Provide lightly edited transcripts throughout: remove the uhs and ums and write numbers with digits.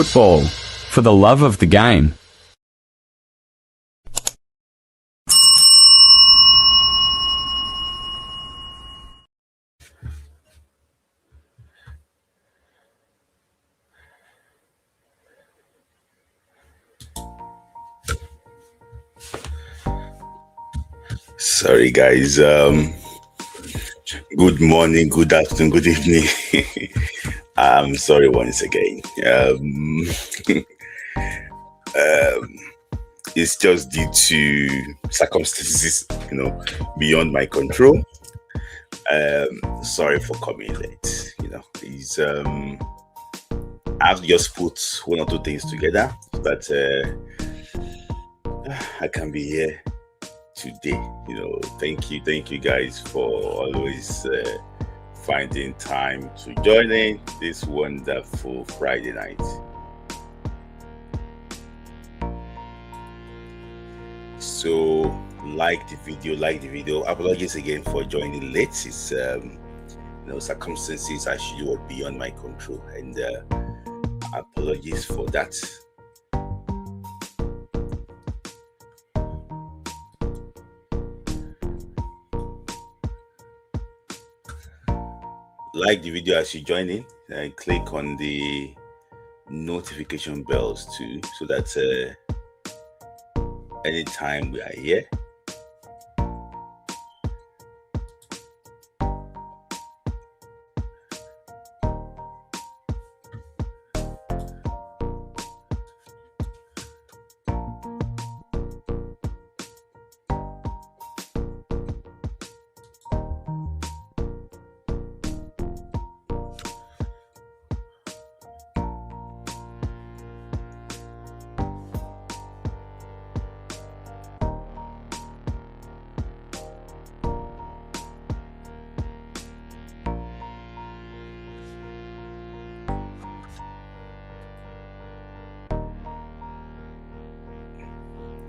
Football, for the love of the game. Sorry, guys. Good morning, good afternoon, good evening. I'm sorry once again. It's just due to circumstances, beyond my control. Sorry for coming late. It's I've just put one or two things together so that I can be here today. Thank you guys for always finding time to join in this wonderful Friday night. So like the video. Apologies again for joining late. It's circumstances as usual beyond my control, and apologies for that. Like the video as you join in, and click on the notification bells too, so that anytime we are here,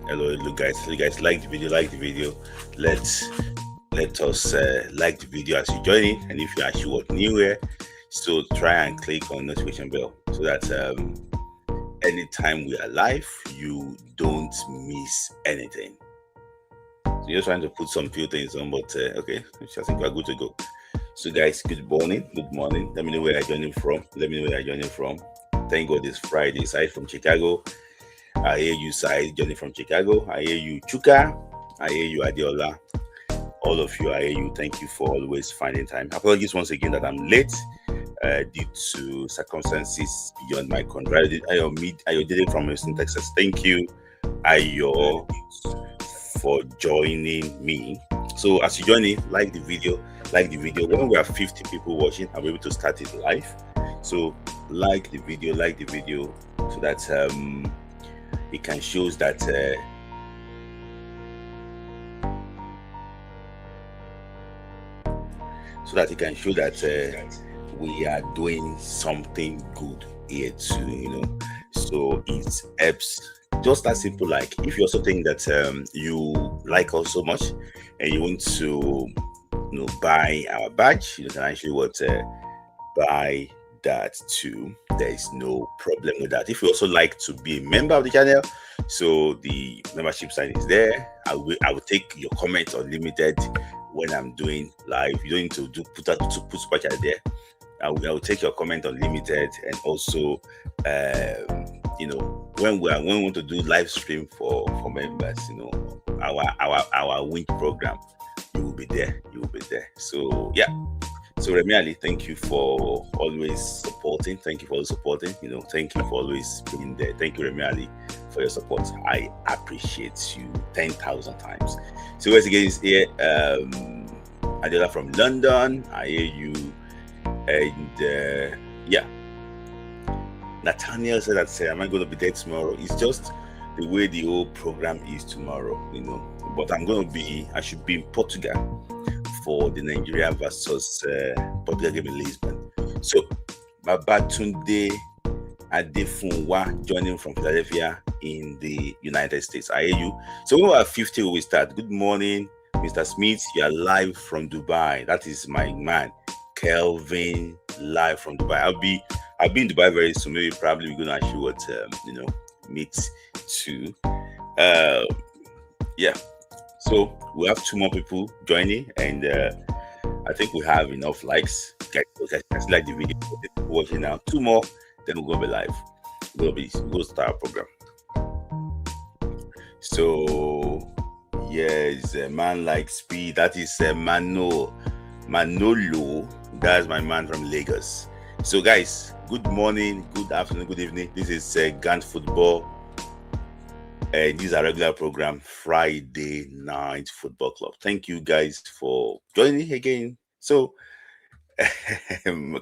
hello guys, like the video. Let us like the video as you join in, and if you actually new here, so try and click on notification bell so that anytime we are live, you don't miss anything. So you're trying to put some few things on, but okay, I think we're good to go. So guys, good morning. Let me know where you're joining from. Thank God it's Friday. Aside from Chicago, I hear you, Sai, Johnny from Chicago. I hear you, Chuka. I hear you, Adiola. All of you, I hear you. Thank you for always finding time. Apologies once again that I'm late due to circumstances beyond my control. Ayo did it from Houston, Texas. Thank you, Ayo, for joining me. So as you join in, like the video. When we have 50 people watching, I'll be able to start it live. So like the video so that it can show that we are doing something good here too, so it helps. Just as simple, like if you also think that you like us so much and you want to buy our badge, you can actually buy that too. There is no problem with that. If you also like to be a member of the channel, so the membership sign is there. I will take your comment unlimited when I'm doing live. You don't need to put super chat there. I will take your comment unlimited, and also when we want to do live stream for members, our win program, you will be there. So yeah. So Remi Ali, thank you for always supporting. Thank you for always being there. Thank you, Remi Ali, for your support. I appreciate you 10,000 times. So once again, is here Adela from London. I hear you. And yeah, Nathaniel said that am I going to be there tomorrow? It's just the way the whole program is tomorrow, But I should be in Portugal for the Nigeria versus Portugal game in Lisbon. So Babatunde Adefunwa joining from Philadelphia in the United States. I hear you. So when we are 50, we start. Good morning, Mr. Smith. You are live from Dubai. That is my man, Kelvin, live from Dubai. I'll be in Dubai very soon. Maybe probably we're gonna actually meet too. Uh, yeah. So we have two more people joining, and I think we have enough likes. Guys, like the video. People watching now. Two more, then we're gonna be live. We'll start our program. So yes, a man like speed. That is Manolo. That's my man from Lagos. So guys, good morning, good afternoon, good evening. This is Gant Football. This is a regular program, Friday Night Football Club. Thank you guys for joining again. So,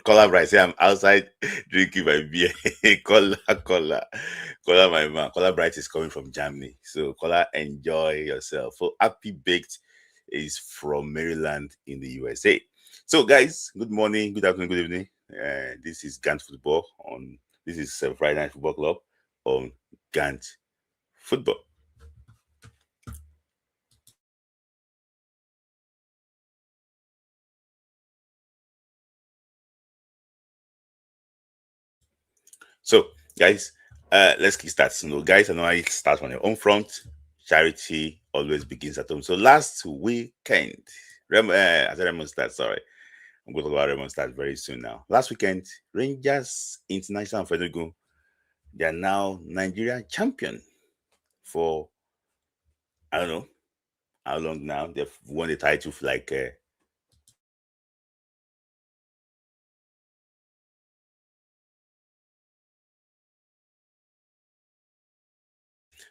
Kola Bright, say I'm outside drinking my beer. Kola, my man. Kola Bright is coming from Germany. So, Kola, enjoy yourself. So, Happy Baked is from Maryland in the USA. So, guys, good morning, good afternoon, good evening. This is Gant Football this is Friday Night Football Club on Gant Football. So, guys, let's kick start. Guys, I know I start on your own front. Charity always begins at home. So last weekend, I said Raymond Start, sorry. I'm going to talk about Raymond Start very soon now. Last weekend, Rangers International Fedogo, they are now Nigeria champion for, I don't know how long now. They've won the title for like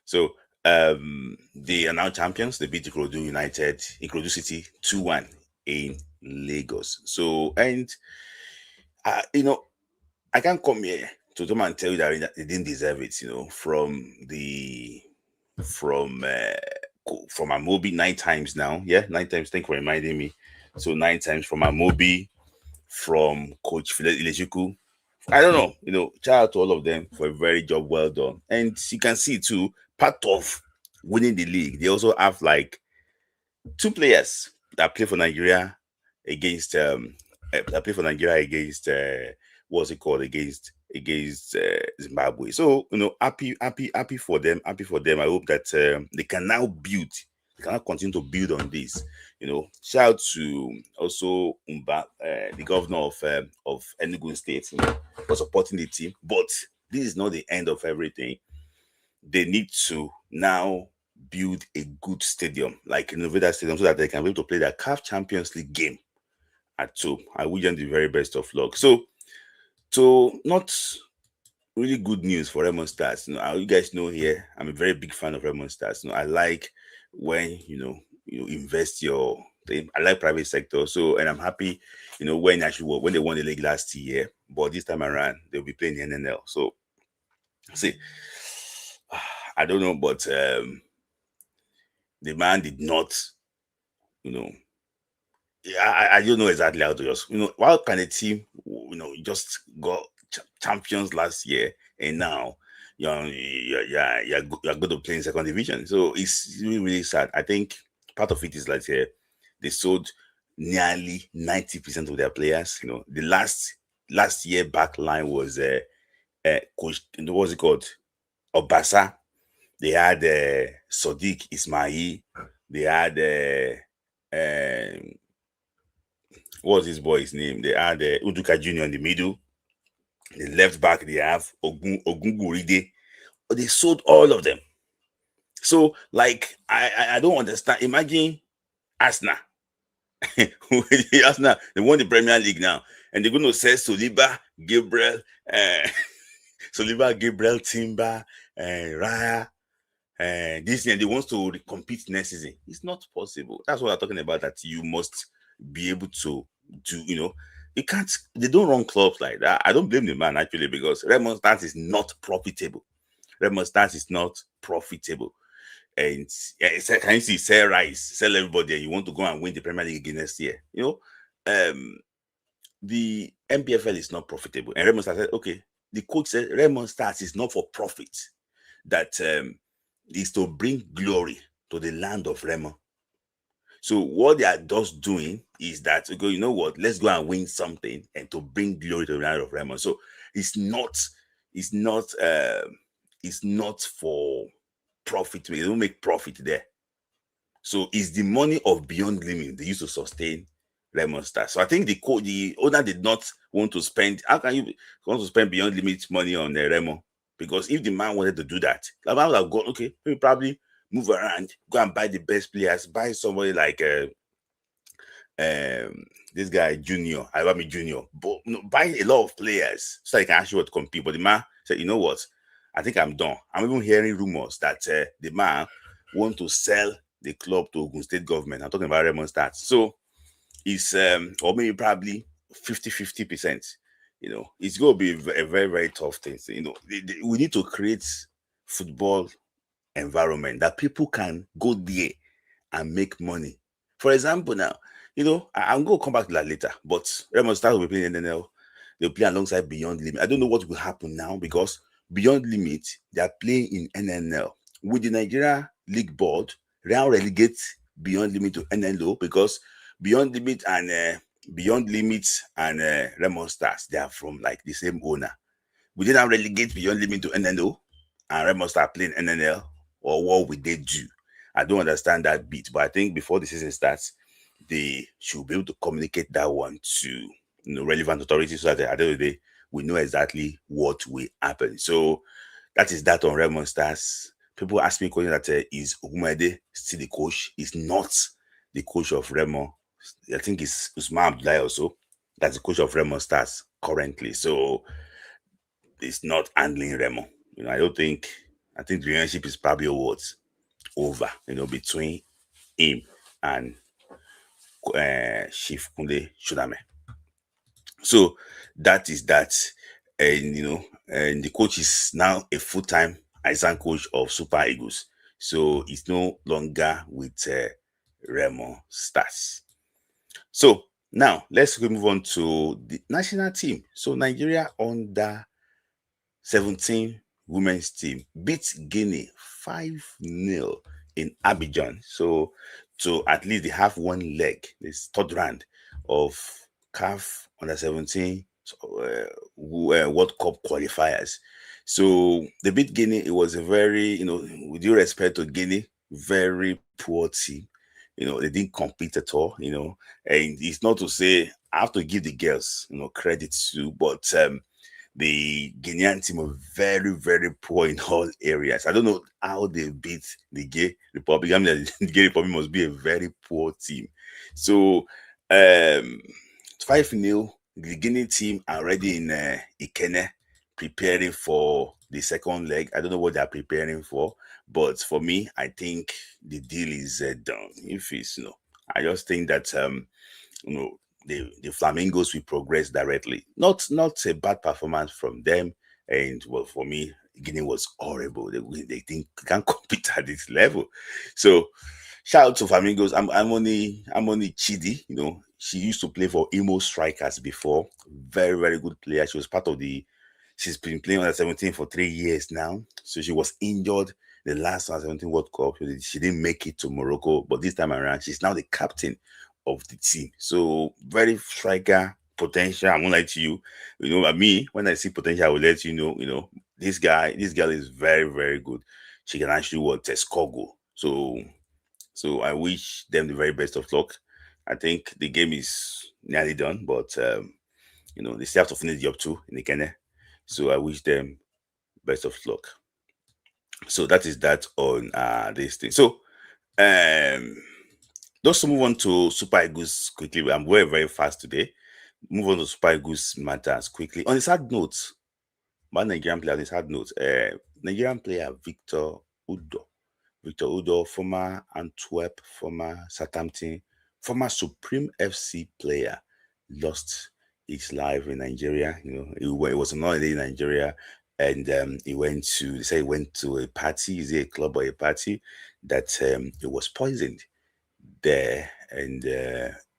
so they are now champions. They beat Ikorodu City 2-1 in Lagos. So and I can't come here to come and tell you that they didn't deserve it, from Amobi 9 times now. Yeah, 9 times. Thank you for reminding me. So 9 times from Amobi, from Coach Philip Ilechuku. I don't know, shout out to all of them for a very job well done. And you can see too, part of winning the league, they also have like two players that play for Nigeria against what's it called, against Zimbabwe. So happy for them. Happy for them. I hope that they can now continue to build on this. Shout out to also Umba, the governor of Enugu State, for supporting the team. But this is not the end of everything. They need to now build a good stadium, like Innovator Stadium, so that they can be able to play their CAF Champions League game at home. I wish them the very best of luck. So not really good news for Raymond Stars. You guys know here, I'm a very big fan of Raymond Stars. I like when you invest your thing. I like private sector. So, and I'm happy, when they won the league last year, but this time around they'll be playing the NNL. So, see, I don't know, but the man did not, I don't know exactly how to just, why can a team, just got champions last year and now you're going to play in second division. So it's really, really sad. I think part of it is like they sold nearly 90% of their players. The last year back line was coach, what's it called? Obasa. They had Sadiq Ismail. They had what's his boy's name? They had Uduka Jr. in the middle. The left back, they have Ogunguride. They sold all of them. So, like, I don't understand. Imagine Arsenal. Arsenal, they won the Premier League now. And they're going to sell Soliba, Gabriel, Timber, Raya. This year, they want to compete next season. It's not possible. That's what I'm talking about, that you must be able to do, you can't, they don't run clubs like that. I don't blame the man actually, because Raymond Stars is not profitable. And can you see, sell rice, sell everybody, and you want to go and win the Premier League again next year? The MPFL is not profitable. And Raymond Stars said, okay, the coach said Raymond Stars is not for profit. That is to bring glory to the land of Raymond. So what they are just doing is that, okay, you know what? Let's go and win something and to bring glory to the land of Raymond. So It's not. It's not. It's not for profit. They don't make profit there. So it's the money of Beyond Limit they used to sustain Lemon Stars. So I think the owner did not want to spend. How can you want to spend Beyond Limit money on Remo? Because if the man wanted to do that, the man would have gone, okay, maybe probably move around, go and buy the best players, buy somebody like this guy Junior, Iwami Junior, but buy a lot of players so they can actually compete. But the man said, you know what? I think I'm done. I'm even hearing rumors that the man want to sell the club to Ogun State government. I'm talking about Raymond Stars. So it's or maybe probably 50-50%. You know, it's going to be a very, very tough thing. So, you know, we need to create football environment that people can go there and make money. For example, now, you know, I'm going to come back to that later, but Raymond Stars will be playing NNL. They'll play alongside Beyond Limit. I don't know what will happen now because Beyond Limit, they are playing in NNL. With the Nigeria League Board, now relegate Beyond Limit to NNL because Beyond Limit and Raymond Stars, they are from like the same owner. We did not relegate Beyond Limit to NNL and Raymond Stars playing NNL, or what would they do? I don't understand that bit, but I think before the season starts, they should be able to communicate that one to relevant authorities so that at the end of the day, we know exactly what will happen. So that is that on Raymond Stars. People ask me questions that is Ogunmade still the coach? Is not the coach of Remo. I think it's Usman Abdullahi also. That's the coach of Raymond Stars currently. So it's not handling Remo. You know, I think the relationship is probably over, between him and Chief Kunle Shudame. So that is that. And and the coach is now a full-time assistant coach of Super Eagles. So it's no longer with Remo Stars. So now let's move on to the national team. So Nigeria under 17 women's team beat Guinea 5-0 in Abidjan. So at least they have one leg, this third round of CAF under 17 World Cup qualifiers. So they beat Guinea. It was a very, with due respect to Guinea, very poor team. They didn't compete at all, and it's not to say I have to give the girls, credit too, but the Guinean team were very, very poor in all areas. I don't know how they beat the Gay Republic. I mean, the Gay Republic must be a very poor team. So 5-0, the Guinea team are already in Ikene preparing for the second leg. I don't know what they're preparing for, but for me, I think the deal is done. If it's, I just think that, the Flamingos will progress directly. Not a bad performance from them. And well, for me, Guinea was horrible. They think can't compete at this level. So shout out to Flamingos. I'm only Chidi. She used to play for Imo Strikers before. Very, very good player. She was part of she's been playing under 17 for 3 years now. So she was injured the last under 17 World Cup. She didn't make it to Morocco, but this time around, she's now the captain of the team. So very striker potential. I'm gonna lie to you. Me, when I see potential, I will let you know, this girl is very, very good. She can actually score goal. So I wish them the very best of luck. I think the game is nearly done, but they still have to finish the job too in the Kenya. So I wish them best of luck. So that is that on this thing. So just to move on to Super Eagles quickly. I'm very, very fast today. Move on to Super Eagles matters quickly. On a sad note, one Nigerian player on a sad note, Nigerian player Victor Udo, former Antwerp, former Southampton, former Supreme FC player, lost his life in Nigeria. It was another day in Nigeria, and he went to a party. Is it a club or a party that it was poisoned there, and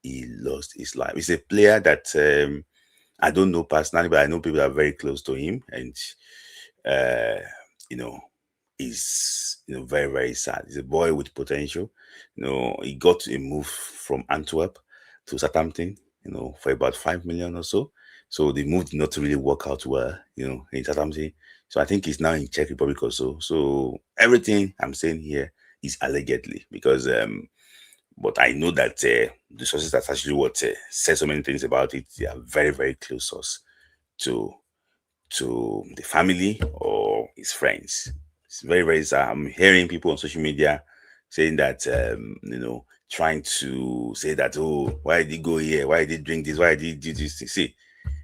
he lost his life. He's a player that I don't know personally, but I know people that are very close to him, and is very, very sad. He's a boy with potential. He got a move from Antwerp to Southampton, for about 5 million or so. So the move did not really work out well, in Tatamsi. So I think he's now in Czech Republic or so. So everything I'm saying here is allegedly because but I know that the sources that actually what said so many things about it, they are very, very close source to the family or his friends. It's very, very sad. I'm hearing people on social media saying that trying to say that, oh, why did he go here? Why did he drink this? Why did he do this? See,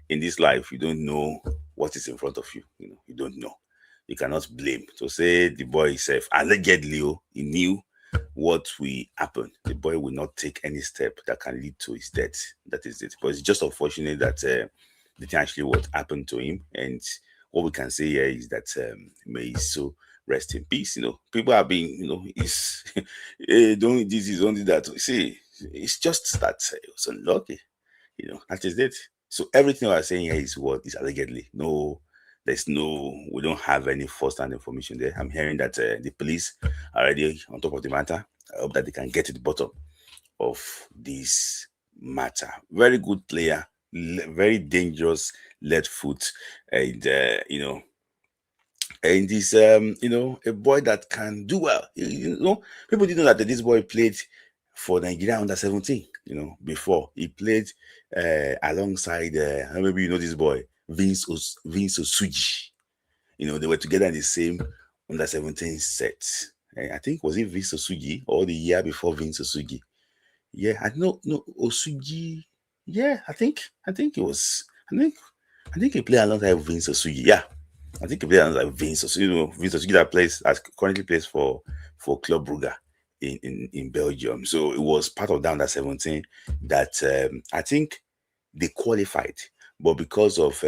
in this life, you don't know what is in front of you. You don't know. You cannot blame. So say the boy himself, allegedly, he knew what will happen. The boy will not take any step that can lead to his death. That is it. But it's just unfortunate that the thing actually what happened to him. And what we can say here is that may his soul rest in peace. People are being, it's don't this is only that. See, it's just that it's unlucky. That is it. So everything we're saying here is what is allegedly. No, we don't have any first-hand information there. I'm hearing that the police are already on top of the matter. I hope that they can get to the bottom of this matter. Very good player, very dangerous left foot, and and he's a boy that can do well. People didn't know that this boy played for Nigeria under 17. Before he played alongside maybe this boy Vince Osuji. They were together in the same under 17 set. I think was it Vince Osuji or the year before Vince Osuji? Yeah, I know no Osuji. Yeah, I think it was. I think he played alongside Vince Osuji. Yeah, I think he played alongside Vince Osuji. Vince Osuji that currently plays for Club Brugge in Belgium. So it was part of that under 17 that I think they qualified, but because of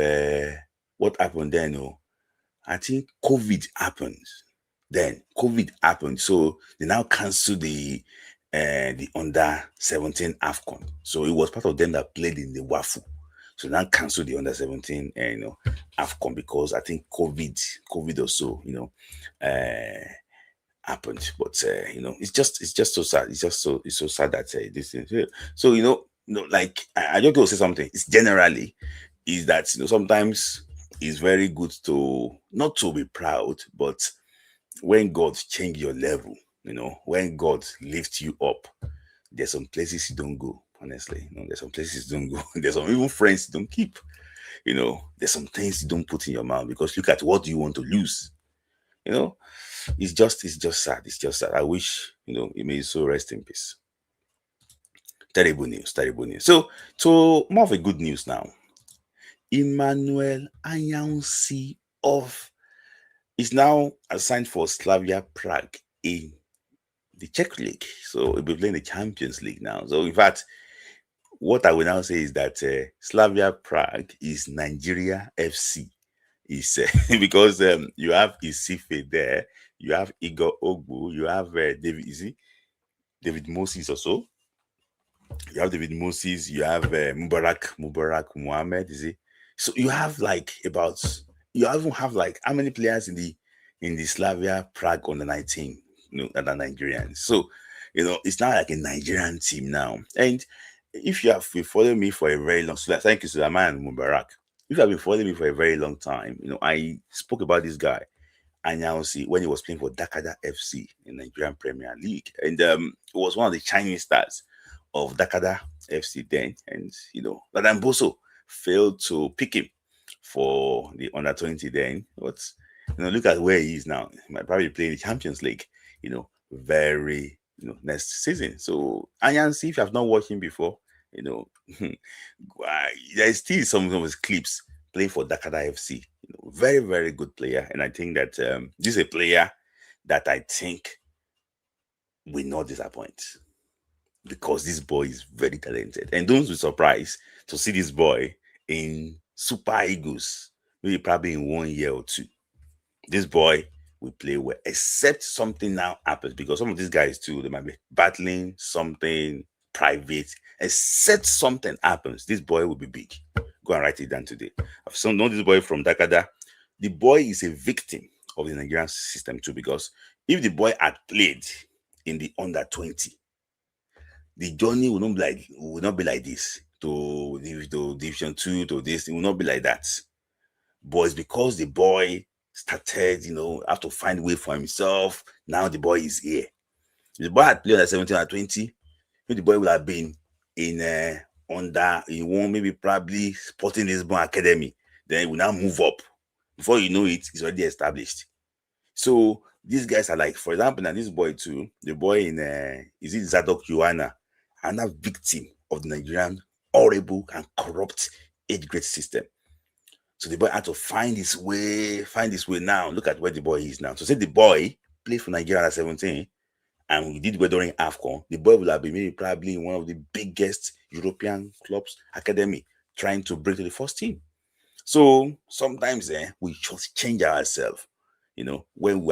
what happened then, I think COVID happened. Then COVID happened, so they now canceled the under 17 AFCON. So it was part of them that played in the WAFU. So now cancelled the under 17 AFCON because I think COVID or so, happened. But it's just so sad. It's so sad that this thing. So like I just going to say something. It's generally is that sometimes it's very good to not to be proud, but when God change your level, when God lifts you up, there's some places you don't go. Honestly, there's some places you don't go. There's some even friends you don't keep. There's some things you don't put in your mouth because look at what you want to lose. It's just sad. It's just sad. I wish it may so rest in peace. Terrible news. So to more of a good news now. Emmanuel Anyansi is now assigned for Slavia Prague in the Czech League. So he'll be playing the Champions League now. So in fact, what I will now say is that Slavia Prague is Nigeria FC. Is because you have Isife there, you have Igor Ogbu, you have David Moses also. You have David Moses, you have Mubarak Muhammad, So you have you even have how many players in the Slavia Prague under 19, that are Nigerians. So, it's not like a Nigerian team now. And if you have been following me for a very long time, thank you, Sulaiman Mubarak. If you have been following me for a very long time, I spoke about this guy, Anyansi, when he was playing for Dakada FC in Nigerian Premier League. And it was one of the Chinese stars of Dakada FC then. And, Ladan Boso failed to pick him for the under 20 then. But, look at where he is now. He might probably play in the Champions League, very, next season. So, Anyansi, if you have not watched him before, there's still some of his clips playing for Dakada FC. Very, very good player. And I think that this is a player that I think will not disappoint because this boy is very talented. And don't be surprised to see this boy in Super Eagles, maybe probably in 1 year or two. This boy will play well, except something now happens because some of these guys too, they might be battling something private. Except something happens, this boy will be big. Go and write it down today. I've known this boy from Dakada. The boy is a victim of the Nigerian system too, because if the boy had played in the under 20, the journey would not be like this. to Division Two to this. It will not be like that. But it's because the boy started, have to find a way for himself. Now the boy is here. If the boy had played at 17 or 20, maybe the boy would have been in under in one, maybe probably Sporting Lisbon Academy. Then he will now move up. Before you know it, it's already established. So these guys are like, for example, now this boy too, the boy in is it Zadok Joanna, another victim of the Nigerian horrible and corrupt age grade system. So the boy had to find his way now. Look at where the boy is now. So say the boy played for Nigeria at 17 and we did well during AFCON, the boy will have been maybe probably in one of the biggest European clubs academy trying to break to the first team. So sometimes we just change ourselves, when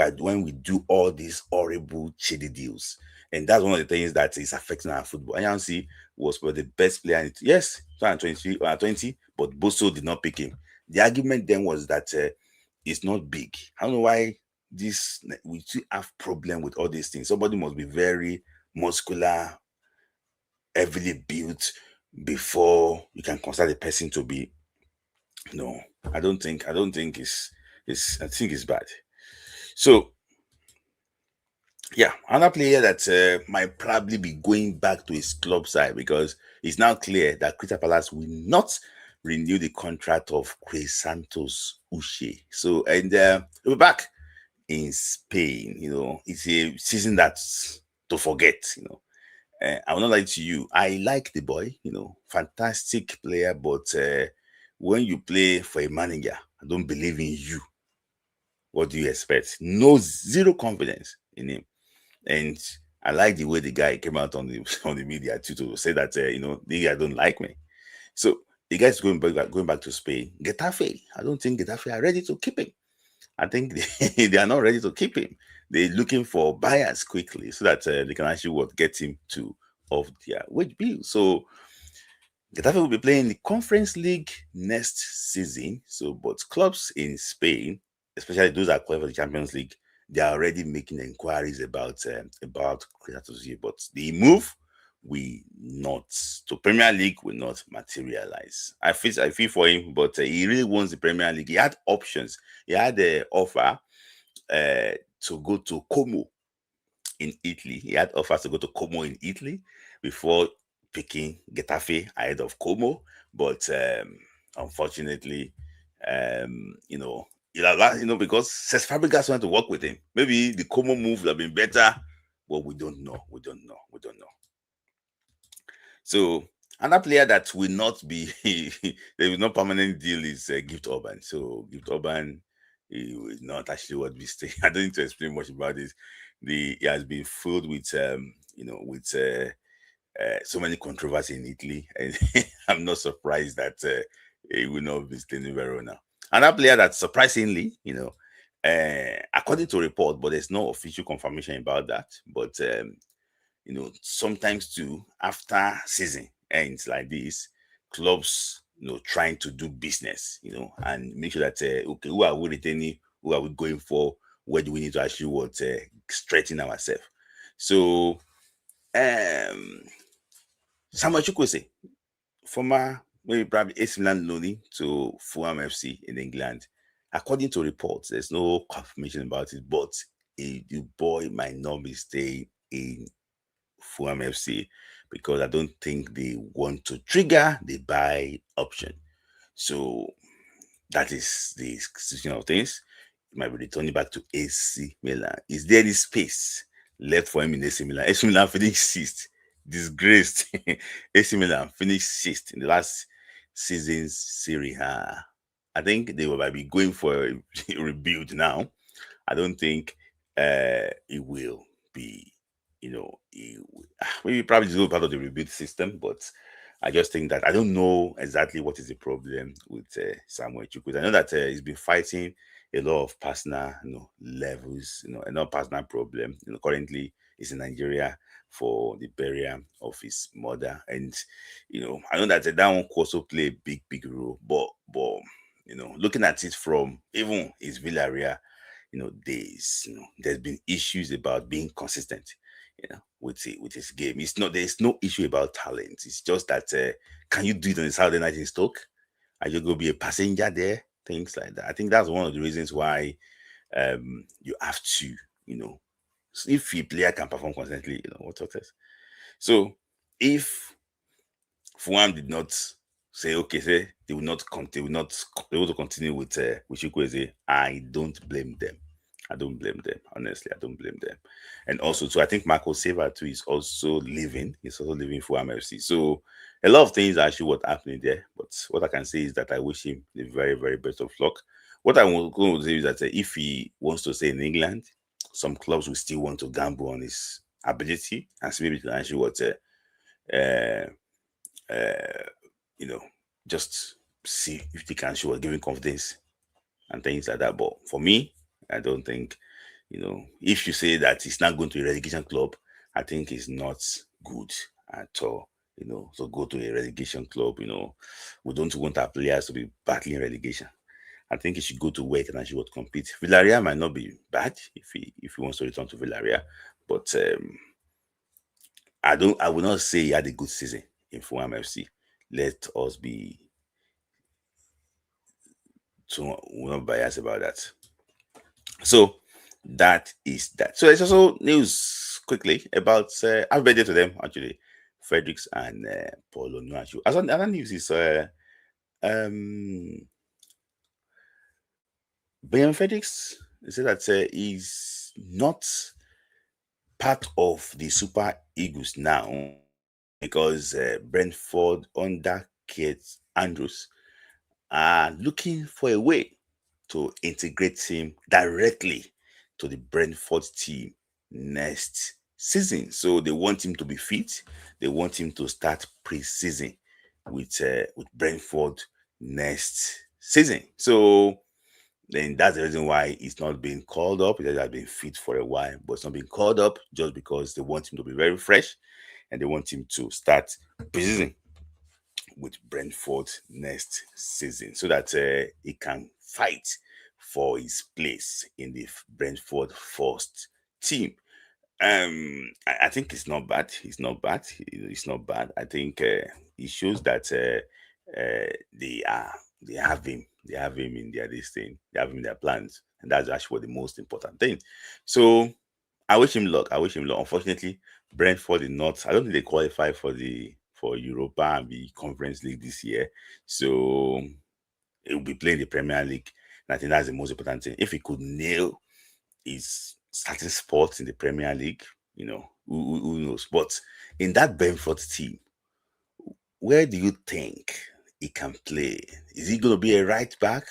we do all these horrible shady deals. And that's one of the things that is affecting our football. Anyansi was the best player in it. Yes, 20, but Boso did not pick him. The argument then was that it's not big. I don't know why we still have problem with all these things. Somebody must be very muscular, heavily built before you can consider the person to be. No, I don't think it's I think it's bad. So yeah, another player that might probably be going back to his club side because it's now clear that Crystal Palace will not renew the contract of Chris Santos Uche. So and we're back in Spain. It's a season that's to forget. I will not lie to you. I like the boy. Fantastic player, but when you play for a manager, I don't believe in you. What do you expect? No, zero confidence in him. And I like the way the guy came out on the on the media too to say that the guy don't like me. So the guy's going back to Spain. Getafe. I don't think Getafe are ready to keep him. I think they are not ready to keep him. They're looking for buyers quickly so that they can actually get him to off their wage bill. So Getafe will be playing the Conference League next season. So, but clubs in Spain, especially those that qualify for the Champions League, they are already making inquiries about Kratos. But the move will not to Premier League will not materialize. I feel for him, but he really wants the Premier League. He had options. He had the offer to go to Como in Italy. He had offers to go to Como in Italy before picking Getafe ahead of Como, but unfortunately, because Cesc Fabregas wanted to work with him. Maybe the Como move would have been better, but we don't know. We don't know. So another player that will not be there is no permanent deal is Gift Urban. So Gift Urban is not actually what we stay. I don't need to explain much about this. He has been filled with with so many controversy in Italy, and I'm not surprised that he will not be staying Verona. Another player that surprisingly, according to report, but there's no official confirmation about that. But sometimes too, after season ends like this, clubs, trying to do business, and make sure that okay, who are we retaining, who are we going for, where do we need to actually strengthen ourselves. So Samuel Chukwueze, former maybe probably AC Milan loanee to Fulham FC in England. According to reports, there's no confirmation about it, but the boy might not be staying in Fulham FC because I don't think they want to trigger the buy option. So that is the situation of things. He might be returning back to AC Milan. Is there any space left for him in AC Milan? AC Milan finished sixth, disgraced. AC Milan finished sixth in the last season's Serie A. I think they will be going for a rebuild now. I don't think it will be, maybe probably it's not part of the rebuild system, but I just think that I don't know exactly what is the problem with Samuel Chukwueze. I know that he's been fighting a lot of personal, levels, another personal problem. Currently he's in Nigeria for the burial of his mother, and I know that that one could also play a big role. But looking at it from even his Villarreal, there's been issues about being consistent, with his game. There's no issue about talent. It's just that can you do it on a Saturday night in Stoke? Are you going to be a passenger there? Things like that. I think that's one of the reasons why you have to, you know, if a player can perform constantly, you know, what else? So if Fulham did not say, okay, say they will not be able to continue with Chukwueze, I don't blame them. I don't blame them. Honestly, I don't blame them. And also, too, I think Marco Silva too is also leaving. He's also leaving for MFC. So a lot of things are actually what happening there. But what I can say is that I wish him the very, very best of luck. What I want to say is that if he wants to stay in England, some clubs will still want to gamble on his ability and see maybe he can actually uh, uh, you know, just see if they can show giving confidence and things like that. But for me, I don't think, you know, if you say that it's not going to a relegation club, I think it's not good at all. You know, so go to a relegation club. You know, we don't want our players to be battling relegation. I think he should go to where he can actually compete. Villarreal might not be bad if he wants to return to Villarreal, but I will not say he had a good season in Fulham FC. Let us be too not biased about that. So that is that. So there's also news quickly about happy birthday to them actually, Fredericks and Paulo Nuachu. As other news is Benjamin Fredericks said that he's not part of the Super Eagles now because Brentford under Keith Andrews are looking for a way to integrate him directly to the Brentford team next season. So they want him to be fit. They want him to start pre-season with Brentford next season. So then that's the reason why he's not being called up. He has been fit for a while, but it's not being called up just because they want him to be very fresh and they want him to start pre-season with Brentford next season so that he can fight for his place in the Brentford first team. I think it's not bad. It's not bad. It's not bad. I think it shows that they have him. They have him in their this thing. They have him in their plans, and that's actually the most important thing. So I wish him luck. I wish him luck. Unfortunately, Brentford did not. I don't think they qualify for Europa and the Conference League this year. So it will be playing the Premier League. And I think that's the most important thing. If he could nail his starting spot in the Premier League, you know, who knows? But in that Brentford team, where do you think he can play? Is he going to be a right back?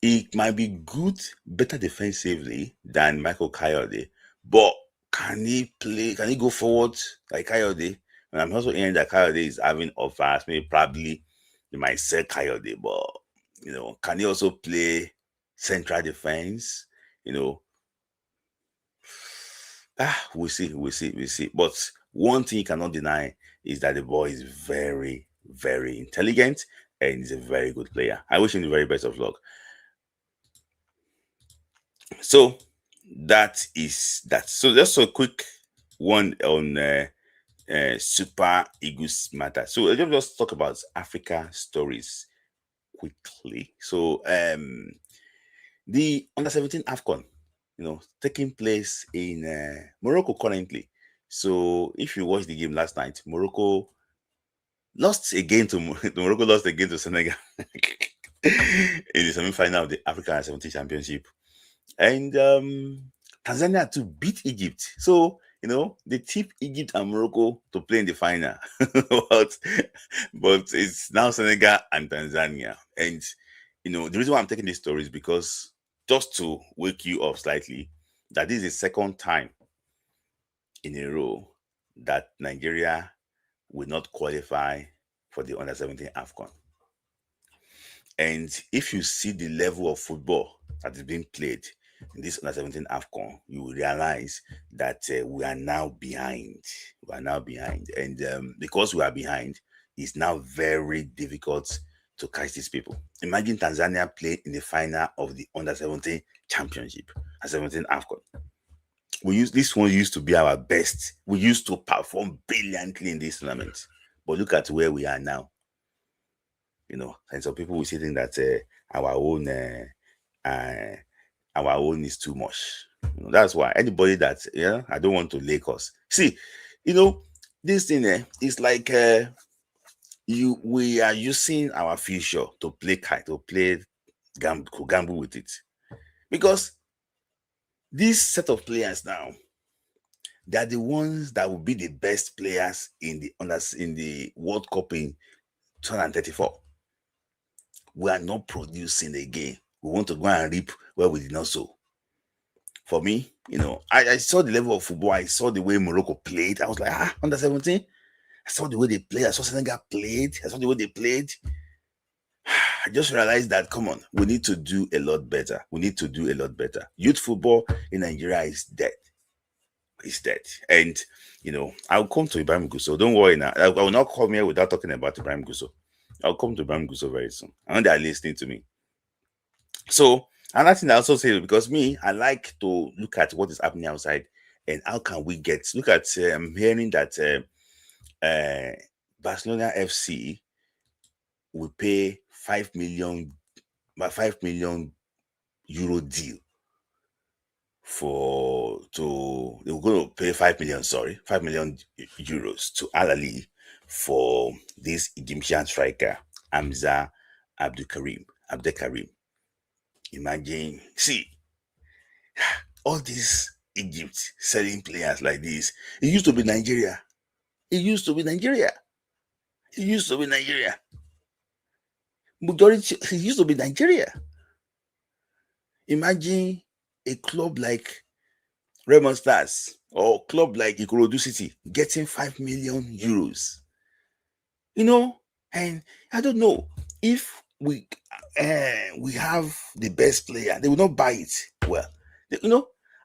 He might be good, better defensively than Michael Coyote, but can he play? Can he go forward like Coyote? And I'm also hearing that Coyote is having offers. Maybe probably they might sell Coyote, but you know, can he also play central defense? You know, we'll see. But one thing you cannot deny is that the boy is very, very intelligent and he's a very good player. I wish him the very best of luck. So that is that. So just a quick one on Super Eagles matter. So let's just talk about Africa stories quickly. So the under-17 AFCON, you know, taking place in Morocco currently. So if you watched the game last night, Morocco lost again to Morocco lost again to Senegal in the semi-final of the Africa Under-17 Championship. And Tanzania to beat Egypt. So, you know, they tip Egypt and Morocco to play in the final. but it's now Senegal and Tanzania. And, you know, the reason why I'm taking this story is because just to wake you up slightly, that this is the second time in a row that Nigeria will not qualify for the Under-17 AFCON. And if you see the level of football that is being played in this Under-17 AFCON, you will realize that we are now behind. We are now behind. And because we are behind, it's now very difficult to catch these people. Imagine Tanzania played in the final of the Under-17 Championship, Under-17 AFCON. This one used to be our best. We used to perform brilliantly in this tournament. But look at where we are now. And some people will say think that our own uh, our own is too much. That's why anybody that I don't want to lake us. See, this thing is like we are using our future to play kite, to play gamble with it. Because this set of players now, they are the ones that will be the best players in the World Cup in 2034. We are not producing again. We want to go and reap where we did not sow. For me, I saw the level of football. I saw the way Morocco played. I was like, under 17. I saw the way they played. I saw Senegal played. I saw the way they played. I just realized that, come on, we need to do a lot better. We need to do a lot better. Youth football in Nigeria is dead. It's dead. And, I'll come to Ibrahim Gusso. Don't worry now. I will not come here without talking about Ibrahim Gusso. I'll come to Ibrahim Gusso very soon. I know they are listening to me. So, another thing I also say, because me, I like to look at what is happening outside and how can we look at, I'm hearing that Barcelona FC will pay 5 million euro deal they were going to pay 5 million euros to Al Ahly for this Egyptian striker Hamza Abdelkarim. Imagine, see, all these Egypt selling players like this. It used to be Nigeria. Majority, it used to be Nigeria. Imagine a club like Raymond Stars or club like Ikorodu City getting 5 million euros. And I don't know if we have the best player, they will not buy it. Well,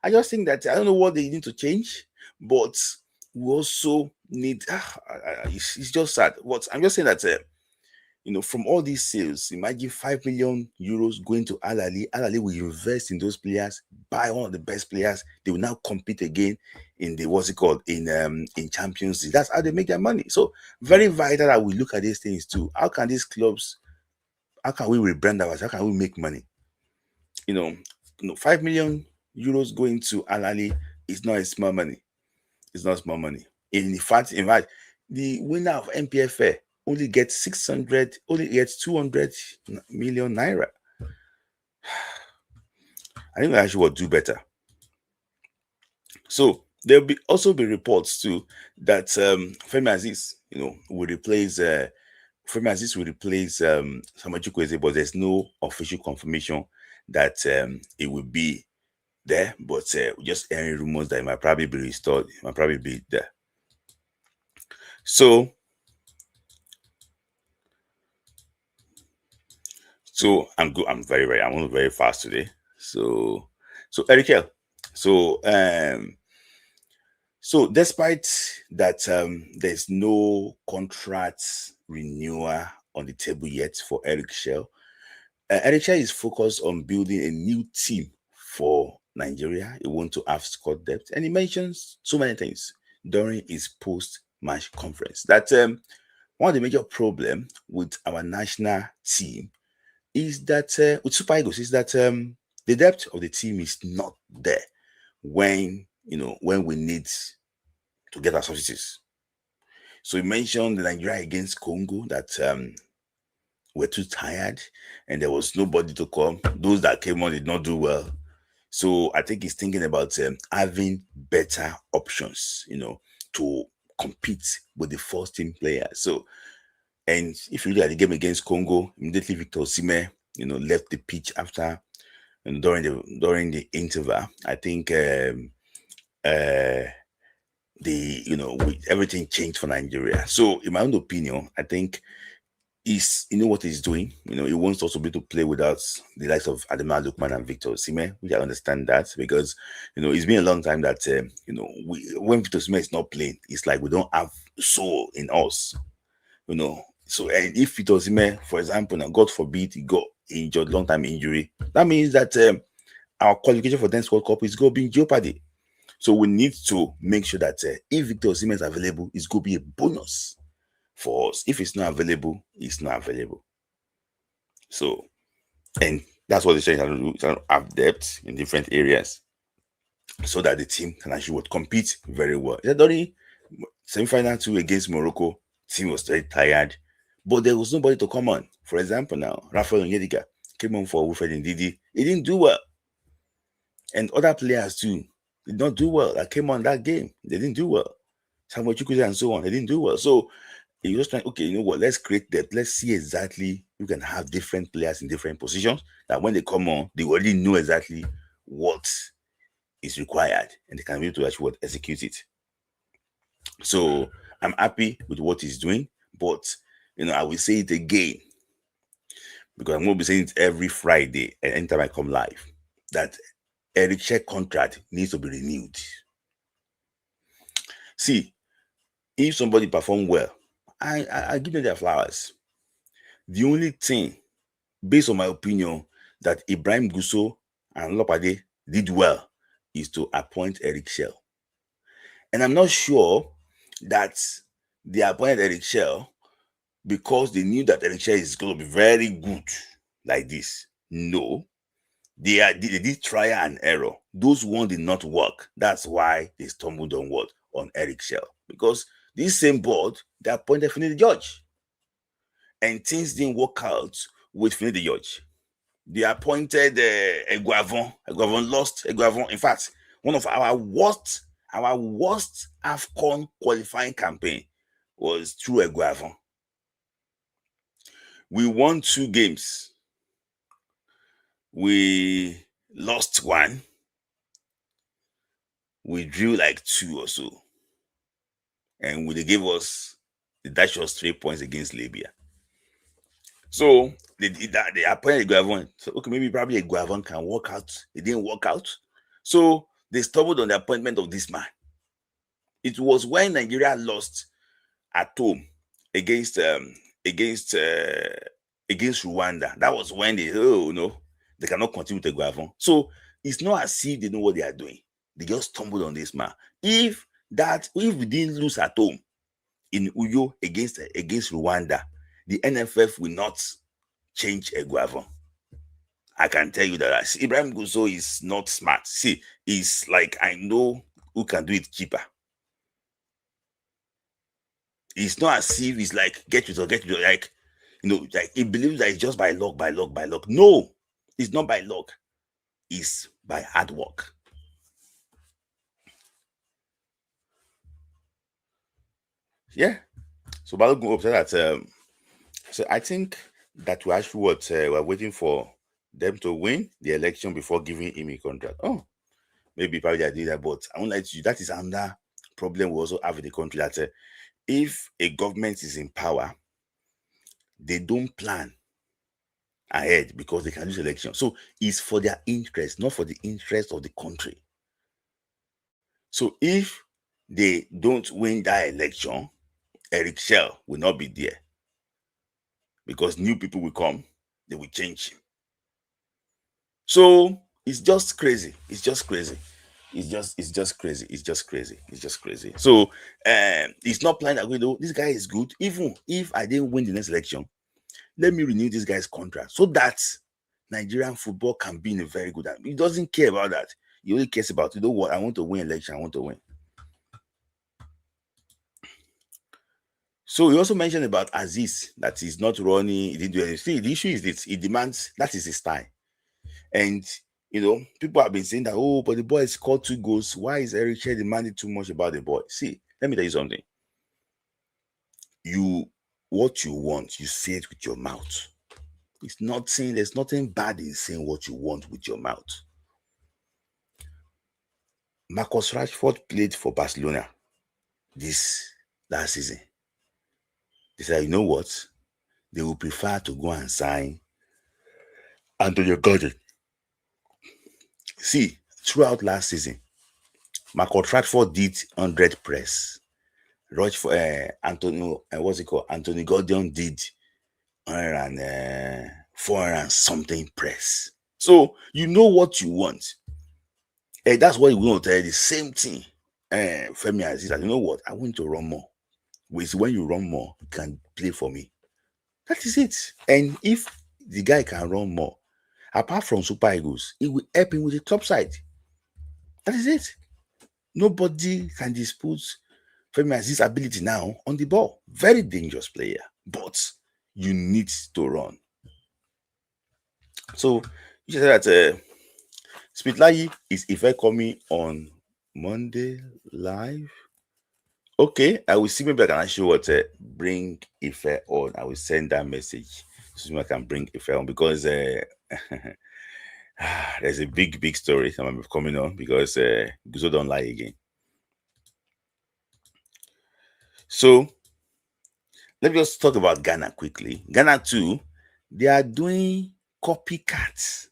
I just think that I don't know what they need to change, but we also need. It's just sad. But I'm just saying that from all these sales, imagine 5 million euros going to Al Ahly. Al Ahly will invest in those players, buy one of the best players. They will now compete again in in Champions League. That's how they make their money. So very vital that we look at these things too. How can we rebrand ourselves? How can we make money? 5 million euros going to Al Ahly is not a small money. It's not small money. In fact, the winner of NPFL only gets 200 million naira. I think we actually will do better. So there'll also be reports too that Femi Aziz, will replace Femi Aziz will replace Samuel Chukwueze, but there's no official confirmation that it will be there. But just hearing rumors that it might probably be restored, it might probably be there. So I'm good. I'm very fast today. So Eric Hill. So despite that, there's no contract renewal on the table yet for Eric Shell. Eric Shell is focused on building a new team for Nigeria. He wants to have squad depth, and he mentions so many things during his post-match conference that one of the major problems with our national team is that with Super Eagles is that the depth of the team is not there when we need to get our substitutes. So you mentioned the Nigeria against Congo that we're too tired and there was nobody to come. Those that came on did not do well. So I think he's thinking about having better options, to compete with the first team players. So, and if you look at the game against Congo, immediately Victor Osimhen, left the pitch after and during the interval. I think everything changed for Nigeria. So in my own opinion, I think he's what he's doing. He wants also be to play without the likes of Ademola Lookman and Victor Osimhen, which I understand that because it's been a long time that when Victor Osimhen is not playing, it's like we don't have soul in us. So and if Victor Osimhen, for example, now God forbid he got injured, long time injury, that means that our qualification for the next World Cup is going to be in jeopardy. So we need to make sure that if Victor Osimhen is available, it's going to be a bonus for us. If it's not available, it's not available. So, and that's what they're trying to do, trying to have depth in different areas so that the team can actually would compete very well. Already semi-final 2 against Morocco, team was very tired, but there was nobody to come on. For example, now Rafael Onyedika came on for Wilfred Ndidi. He didn't do well, and other players too did not do well. That came on that game, they didn't do well. Samuel Chukwueze and so on, they didn't do well. So he was trying, okay, you know what? Let's create depth. Let's see exactly you can have different players in different positions. That when they come on, they already know exactly what is required, and they can be able to actually execute it. So I'm happy with what he's doing, but I will say it again because I'm going to be saying it every Friday and anytime I come live that Eric Sheikh contract needs to be renewed. See, if somebody perform well, I give them their flowers. The only thing, based on my opinion, that Ibrahim Gusso and Lopade did well is to appoint Eric Sheikh. And I'm not sure that they appointed Eric Sheikh because they knew that Eric Sheikh is going to be very good like this. No. They did trial and error. Those ones did not work. That's why they stumbled on what? On Eric Sheikh. Because this same board, they appointed Finidi George. And things didn't work out with Finidi George. They appointed Eguavon. Eguavon lost. Eguavon, in fact, one of our worst AFCON qualifying campaign was through Eguavon. We won 2 games. We lost 1. We drew like 2 or so. And they gave us, they dashed us 3 points against Libya. So they did that. They appointed Eguavon. So okay, maybe probably Eguavon can work out. It didn't work out. So they stumbled on the appointment of this man. It was when Nigeria lost at home against Rwanda. That was when they cannot continue with Eguavon. So it's not as if they know what they are doing. They just stumbled on this man. If we didn't lose at home in Uyo against Rwanda, the NFF will not change Eguavon. I can tell you that Ibrahim Gusso is not smart. See, it's like, I know who can do it cheaper. It's not as if it's like get you, like, like he believes that it's just by luck. No, it's not by luck. It's by hard work. Yeah. So Balogun upset that. So I think that we actually we're waiting for them to win the election before giving him a contract. Oh, maybe probably I did that, but I won't lie to you. That is another problem we also have in the country. That if a government is in power, they don't plan ahead because they can lose election. So it's for their interest, not for the interest of the country. So if they don't win that election, Eric Sheikh will not be there because new people will come, they will change him. So it's just crazy. It's just crazy. So it's not planned that this guy is good. Even if I didn't win the next election, let me renew this guy's contract so that Nigerian football can be in a very good. He doesn't care about that. He only cares about, what, I want to win election. I want to win. So he also mentioned about Aziz, that he's not running, he didn't do anything. The issue is this, he demands, that is his style. And people have been saying that, but the boy scored 2 goals. Why is Eric Sheikh demanding too much about the boy? See, let me tell you something. What you want, you say it with your mouth. There's nothing bad in saying what you want with your mouth. Marcus Rashford played for Barcelona this last season. They said, you know what? They will prefer to go and sign Antonio Gordon. See, throughout last season, Marcus Rashford did 100 press. Antonio Gordon did 400 and something press. So you know what you want. And that's what we want to tell you. The same thing. Femi Aziz, you know what? I want to run more. When you run more, you can play for me. That is it. And if the guy can run more. Apart from Super Eagles, it will help him with the top side. That is it. Nobody can dispute Femi Aziz's ability now on the ball. Very dangerous player, but you need to run. So you said that Spitlayi is Ife coming on Monday live. Okay, I will see. Maybe I can actually bring Ife on. I will send that message so I can bring Ife on because there's a big story coming on because Guzo don't lie again. So let me just talk about Ghana quickly. Ghana too, they are doing copycats.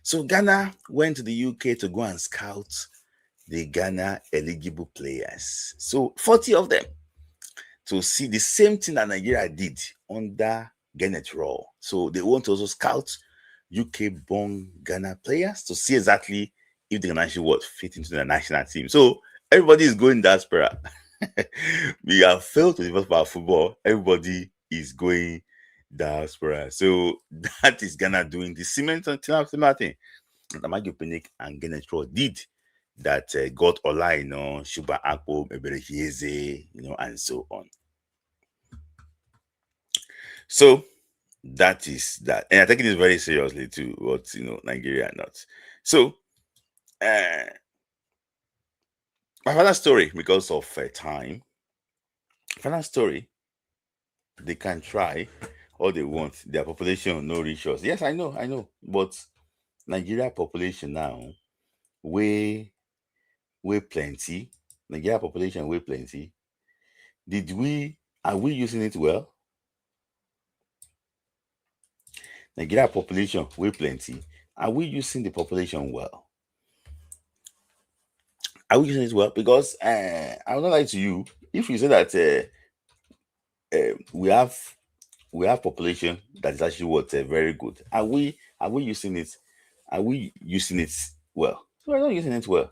So Ghana went to the UK to go and scout the Ghana eligible players. So 40 of them to see the same thing that Nigeria did under Gennett Raw. So they want to also scout UK-born Ghana players to see exactly if they can actually fit into the national team. So everybody is going diaspora. We have failed to develop our football. Everybody is going diaspora. So that is Ghana doing the similar thing Amaju Pinnick and Gennett Raw did that got Ola, Shuba Akpo, Eberechieze, and so on. So that is that. And I take it very seriously too, what Nigeria not. So my final story, because of time. Final story, they can try all they want. Their population no reach us. Yes, I know. But Nigeria population now, way plenty. Nigeria population way plenty. Are we using it well? Nigeria population way plenty. Are we using the population well? Are we using it well? Because I will not lie to you. If you say that we have population that is actually very good, are we using it? Are we using it well? So we're not using it well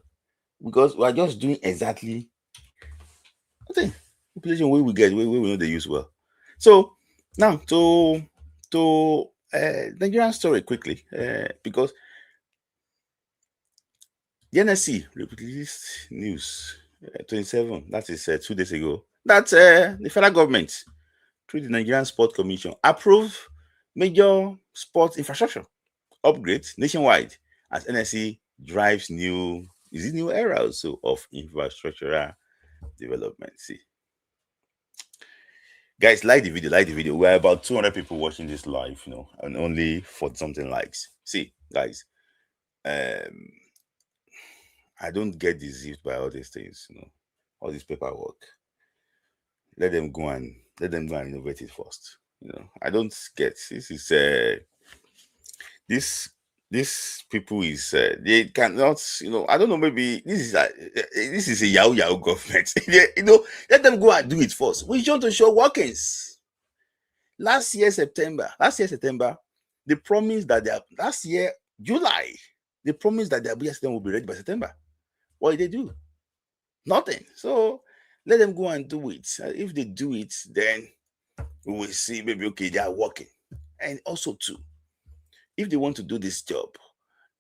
because we are just doing exactly nothing. Population where we get where we know they use well. So now to Nigerian story quickly because the NSC released news 27, that is 2 days ago, that the federal government through the Nigerian Sport Commission approved major sports infrastructure upgrades nationwide as NSC drives new era also of infrastructural development. See, guys, like the video. We're about 200 people watching this live, and only 40 something likes. See, guys, I don't get deceived by all these things, all this paperwork. Let them go and innovate it first. I don't get this is this people is they cannot, I don't know, maybe this is a yahoo government. Let them go and do it first. We want to show workings. Last year September, they promised that last year July, they promised that their Abuja system will be ready by September. What did they do? Nothing. So let them go and do it. If they do it, then we will see maybe okay, they are working. And also too, if they want to do this job,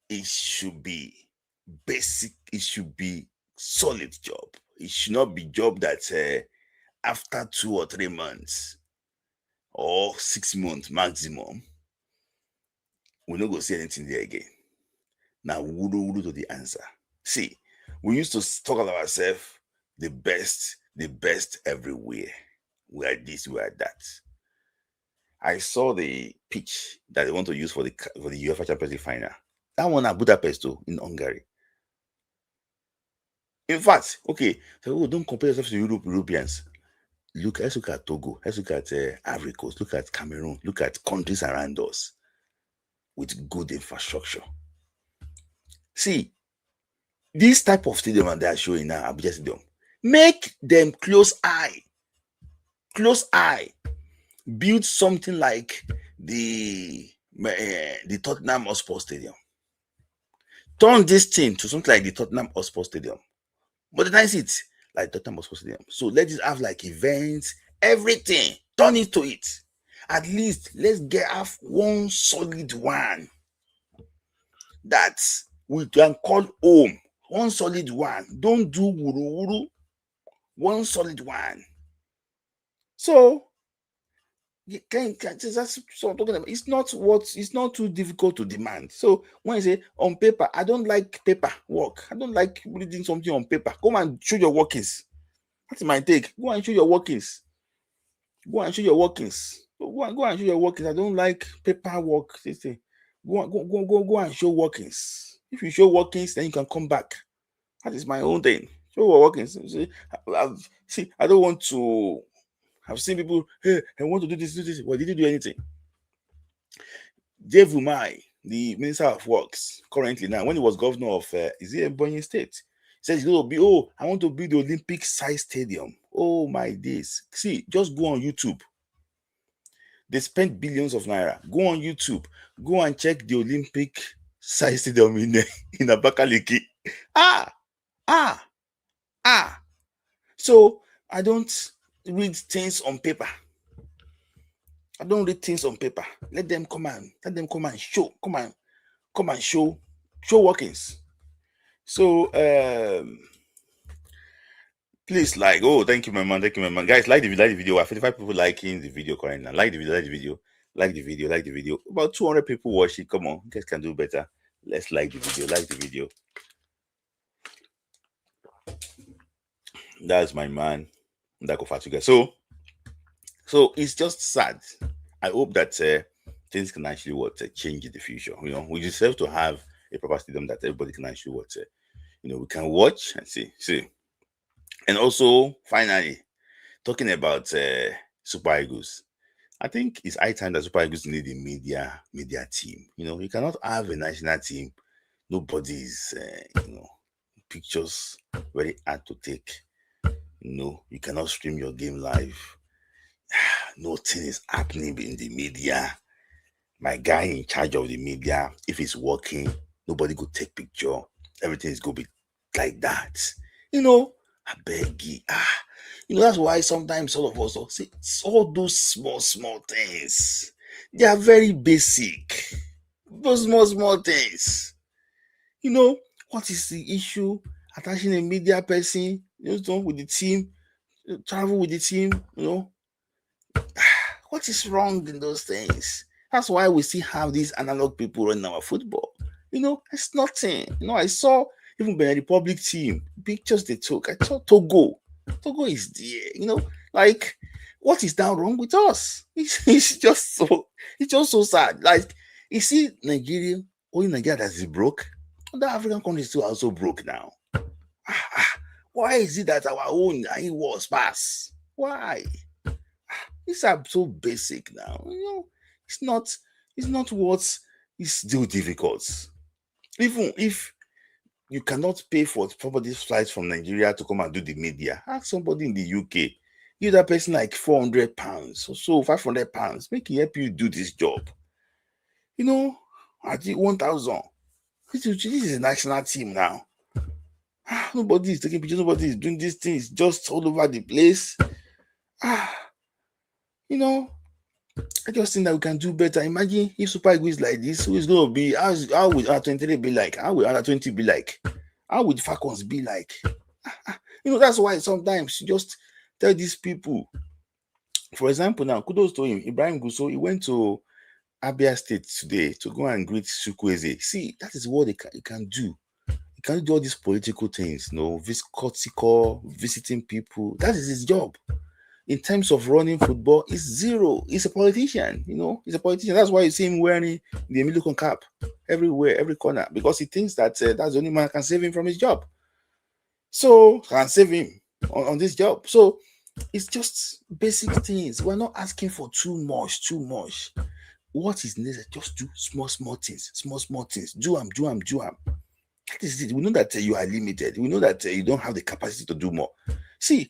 it should be basic, it should be solid job. It should not be job that after 2 or 3 months or 6 months maximum, we're not going to see anything there again. Now, wudu to the answer. See, we used to talk about ourselves the best everywhere. We are this, we are that. I saw the pitch that they want to use for the UEFA Champions League final. That one at Budapest too, in Hungary. In fact, okay, so don't compare yourself to Europeans. Let's look at Togo, let's look at Ivory Coast, look at Cameroon, look at countries around us with good infrastructure. See, this type of stadium that they are showing now, Abuja Stadium, make them close eye, build something like the Tottenham Hotspur Stadium. Turn this thing to something like the Tottenham Hotspur Stadium. Modernize it like Tottenham Hotspur Stadium. So let it have like events, everything. Turn it to it. At least let's have one solid one that we can call home. One solid one. Don't do wuru wuru. One solid one. So that's what I'm talking about. It's not too difficult to demand. So when I say on paper, I don't like paper work. I don't like reading something on paper. Go and show your workings. That's my take. Go and show your workings. Go and show your workings. Go and show your workings. I don't like paperwork. Go and show workings. If you show workings, then you can come back. That is my own thing. Show workings. See, I don't want to. I've seen people, hey, I want to do this. Well, did you do anything? Dave Umai, the Minister of Works, currently now, when he was governor of, is it Ebonyi State? He says he's going to be, I want to build the Olympic-sized stadium. Oh my days. See, just go on YouTube. They spent billions of naira. Go on YouTube. Go and check the Olympic-sized stadium in Abakaliki. So, I don't read things on paper. I don't read things on paper. Let them come and show. Come and show workings. So please like. Oh, thank you, my man. Guys, like the video. I have 55 people liking the video currently now. Like the video. About 200 people watch it. Come on, you guys can do better. Let's like the video. That's my man. So it's just sad. I hope that things can actually change in the future. We deserve to have a proper stadium that everybody can actually we can watch and see. And also, finally, talking about Super Eagles, I think it's high time that Super Eagles need a media team. You cannot have a national team. Nobody's pictures very hard to take. No, you cannot stream your game live. Nothing is happening in the media. My guy in charge of the media, if it's working, nobody could take picture. Everything is going to be like that. I beg you. That's why sometimes all of us say all those small things. They are very basic. Those small things. What is the issue? Attaching a media person, with the team, travel with the team, What is wrong in those things? That's why we still have these analog people running our football. It's nothing. I saw even the Republic team, pictures they took. I saw Togo. Togo is there, what is that wrong with us? It's just so sad. Like, you see Nigeria, only Nigeria that is broke. Other African countries too are also broke now. Why is it that our own was pass? Why? These are so basic now. It's not what is still difficult. Even if you cannot pay for somebody's flights from Nigeria to come and do the media, ask somebody in the UK. Give that person like £400 or so, £500. Make it help you do this job. At 1,000. This is a national team now. Nobody is taking pictures. Nobody is doing these things just all over the place. I just think that we can do better. Imagine if Super Eagles like this, who is going to be, how would R23 be like? How would R20 be like? How would Falcons be like? That's why sometimes you just tell these people. For example, now, kudos to him, Ibrahim Gusso, he went to Abia State today to go and greet Chukwueze. See, that is what he can do. He can't do all these political things, visiting people. That is his job. In terms of running football, it's zero. He's a politician, He's a politician. That's why you see him wearing the Emilio cap everywhere, every corner, because he thinks that that's the only man can save him from his job. So, can save him on this job. So, it's just basic things. We're not asking for too much. What is necessary? Just do small things. Small things. Do them. That is it. We know that you are limited. We know that you don't have the capacity to do more. See,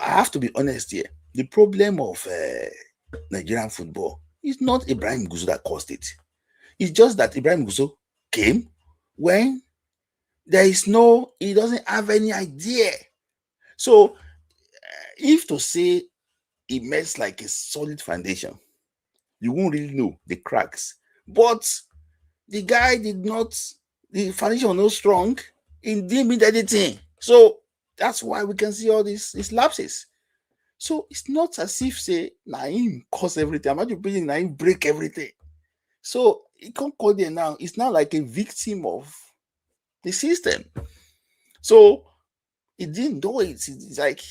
I have to be honest here. The problem of Nigerian football is not Ibrahim Gusso that caused it. It's just that Ibrahim Gusso came when he doesn't have any idea. So, if to say it makes like a solid foundation. You won't really know the cracks. But the guy did not, the foundation was not strong. He didn't mean anything. So that's why we can see all these lapses. So it's not as if say Naim cause everything. Imagine being Naim break everything. So he can't call there now. It's not like a victim of the system. So he didn't do it. It's like,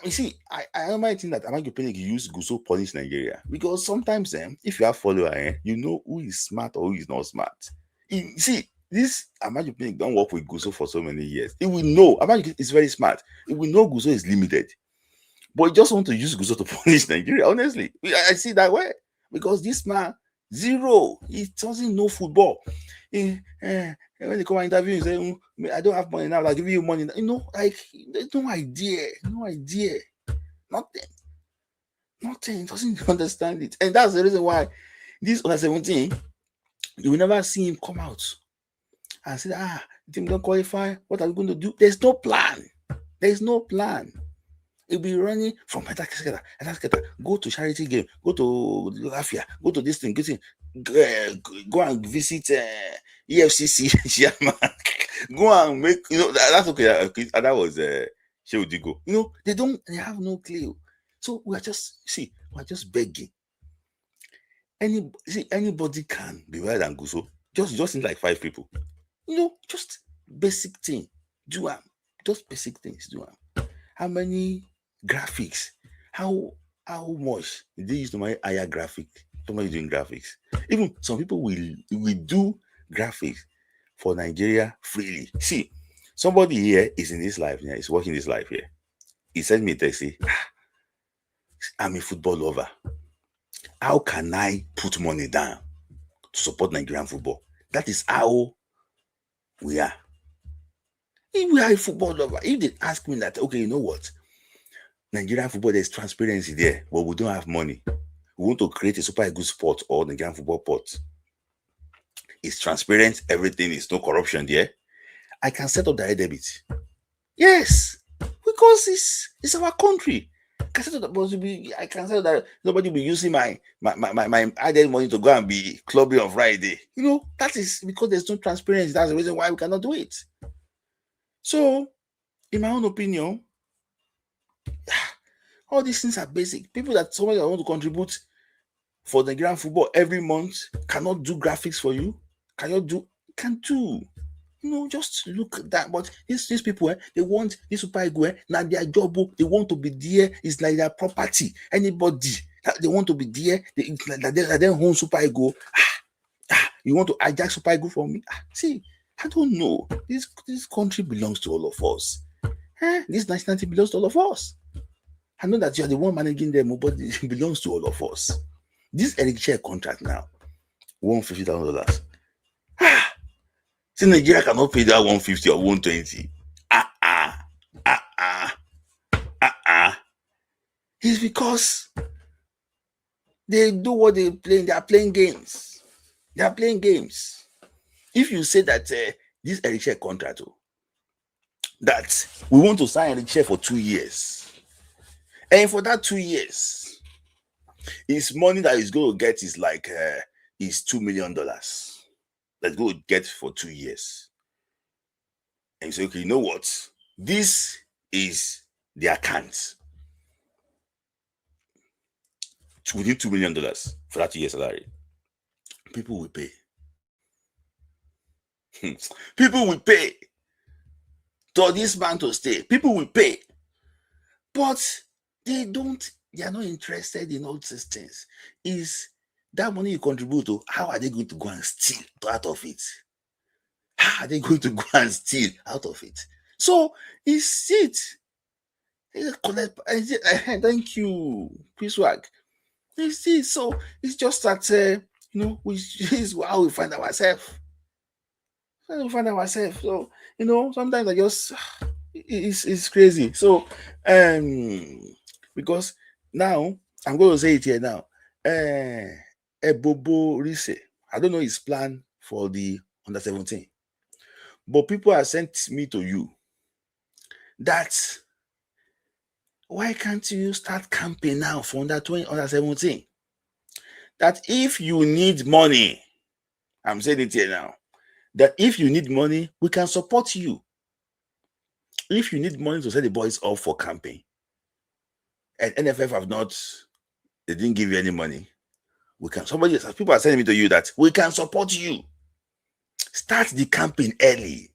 you see, I might think that Amaju Pinnick use Guso punish Nigeria because sometimes if you have follower, you know who is smart or who is not smart. You see, this Amaju Pinnick don't work with Guso for so many years. He will know. Amaju is very smart. He will know Guso is limited. But he just want to use Guso to punish Nigeria. Honestly, I see that way because this man, zero, he doesn't know football. When they come and interview, he say, I don't have money now, I'll give you money. You know, like, there's no idea, nothing. He doesn't understand it. And that's the reason why this under 17, you will never see him come out and say, the team don't qualify, what are we going to do? There's no plan. He'll be running from Ataketa, go to charity game, go to Lafia, go to this thing, go and visit EFCC chairman, go and make, that's okay. That was Shehu Digo. They have no clue. So we're just begging. Anybody can be better than Guso. Just in like 5 people. Just basic thing. Do just basic things. Do how many graphics? How much they use to make higher graphic? Somebody doing graphics. Even some people will do graphics for Nigeria freely. See, somebody here is in this life, is watching this life here. He sent me a text, say, I'm a football lover. How can I put money down to support Nigerian football? That is how we are. If we are a football lover, if they ask me that, okay, you know what? Nigerian football, there's transparency there, but we don't have money. We want to create a super good sport or Nigerian football port. It's transparent, everything is no corruption there. I can set up direct debit. Yes, because it's our country. I can set up that nobody will be using my added money to go and be clubbing on Friday. That is because there's no transparency. That's the reason why we cannot do it. So, in my own opinion, all these things are basic. People somebody that want to contribute for the Nigerian football every month cannot do graphics for you. Can do. Just look at that. But these people, they want this Super Eagles, now their job, they want to be there. It's like their property. Anybody they want to be there, they own Super Eagles. You want to hijack Super Eagles from me? See, I don't know. This country belongs to all of us. This nationality belongs to all of us. I know that you are the one managing them, but it belongs to all of us. This Eric Chair contract now, $150,000. See, Nigeria cannot pay that 150 or 120. It's because they do what they play. They are playing games. If you say that this Eric Chair contract, that we want to sign Eric Chair for 2 years, and for that 2 years, his money that he's going to get is like is $2 million. Let's go get for 2 years. And you say, okay, you know what? This is the account. Within $2 million for that 2 year salary. People will pay. People will pay for this man to stay. People will pay. But they are not interested in all these things. Is that money you contribute to, how are they going to go and steal out of it? How are they going to go and steal out of it? So it's it. Thank you, P-Swag. It's it. So it's just that which is how we find ourselves. So sometimes I just it's crazy. So because now I'm going to say it here now. Ebobo Rise, I don't know his plan for the under 17, but people have sent me to you that why can't you start campaign now for under 20, under 17? That if you need money, I'm saying it here now, that if you need money, we can support you. If you need money to set the boys up for campaign, and NFF have not, they didn't give you any money, we can, people are sending me to you that we can support you. Start the campaign early.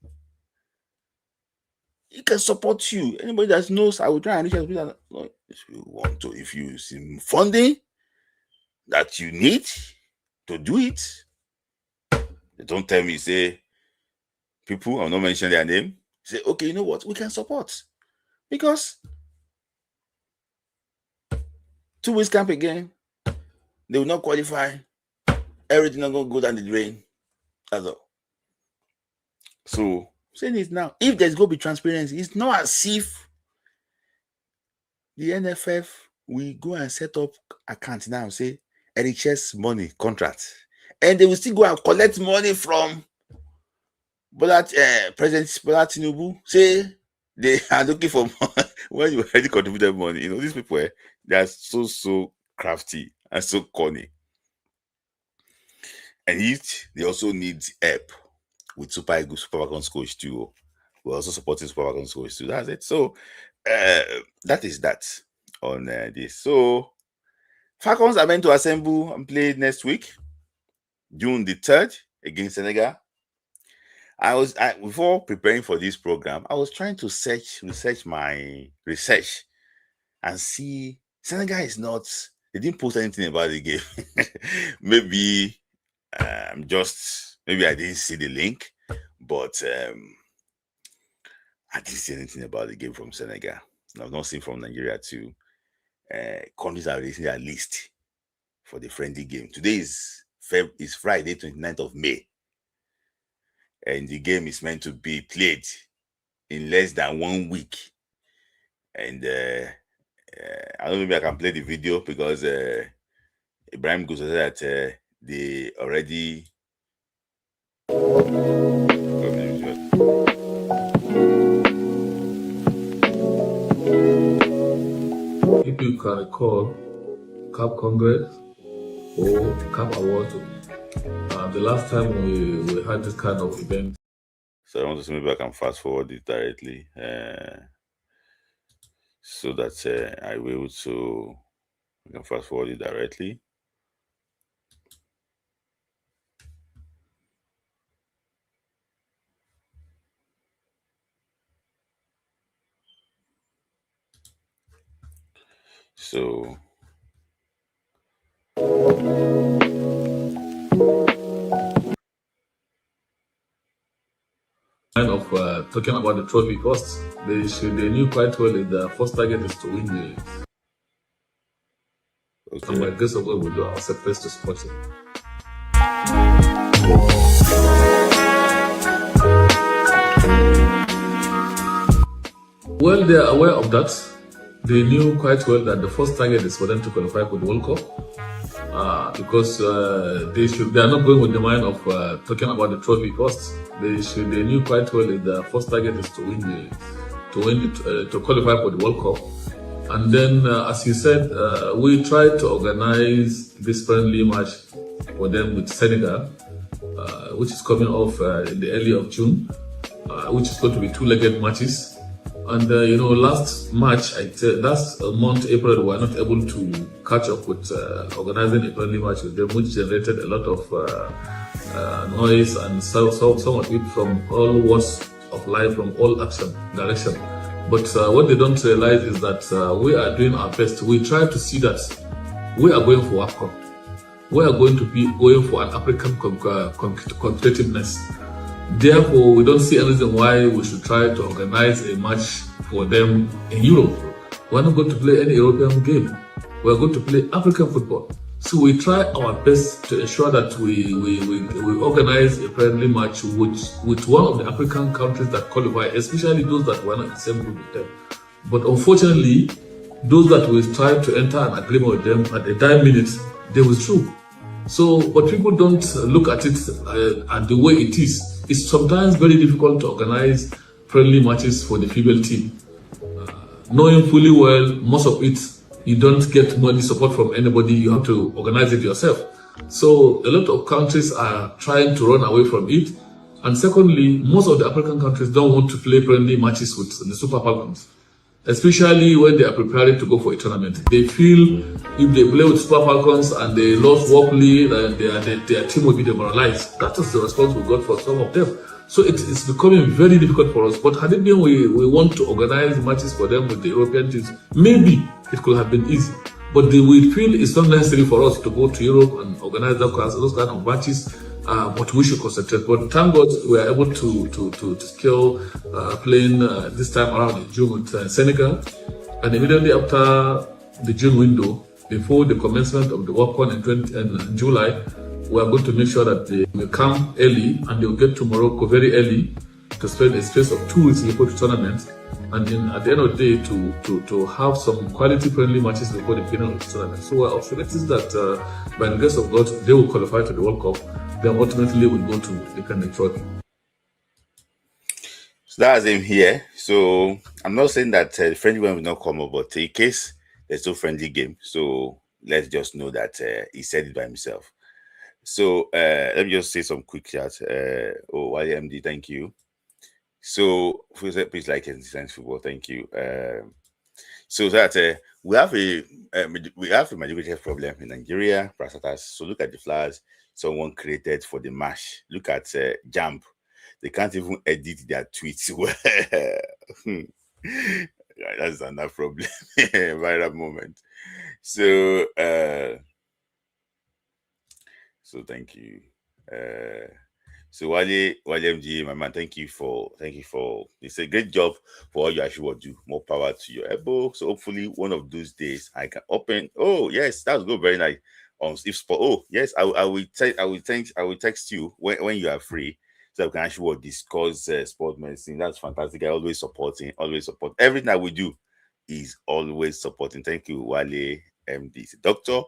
It can support you. Anybody that knows, I will try and reach out to people. If you want to, if you see funding that you need to do it, they don't tell me, say, people, I'll not mention their name, say, okay, you know what, we can support. Because 2 weeks camp again, they will not qualify. Everything not going to go down the drain. That's all. So, saying it now, if there's going to be transparency, it's not as if the NFF will go and set up account now and say, NHS money contract. And they will still go and collect money from President Bola Tinubu. Say they are looking for money when you already contributed money. You know, these people, they are so crafty and so corny. And they also need help with Super Eagles, Super Falcons coach too. We're also supporting Super Falcons coach too. That's it. So that is that on this. So Falcons are meant to assemble and play next week, June the 3rd, against Senegal. Before preparing for this program, I was trying to research my research and see Senegal is not, they didn't post anything about the game. Maybe I didn't see the link, but I didn't see anything about the game from Senegal. I've not seen from Nigeria too. Countries are releasing their list for the friendly game. Today is Friday, 29th of May. And the game is meant to be played in less than 1 week. And I don't know, maybe I can play the video because Ibrahim Gusso said that they already. If you can recall, CAF Congress or CAF Award, the last time we had this kind of event. So I want to see maybe I can fast forward it directly, so that I will be able to. We can fast forward it directly. So of talking about the trophy first, they knew quite well that the first target is to win the. Okay. And by grace of God, we'll do our best to support it. Well, they are aware of that. They knew quite well that the first target is for them to qualify for the World Cup, because they are not going with the mind of talking about the trophy first. They knew quite well that the first target is to qualify for the World Cup. And then, as you said, we tried to organize this friendly match for them with Senegal, which is coming off in the early of June, which is going to be 2-legged matches. And last month, April, we were not able to catch up with organizing a friendly match with them, which generated a lot of noise and some of it from all walks of life, from all direction. But what they don't realize is that we are doing our best. We try to see that we are going for AFCON. We are going to be going for an African competitiveness. Therefore, we don't see any reason why we should try to organize a match for them in Europe. We're not going to play any European game. We're going to play African football. So we try our best to ensure that we organize a friendly match with one of the African countries that qualify, especially those that were not in the same group with them. But unfortunately, those that we tried to enter an agreement with them at the time minute, they withdrew. So, but people don't look at it and the way it is. It's sometimes very difficult to organize friendly matches for the female team. knowing fully well most of it you don't get money support from anybody, you have to organize it yourself. So a lot of countries are trying to run away from it. And secondly, most of the African countries don't want to play friendly matches with the Super Falcons, especially when they are preparing to go for a tournament. They feel if they play with Super Falcons and they lost woefully, then their team will be demoralized. That is the response we got for some of them. So it's becoming very difficult for us. But had it been we want to organize matches for them with the European teams, maybe it could have been easy. But we feel it's not necessary for us to go to Europe and organize those kind of matches. But we should concentrate. But thank God we are able to scale playing this time around in June with Senegal. And immediately after the June window, before the commencement of the WAFCON in July, we are going to make sure that they will come early and they will get to Morocco very early to spend a space of 2 weeks before the tournament. And then at the end of the day, to have some quality-friendly matches before the beginning of the tournament. So we're optimistic that by the grace of God, they will qualify to the World Cup. Then ultimately will go to the kind of trophy. So that's him here. So I'm not saying that the friendly game will not come up, but in case there's no friendly game, so let's just know that he said it by himself. So let me just say some quick chat. YMD, thank you. So please like and science football, thank you. So that we have a migratory problem in Nigeria, Prasatas. So look at the flags someone created for the match. Look at Jump. They can't even edit their tweets well. That's another problem by that moment. So thank you. So Wale MG, my man, thank you for it's a great job for all you actually do. More power to your elbow. So hopefully one of those days I can open. Oh yes, that's good, very nice. If sport. Oh yes, I will text you when you are free, so we can actually discuss sport medicine. That's fantastic. I always support everything that we do is always supporting. Thank you, Wale MD. He's a doctor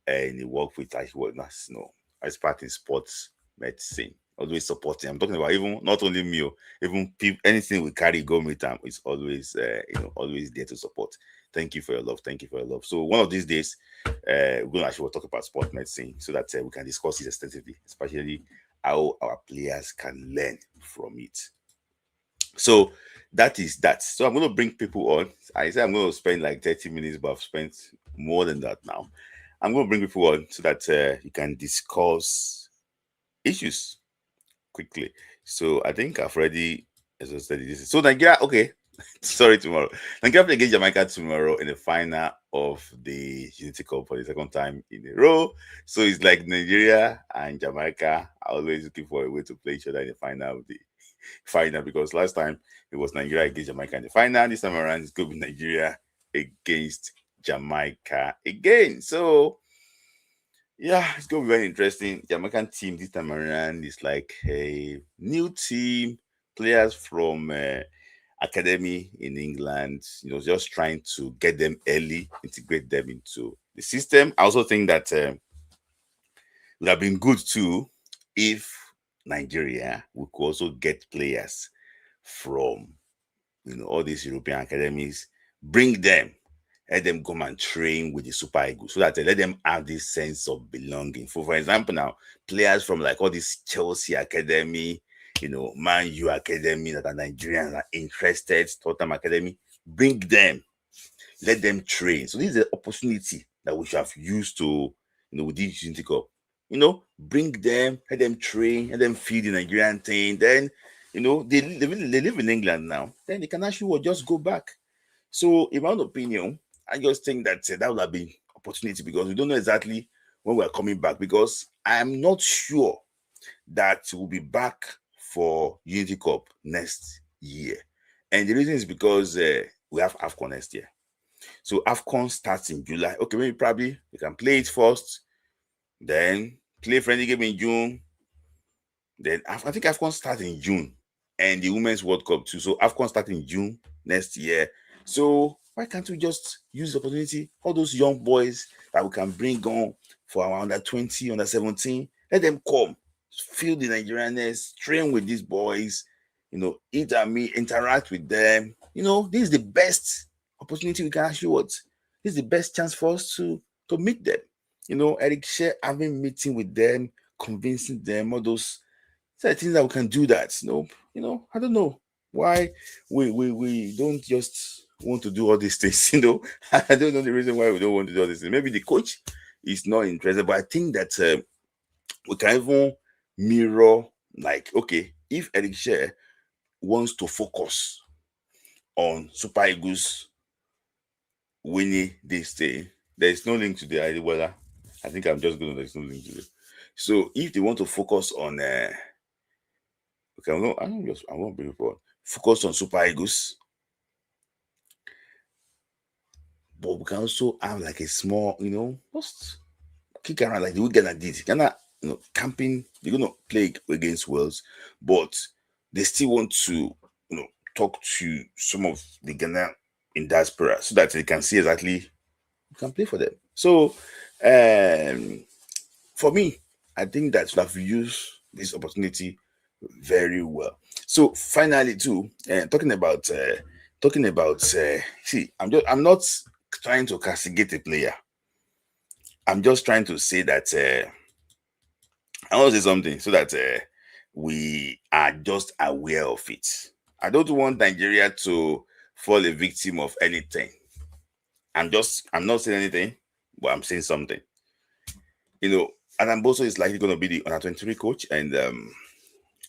and he works with expert in sports medicine. Always supporting. I'm talking about even not only me, even people, anything we carry go meet them is always always there to support. Thank you for your love. Thank you for your love. So one of these days, we're going to actually talk about sport medicine so that we can discuss it extensively, especially how our players can learn from it. So that is that. So I'm going to bring people on. I said I'm going to spend like 30 minutes, but I've spent more than that now. I'm going to bring people on so that you can discuss issues quickly. So I think I've already exhausted this. So Nigeria, okay. Sorry, tomorrow. Nigeria play against Jamaica tomorrow in the final of the Unity Cup for the second time in a row. So it's like Nigeria and Jamaica are always looking for a way to play each other in the final of the final, because last time it was Nigeria against Jamaica in the final. This time around it's going to be Nigeria against Jamaica again. So yeah, it's going to be very interesting. Jamaican team this time around is like a new team, players from academy in England, just trying to get them early, integrate them into the system. I also think that it would have been good too if Nigeria we could also get players from all these European academies, bring them, let them come and train with the Super Eagles so that they let them have this sense of belonging. For example, now players from like all this Chelsea academy, Man U academy that are Nigerians are interested, Tottenham academy, bring them, let them train. So this is an opportunity that we should have used to, with this Unity Cup. Bring them, let them train, let them feel the Nigerian thing. Then, they live in England now. Then they can actually just go back. So, in my own opinion, I just think that that would have been opportunity, because we don't know exactly when we're coming back, because I'm not sure that we'll be back for Unity Cup next year. And the reason is because we have AFCON next year. So AFCON starts in July. Okay, maybe probably we can play it first, then play friendly game in June. Then I think AFCON starts in June, and the Women's World Cup too. So AFCON starts in June next year. So why can't we just use the opportunity? All those young boys that we can bring on for our under 20, under 17, let them come, feel the Nigerianness, train with these boys, eat and me, interact with them. This is the best opportunity, we can actually what? This is the best chance for us to meet them. Eric Share having meeting with them, convincing them, all those things that we can do that. I don't know why we don't just want to do all these things. I don't know the reason why we don't want to do all these things. Maybe the coach is not interested, but I think that we can even mirror, like, okay, if Eric Share wants to focus on Super Eagles winning this day, there is no link to the idea. Well, I think I'm just going to, there's no link to it. So if they want to focus on okay, I won't bring report. Focus on Super Eagles, but we can also have like a small, just kick around like the way Ghana did. Ghana, camping, they're gonna play against Wales, but they still want to, talk to some of the Ghana in diaspora so that they can see exactly who can play for them. So for me, I think that we have used this opportunity very well. So finally, too, talking about see, I'm not trying to castigate a player. I'm just trying to say that I want to say something so that we are just aware of it. I don't want Nigeria to fall a victim of anything. I'm not saying anything, but I'm saying something. Adam Boso is likely going to be the under 23 coach, and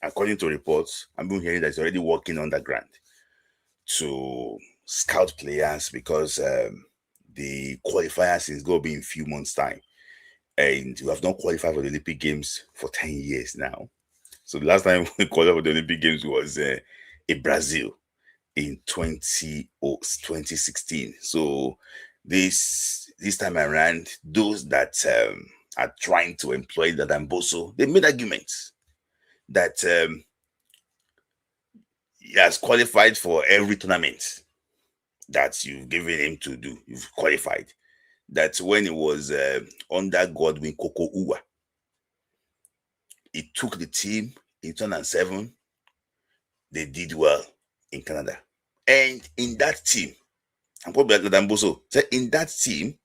according to reports, I'm hearing that he's already working underground to scout players because the qualifiers is going to be in a few months' time. And we have not qualified for the Olympic Games for 10 years now. So the last time we qualified for the Olympic Games was in Brazil in 2016. So this time around, those that are trying to employ the Damboso, they made arguments that he has qualified for every tournament that you've given him to do. You've qualified. That when he was under Godwin Koko Uwa, he took the team in 2007. They did well in Canada. And in that team, I'm probably like Damboso, so in that team,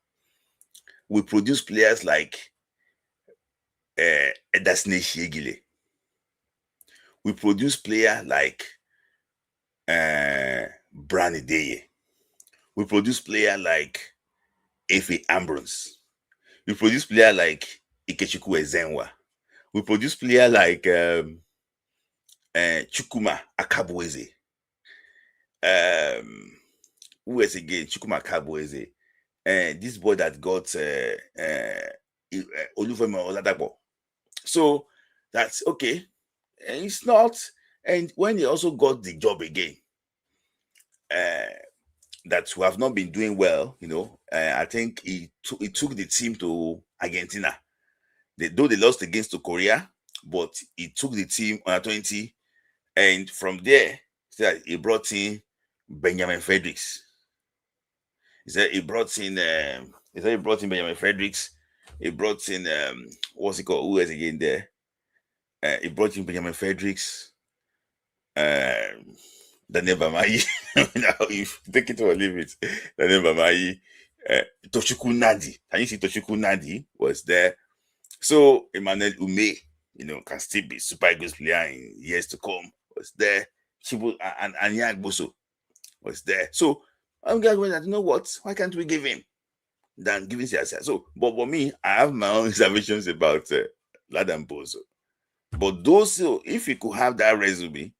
we produce players like Edasne Shiegile. We produce players like Brani Deye. We produce players like Efe Ambrose. We produce players like Ikechukwu Ezenwa. We produce players like Chukuma Akabueze. Who else again? Chukuma Akabueze. This boy that got Olufemi Oladapo. So that's okay. And it's not. And when he also got the job again, that we have not been doing well, I think he took the team to Argentina. Though they lost against Korea, but he took the team on 20, and from there, he brought in Benjamin Fredericks. He said he brought in Benjamin Fredericks. He brought in what's it called? Who is again there? He brought in Benjamin Fredericks. Daniel Bamayi. If you take it or leave it, Daniel Bamayi. Toshuku Nadi. Can you see Toshuku Nadi was there? So Emmanuel Ume, can still be Super Eagles player in years to come. Was there? Chibu and Anya Boso was there. So I'm going that, what? Why can't we give him than giving CSI? So, but for me, I have my own observations about Ladan Bozo. But those, if you could have that resume,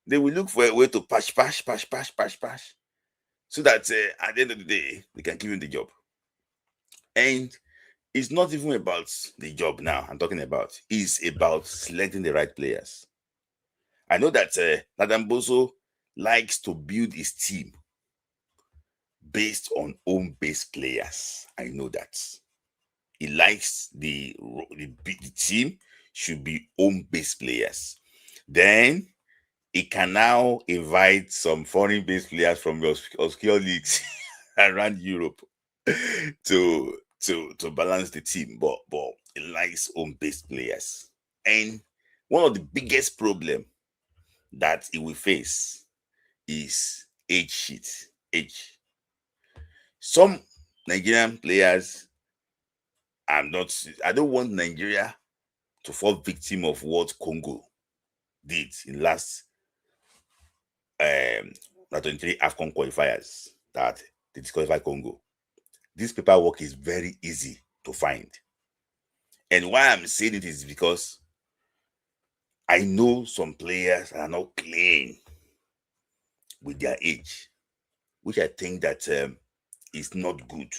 they will look for a way to patch, so that at the end of the day, they can give him the job. And it's not even about the job now I'm talking about. It's about selecting the right players. I know that Ladan Bozo likes to build his team based on home-based players. I know that. He likes the team should be home-based players. Then he can now invite some foreign-based players from the obscure leagues around Europe to balance the team, but he likes home-based players. And one of the biggest problem that he will face is age. Some Nigerian players, I don't want Nigeria to fall victim of what Congo did in last 23 AFCON qualifiers that they disqualified Congo. This paperwork is very easy to find. And why I'm saying it is because I know some players are not playing with their age, which I think that is not good.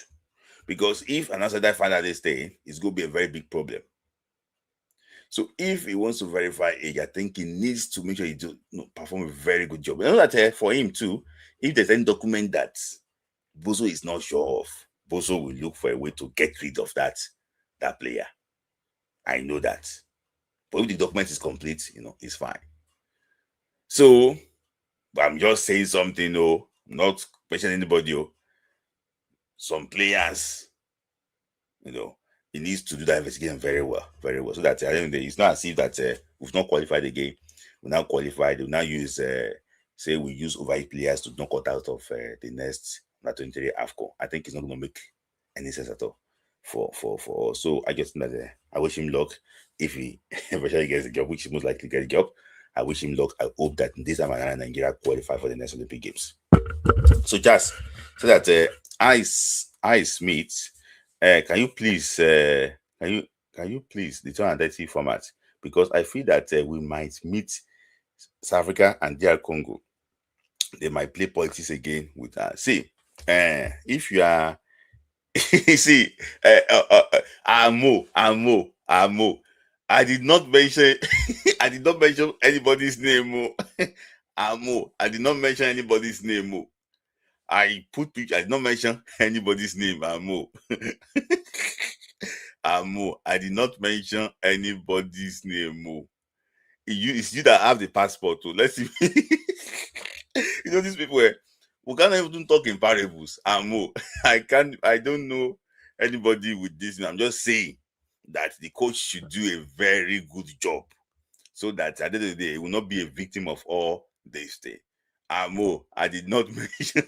Because if an outsider find out they stay, it's going to be a very big problem. So if he wants to verify age, I think he needs to make sure he perform a very good job. I know that for him too, if there's any document that Bozo is not sure of, Bozo will look for a way to get rid of that player. I know that. But if the document is complete, it's fine. So, I'm just saying something, not questioning anybody. Some players, he needs to do that investigation very well, so that at the end of the day, it's not as if that we've not qualified again. We now qualified. We now use, say, we use over 8 players to knock out of the next 23 AFCON. I think it's not going to make any sense at all for us. So I just think that I wish him luck if he eventually gets the job, which he most likely get the job. I wish him luck. I hope that this time Nigeria qualify for the next Olympic Games. So just so that Ice Smith, can you please the 230 format, because I feel that we might meet South Africa and DR Congo. They might play politics again with us. See, if you are see, Amo. I did not mention anybody's name. Amo. I did not mention anybody's name. I did not mention anybody's name. Amo. Amo. I did not mention anybody's name. It's you that have the passport. So let's see. These people we can't even talk in parables. Amo. I don't know anybody with this. I'm just saying that the coach should do a very good job so that at the end of the day, he will not be a victim of all this thing. Amo, I did not mention.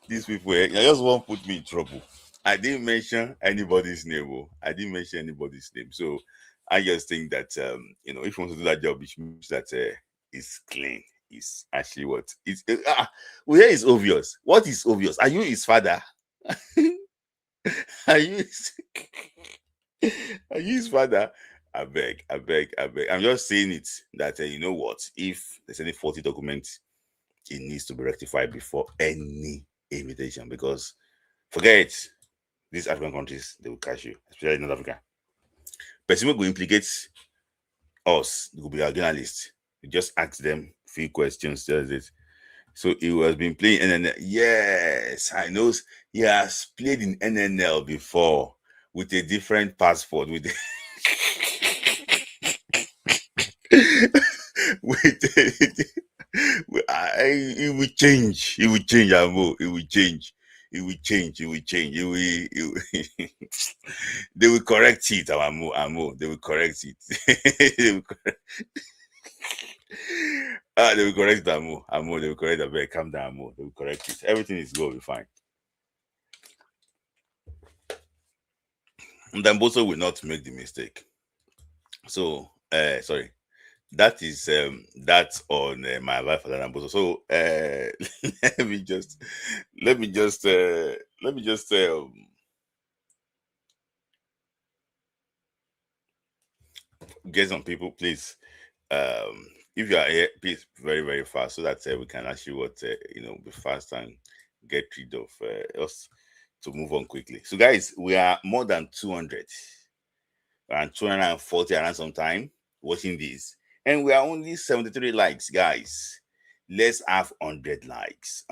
These people, I just want to put me in trouble. I didn't mention anybody's name. So I just think that, if you want to do that job, it means that it's clean. It's actually what it's. Well, here is obvious. What is obvious? Are you his father? Are you his father? I beg. I'm just saying it that you know what? If there's any faulty document, it needs to be rectified before any invitation. Because forget it, these African countries, they will catch you, especially in North Africa. Person will implicate us. It will be our journalists. You just ask them a few questions. Does it? So he has been playing NNL. Yes, I know he has played in NNL before with a different passport. He will change. He will change, Amo. He will change. They will correct it, Amo. They will correct it. They will correct Amo. They will correct it. Calm down, Amo. They will correct it. Everything is going to be fine. And then Boso will not make the mistake. So, sorry. That is that's on my life for Boso. So let me just get some people, please. If you are here, please very, very fast so that we can actually be fast and get rid of us to move on quickly. So guys, we are more than 200 and 240 around some time watching this, and we are only 73 likes, guys. Let's have 100 likes.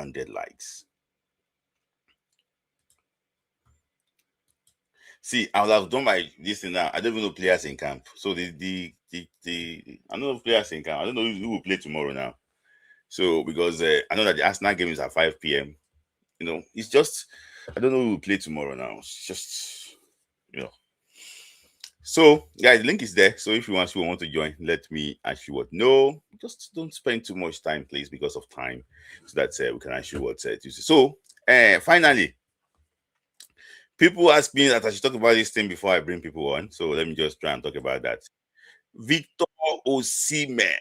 See, I would have done my this thing now. I don't even know players in camp. So I don't know players in camp. I don't know who will play tomorrow now. So because I know that the Arsenal game is at 5 p.m. It's just I don't know who will play tomorrow now. It's just So, guys, the link is there. So if you want to join, let me ask you what. No, just don't spend too much time, please, because of time, so that we can ask you what Tuesday. So, finally, people ask me that I should talk about this thing before I bring people on. So let me just try and talk about that. Victor Osimhen.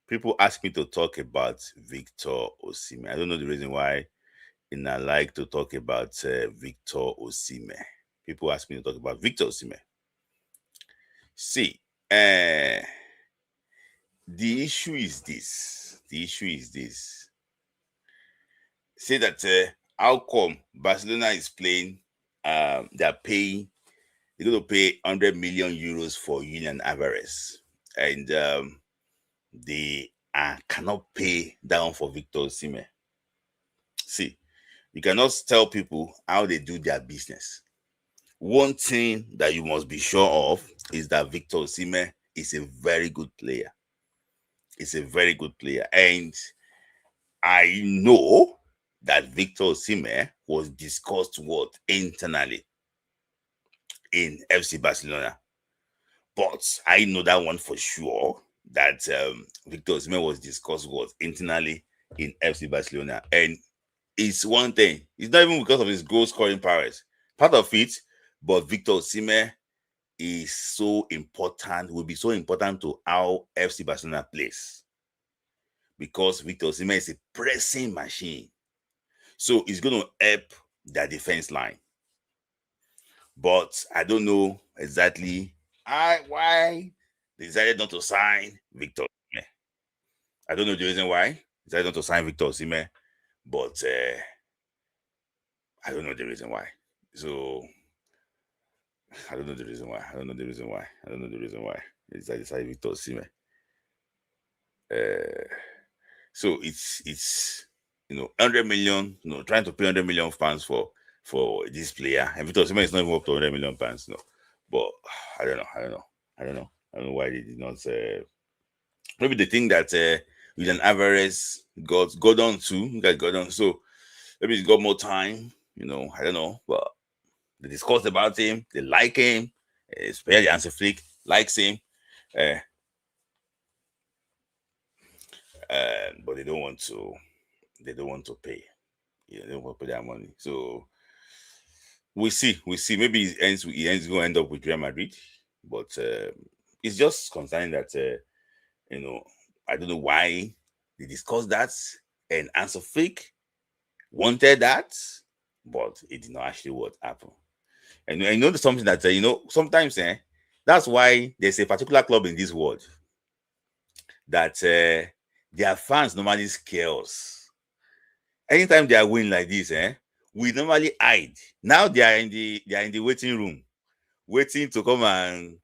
People ask me to talk about Victor Osimhen. I don't know the reason why, and I like to talk about Victor Osimhen. People ask me to talk about Victor Osimhen. See, the issue is this. The issue is this. Say that how come Barcelona is playing? They're paying. They're going to pay 100 million euros for Julian Alvarez, and they cannot pay down for Victor Osimhen. See, you cannot tell people how they do their business. One thing that you must be sure of is that Victor Osimhen is a very good player. It's a very good player. And I know that Victor Osimhen was discussed internally in FC Barcelona. But I know that one for sure, that Victor Osimhen was discussed internally in FC Barcelona. And it's one thing. It's not even because of his goal scoring powers. Part of it, but Victor Osimhen is so important, will be so important to how FC Barcelona plays. Because Victor Osimhen is a pressing machine. So it's going to help their defense line. But I don't know exactly why they decided not to sign Victor Osimhen. I don't know the reason why they decided not to sign Victor Osimhen, but I don't know the reason why. So I don't know the reason why. I don't know the reason why. I don't know the reason why they decided Victor Osimhen. So it's 100 million, trying to pay 100 million pounds for this player. And Victor Osimhen is not even up to 100 million pounds, But I don't know why they did not. Maybe they think that Julian Alvarez got on too. Got on, so maybe he's got more time. I don't know, but they discussed about him. They like him. Especially Hansi Flick likes him. But they don't want to. They don't want to pay. They don't want to pay that money. So we see. Maybe he ends going to end up with Real Madrid. But it's just concerning that I don't know why they discussed that, and Hansi Flick wanted that, but it did not actually what happened. And I know something that sometimes that's why there's a particular club in this world that their fans normally scare us. Anytime they are winning like this, we normally hide. Now they are in the waiting room, waiting to come and.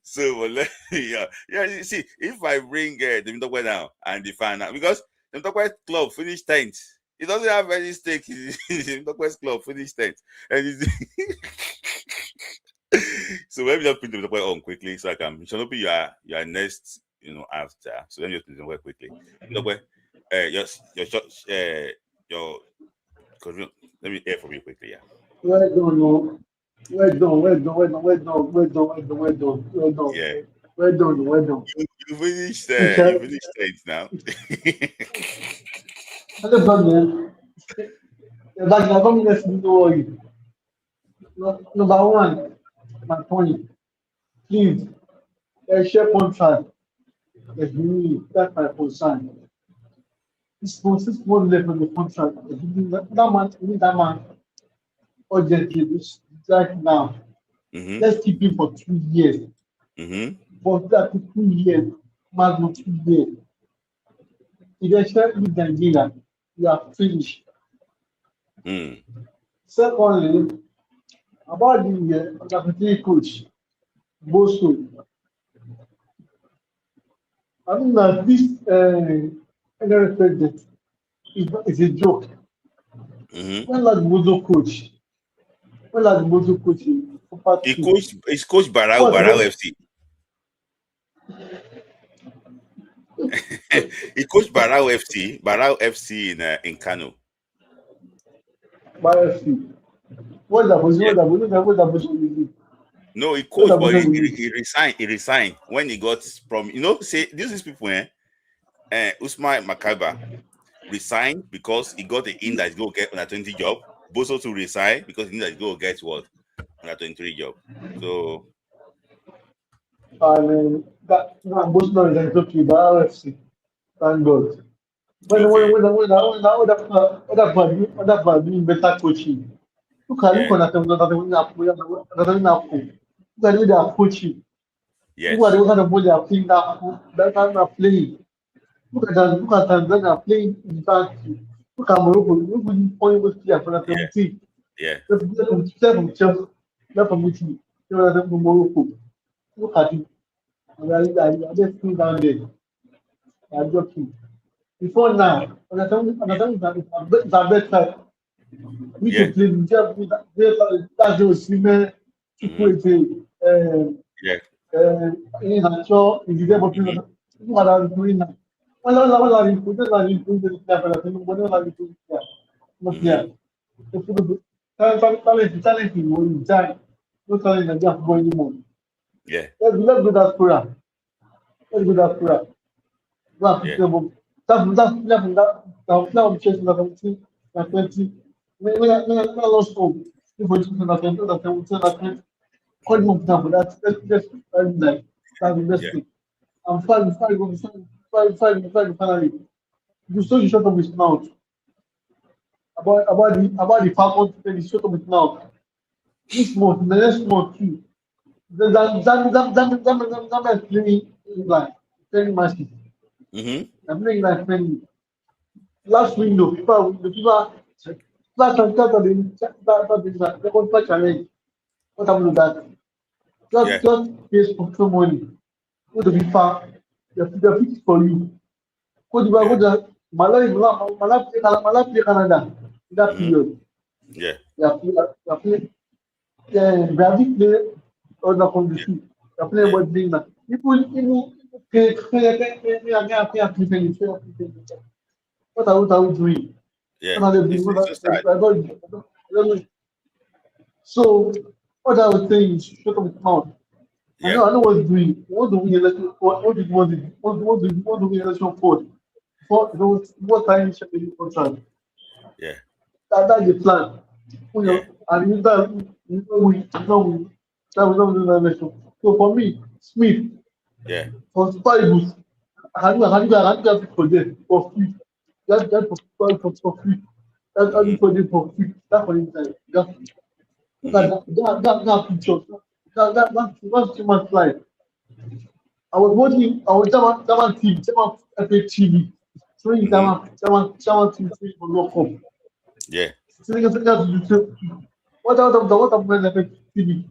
So yeah. See, if I bring the Mtokwe down and the fan now, because the Mtokwe club finished 10th, it doesn't have any stake in the Mtokwe club finished 10th, and so let me just put the Mtokwe on quickly so I can. Shanopi, your next, after. So let me just put the Mtokwe quickly. Mtokwe, your let me hear from you quickly, yeah. Well done. Yeah. Well done. You finished 10th now. I don't know, man. Like, I don't know. Number one, my point. Please, share contract. That's my concern. This was left on the contract. That man urgently, right now. Mm-hmm. Let's keep him for 2 years. Mm-hmm. For that 2 years, maximum 2 years. If you expect with Nigeria, you are finished. Secondly, about the coach, Boso. I think that this president is a joke. Mm-hmm. When last Bozo coach? He's coached Barao FC. He coached Barao FC in Kano. BFC. What's the position? Yeah. What's the position? No, he What's the coached, but position? he resigned. He resigned when he got from say these people, Usman Makaba resigned because he got the in that he's going to get on a 20 job. Boso to resign because he knew that he's going to get what on a 23 job. So And that most of them took you BFC. Thank God. okay. When doing better coaching. Look Yeah. on that they are coaching. Yes. Look at the kind of ball they are playing that kind of playing. Look at that, look at Tanzania playing in fact. Look at Morocco, look at the point was clear for the 17. Yeah. Left from Chelsea, left from Italy, left from Morocco. Look at it. I just think down there. I'm joking. Before now, on the time it's a better. We Yeah. to play with that's the Osimhen, Chukwueze, Yeah. Iheanacho, Idide Bottle. What are we doing now? What are we doing? What are we doing? What are we doing? Not here. Talent in one time. No talent in Nigeria football anymore. Yeah. Let's go that Kura. Let's go that Kura. That Chelsea that 17, that 20. When I lost hope, if we took that 17, that 20, call him up now, but that's like that's the best Yeah. thing. I'm fine, finally. You saw you shut up his mouth about the Falcons, then he shut up his mouth. This month, the next month too. That is playing like friendly matches. I'm playing like friendly. Last window, that the contract challenge. What happened to that? Yeah. Just pay sponsor money. Go to FIFA, they're fixed for you. Go to Malawi play Canada in that period. Yeah. They play Brazil play other countries too. They play what they now. People pay what are we doing? Yeah. What are they doing? It's so sad. I don't know. So what I was saying is shut up his mouth. Yeah. I know what he's doing. What do we election? What do we election for? What time should be contract? Yeah. That's the plan. Yeah. And you know that was not the election. So for me, Smith, Yeah. for Spiders, how do you get it for them for free? That's for free. That's for them for free. That's for inside. Look at that picture. That's too much life. I was watching. I was German team, German FA TV. Showing German team playing for World Cup. Yeah. What of when FA TV?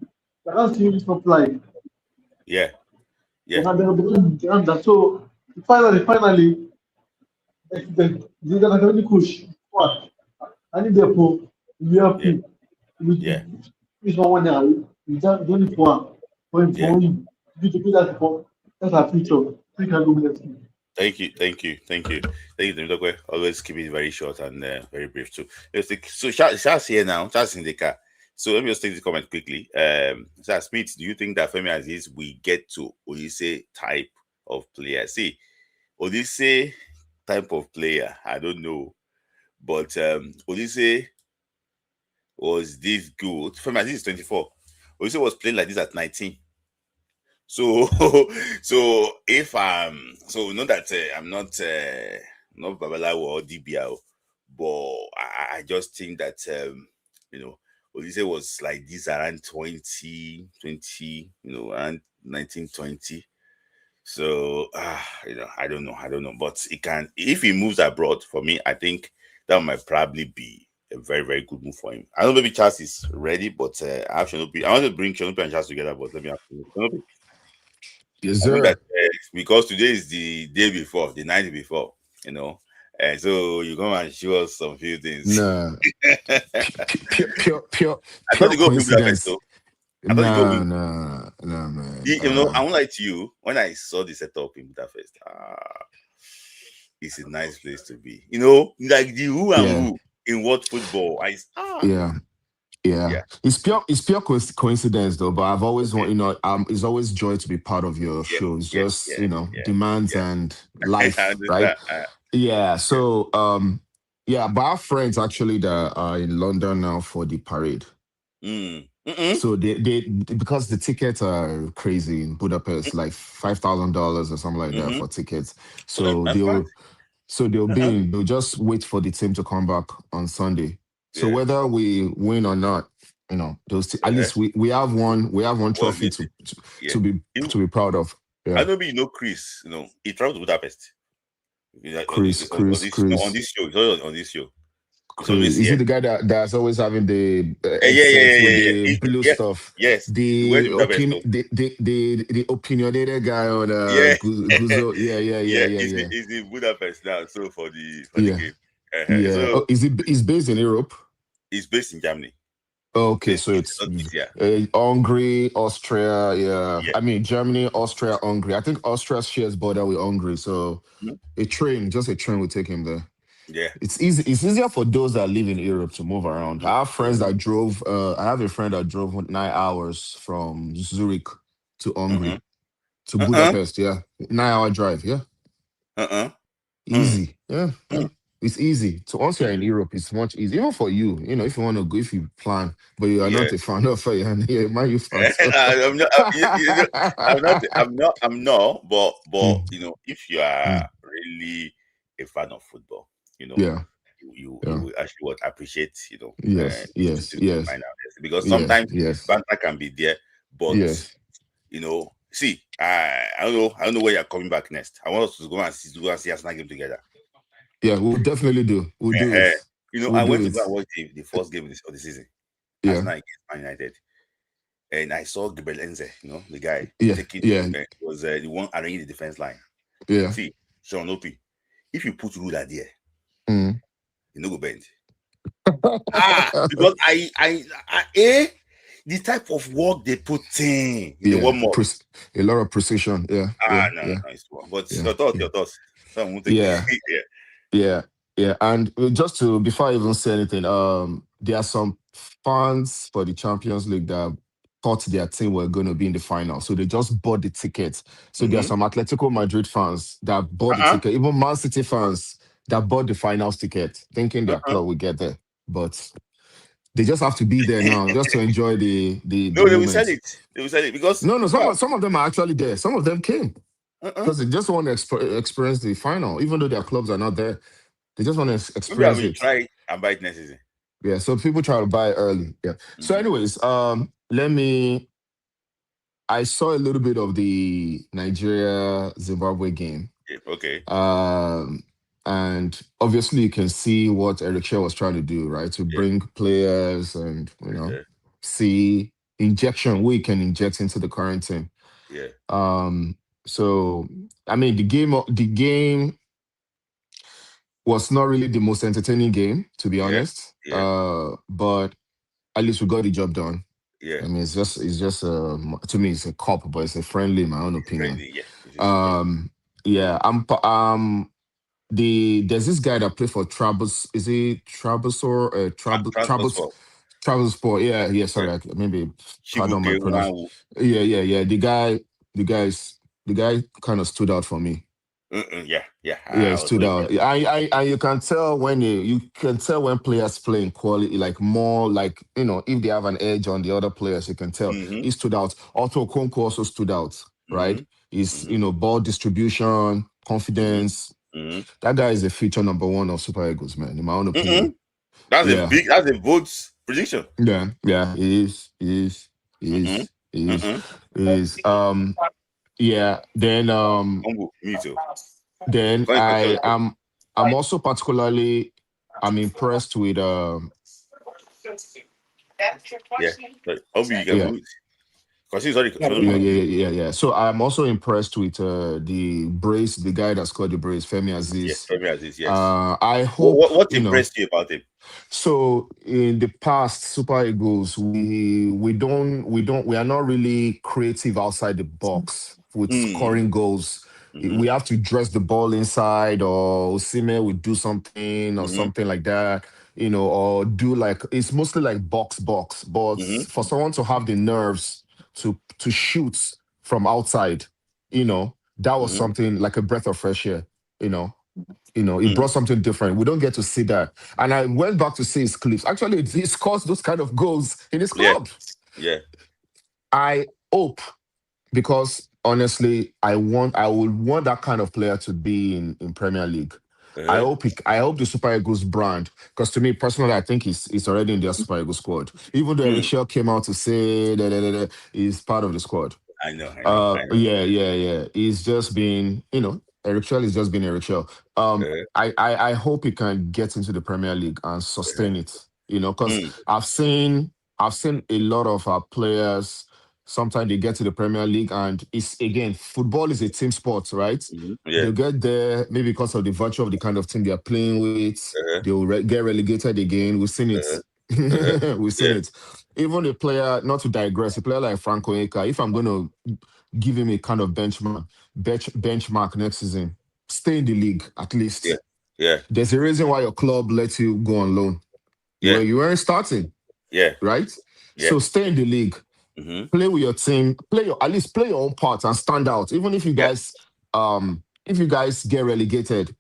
I can't see this not live. Yeah. Yeah. So finally, the academic coach. What? I need the pro. Yeah. Yeah. This one now. You don't for Yeah. him. You to do that for that's our future. We can do next. Thank you, Ndokwe. Always keep it very short and very brief too. So Charles here now, Charles in the car. So let me just take this comment quickly. Charles Smith, do you think that Femi Aziz we get to Olise type of player? See, Olise type of player, I don't know, but Olise was this good. Femi Aziz is 24. Olise was playing like this at 19. So if so know that I'm not Babalawo or DBL, but I just think that Olise was like this around 20, around 1920. So I don't know, but it can, if he moves abroad, for me, I think that might probably be a very, very good move for him. I don't know, maybe Charles is ready, but I want to bring Shanopi and Charles together, but let me ask you. Yes, I know that sir. because today is the day before, the night before, and so you come and show us some few things. Nah, pure I thought you go with Budapest, coincidence. though. I thought you go with. Nah, man. I won't lie to you. When I saw the setup in Budapest, it's a nice place to be. You know, like the who and Yeah, who in what football. yeah, yeah. Yeah. It's pure coincidence though. But I've always want Okay. it's always joy to be part of your Yeah. show. It's Yeah. just Yeah. demands Yeah. and Yeah. I life, right? understand. Yeah. Yeah. So yeah, but I have friends actually that are in London now for the parade. Mm-mm. So they because the tickets are crazy in Budapest, like $5,000 or something like that Mm-hmm. for tickets. Okay, So that's fine. Uh-huh. they'll just wait for the team to come back on Sunday. So Yeah. whether we win or not, those at Uh-huh. least we have one Well, trophy against to it. to, Yeah. to be You, to be proud of. I Yeah, know, you know, Chris. You know, he traveled to Budapest. Chris, On Chris, this, no, on Chris, this show. It's always on this show. It's Chris. always Is here. it the guy that's always having the Yeah, yeah, headset yeah, with yeah, the yeah. blue Yeah. stuff? Yes. He went The to Budapest. opinion, So the opinionated guy on yeah. Guzo. Yeah, yeah, yeah, Yeah. yeah, He's yeah, he's in Budapest now. So for the yeah, game. yeah. So Oh, he's based in Europe? he's based in Germany. Okay, This so is it's not this year. Hungary, Austria. Yeah, Yeah. I mean Germany, Austria, Hungary. I think Austria shares border with Hungary, so Mhm. just a train will take him there. Yeah. It's easy. It's easier for those that live in Europe to move around. I have friends Mm-hmm. that drove. I have a friend that drove 9 hours from Zurich to Mm-hmm. Hungary to Uh-uh. Budapest. Yeah, 9 hour drive. Yeah, Uh-uh. Mm. easy. Yeah, yeah. Mm. It's easy. So once you're in Europe, it's much easier. Even for you, if you want to go, if you plan, but you are Yeah. not a fan of it, and yeah, man, you fan. So. I'm not. I'm not. I'm not. I'm not. But Mm, if you are mm. really a fan of football, you know, Yeah, you yeah. will actually appreciate Yes, yes, to yes, find out, because yes, sometimes yes, banter can be there, but yes. see, I don't know where you're coming back next. I want us to go and see Arsenal game together. Yeah, we'll definitely do. We'll do it. Uh-huh. We'll I do went to it. go and watch the first game of the season, Yeah, Arsenal against Man United, and I saw Gabriel Enze, the guy yeah, taking yeah, was the one arranging the defense line. yeah. See, Sean Opie, if you put ruler there, Mm. you no go bend. Because the type of work they put in the Yeah, warm up. a lot of precision. Yeah, yeah, No, yeah, it's one. But yeah, your thoughts. Some won't take yeah, yeah. yeah, yeah. And just to before I even say anything, there are some fans for the Champions League that thought their team were going to be in the final, so they just bought the tickets. So there are Mm-hmm. some Atletico Madrid fans that bought the ticket, even Man City fans that bought the finals ticket, thinking their club will get there, but they just have to be there now, just to enjoy the No, they will sell moment. it. They will sell it because No, wow. some of them are actually there. Some of them came because they just want to experience the final, even though their clubs are not there. They just want to Maybe I experience will it. try and buy it next season. Yeah, so people try to buy early. Yeah. So, anyways, I saw a little bit of the Nigeria Zimbabwe game. Okay. And obviously you can see what Eric Shaw was trying to do, right? To bring players and see injection we can inject into the current team. Yeah. So I mean the game was not really the most entertaining game, to be honest. But at least we got the job done. Yeah. I mean it's just to me it's a cup, but it's a friendly, in my own opinion. There's this guy that played for Trabzon. Is he Trabzon? Trabzonspor. Yeah. Sorry, maybe pardon my pronunciation. Yeah. The guy kind of stood out for me. Yeah. It stood out. I you can tell when players play in quality, like more like if they have an edge on the other players, you can tell. He stood out. Otto Okonkwo also stood out, right? He's ball distribution, confidence. That guy is a future number one of Super Eagles, man, in my own opinion. That's a bold prediction. Yeah, he is. Yeah. Then me too. Then I'm also particularly impressed with Yeah. So I'm also impressed with the guy that scored the brace, Femi Aziz. Yes, Femi Aziz, yes. I hope what impressed you about him? So in the past, Super Eagles, we are not really creative outside the box with scoring goals. We have to dress the ball inside, or Osimhen would do something or something like that, or do like, it's mostly like box. But for someone to have the nerves to shoot from outside, that was something like a breath of fresh air. It brought something different. We don't get to see that. And I went back to see his clips. Actually, he scores those kind of goals in his club. Yeah. I hope, because honestly, I would want that kind of player to be in Premier League. I hope the Super Eagles brand, because to me personally, I think he's already in their Super Eagles squad. Even though Eric Shaw came out to say that he's part of the squad. I know. Yeah. He's just been, Eric Shaw is just being Eric Shaw. I hope he can get into the Premier League and sustain it. Because I've seen a lot of our players. Sometimes they get to the Premier League, and it's, again, football is a team sport, right? They'll get there maybe because of the virtue of the kind of team they're playing with. They'll get relegated again. We've seen it. We've seen it. Even a player, not to digress, a player like Franco Eka, if I'm going to give him a kind of benchmark next season, stay in the league at least. Yeah. There's a reason why your club lets you go on loan. Yeah. You weren't starting. Yeah. Right? Yeah. So stay in the league. Play with your team. At least play your own part and stand out. Even if you guys, get relegated,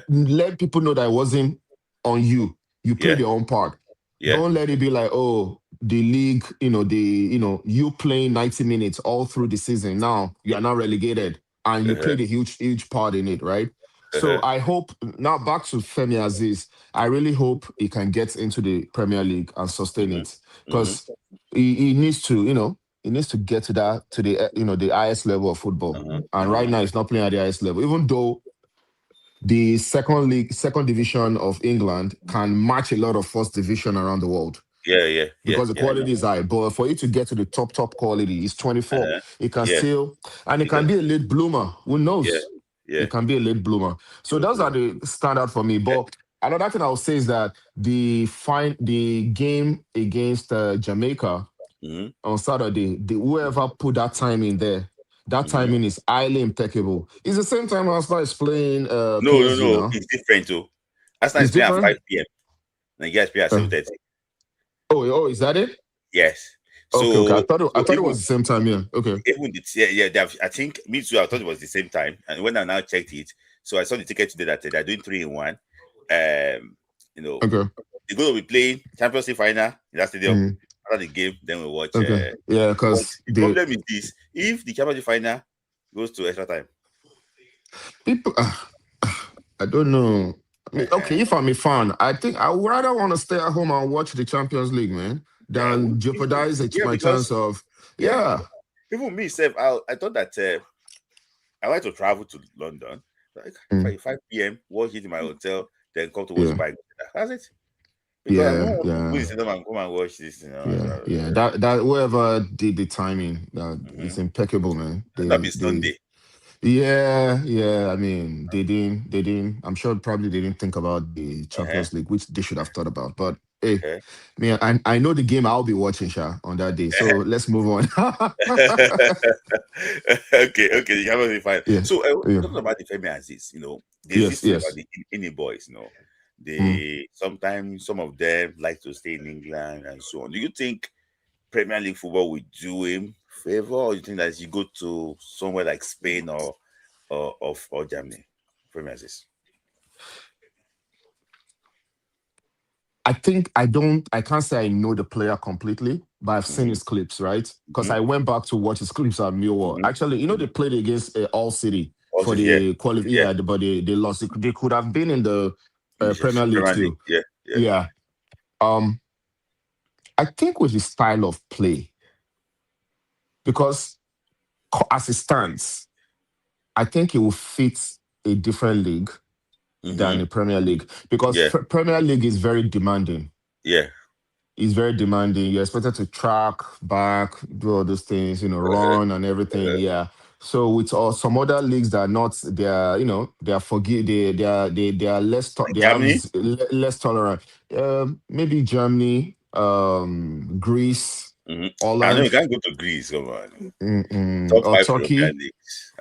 let people know that it wasn't on you. You played your own part. Don't let it be like, oh, the league, you playing 90 minutes all through the season. Now you are now relegated, and you played a huge part in it, right? So I hope, now back to Femi Aziz, I really hope he can get into the Premier League and sustain it, because he needs to, get to the highest level of football. And right now he's not playing at the highest level, even though the second division of England can match a lot of first division around the world. Because the quality is high. But for you to get to the top quality, he's 24. He can still, and he can be a late bloomer. Who knows? It can be a late bloomer. So those are the standout for me. But another thing I would say is that the game against Jamaica on Saturday, whoever put that time in there, that timing is highly impeccable. It's the same time Arsenal is playing. No. now. It's different too. Arsenal is playing at 5 p.m. and you guys play at 7:30. Oh, is that it? Yes. Okay. I thought it was the same time. Yeah. Okay. I think me too. I thought it was the same time, and when I now checked it, so I saw the ticket today that they're doing 3 in 1. Okay. They're going to be playing Champions League final in that stadium. After the game, then we'll watch. Okay. Because the problem is this: if the Champions League final goes to extra time, people, I don't know. I mean, okay, if I'm a fan, I think I would rather want to stay at home and watch the Champions League, man, than jeopardize my chance of. Even me, Seth, I thought that I like to travel to London, like 5 p.m., watch it in my hotel, then come to watch Bike. That's it. Because come and watch this. That whoever did the timing, it's impeccable, man. That'll be Sunday. I mean, they didn't. I'm sure probably they didn't think about the Champions League, which they should have thought about. But hey, man, I know the game I'll be watching, Sha, on that day. So let's move on. Okay, the Champions League fine. Yeah. So talking about the Femi Aziz, there's this about the Ini boys, They sometimes some of them like to stay in England and so on. Do you think Premier League football will do him favor, or do you think that you go to somewhere like Spain or Germany? Premier Aziz? I can't say I know the player completely, but I've seen his clips, right? Because I went back to watch his clips at Millwall. Actually, they played against All City for the quality, but they lost. They could have been in the Premier League too. Yeah. I think with his style of play, because as it stands, I think it will fit a different league than the Premier League, because Premier League is very demanding. Yeah. It's very demanding. You're expected to track back, do all those things, run and everything. Yeah. So with some other leagues that are not, they are less less tolerant. Maybe Germany, Greece, I know you Holland, can't go to Greece. Come on. Top or 5 Turkey. European leagues.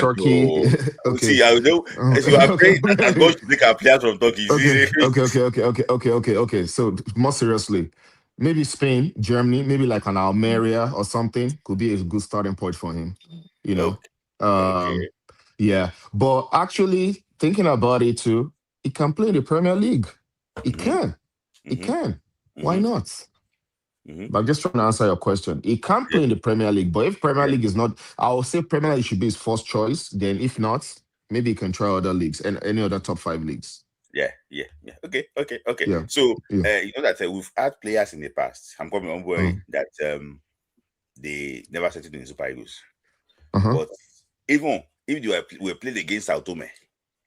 Turkey. No. Okay. See, I know. So you are Okay. praying that God should take our players from Turkey. Okay. See? Okay. So more seriously, maybe Spain, Germany, maybe like an Almeria or something could be a good starting point for him. You know. Okay. Um. Okay. Yeah. But actually, thinking about it too, he can play in the Premier League. He Mm-hmm. can. He Mm-hmm. can. Why not? Mm-hmm. But I'm just trying to answer your question. He can't play in the Premier League, but if Premier League is not, I will say Premier League should be his first choice. Then, if not, maybe he can try other leagues and any other top 5 leagues. Yeah. Okay. Yeah, So yeah. you know that we've had players in the past. I'm coming on board that they never settled in the Super Eagles. Uh-huh. But even if they were played against Sao Tome,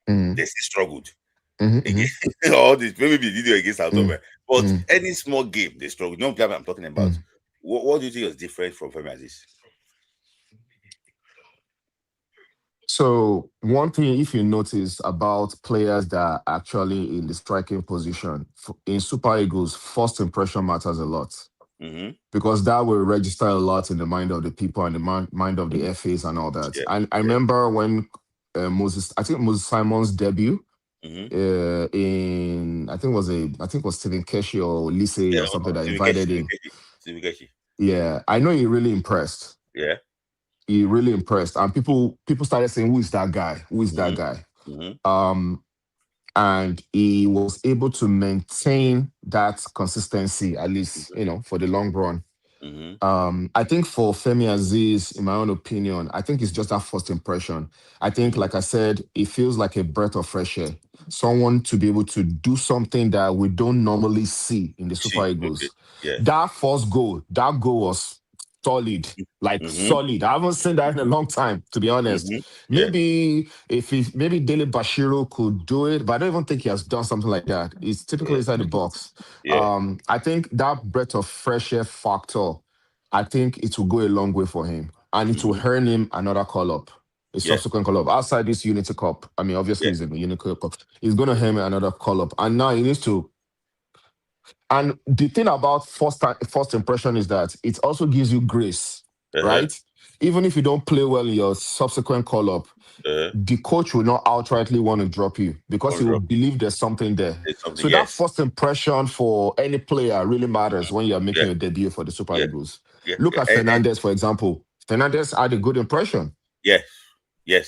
they still struggled. All this maybe they did it against Sao Tome, but any small game they struggled. You know what I'm talking about. What do you think is different from Femi Aziz? So one thing, if you notice about players that are actually in the striking position in Super Eagles, first impression matters a lot. Because that will register a lot in the mind of the people and the mind of the FAs and all that. I remember when Moses Simon's debut in I think it was Stephen Keshi or Lise or something that invited him. Yeah, I know he really impressed. Yeah. He really impressed, and people started saying, "Who is that guy? Who is that guy?" And he was able to maintain that consistency, at least for the long run. I think for Femi Aziz, in my own opinion, I think it's just that first impression. I think, like I said, it feels like a breath of fresh air. Someone to be able to do something that we don't normally see in the Super Eagles. Yeah. That first goal, was solid, solid. I haven't seen that in a long time, to be honest. Maybe maybe Dele Bashiru could do it, but I don't even think he has done something like that. It's typically inside the box. I think that breath of fresh air factor, I think it will go a long way for him, and it will earn him another call-up, a subsequent call-up. Outside this Unity Cup, I mean, obviously he's in the Unity Cup. He's going to earn him another call-up, and now he needs to. And the thing about first impression is that it also gives you grace, right? Even if you don't play well in your subsequent call-up, the coach will not outrightly want to drop you because he will believe there's something there. So that first impression for any player really matters when you're making your debut for the Super Eagles. Look at Fernandez, for example. Fernandez had a good impression. Yes.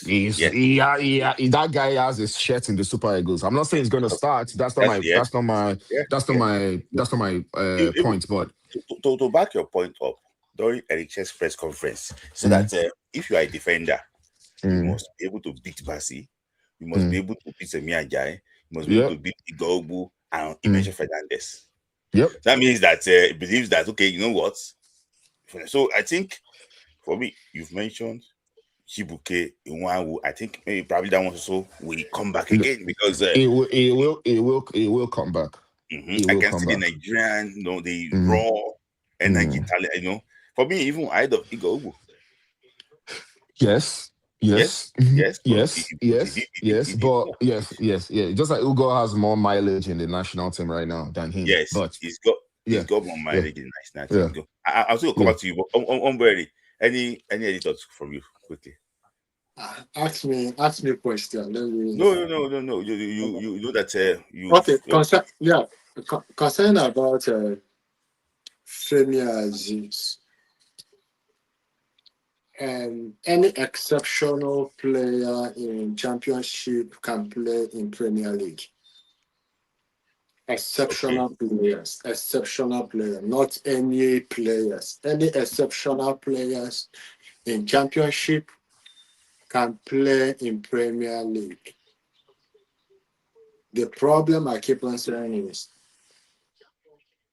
That guy has his shirt in the Super Eagles. I'm not saying he's going to start. That's not my point. But to back your point up during Eric's press conference, so that if you are a defender, you must be able to beat Basi, you must be able to beat Semiajai, you must be able to beat Igaubu and Emmanuel Fernandez. That means that he believes that, okay, you know what? So I think for me, you've mentioned Chibuke Iwanwu. I think maybe probably that one also will come back again because it will come back. I can see the Nigerian, the raw energy talent. For me, even I of Igaubu. Yes. But just like Ugo has more mileage in the national team right now than him. Yes, but he's got more mileage in the national team. I'll still come back to you, but Umberry, any thoughts from you quickly? Ask me a question. No. You know that you. Okay. Concern about Femi Aziz. Any exceptional player in Championship can play in Premier League. Exceptional players, not any players. Any exceptional players in Championship can play in Premier League. The problem I keep on saying is,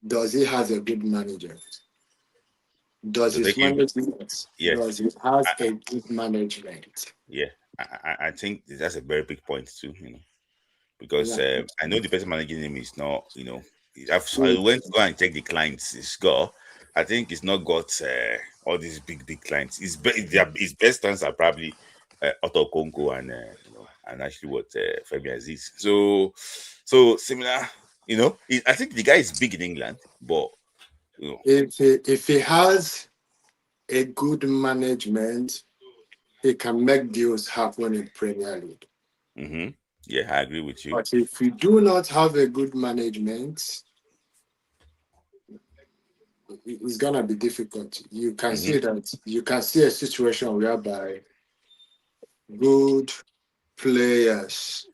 does he have a good manager? Does his management? Does he have a good management? Yeah, I think that's a very big point too. Because I know the person managing him is not. I went to go and check the clients he's got. I think he's not got all these big clients. His best clients are probably Otto Konko and actually what Femi Aziz. So similar. I think the guy is big in England, but If he has a good management, he can make deals happen in Premier League. Mm-hmm. Yeah, I agree with you. But if you do not have a good management, it's gonna be difficult. You can see that. You can see a situation whereby good players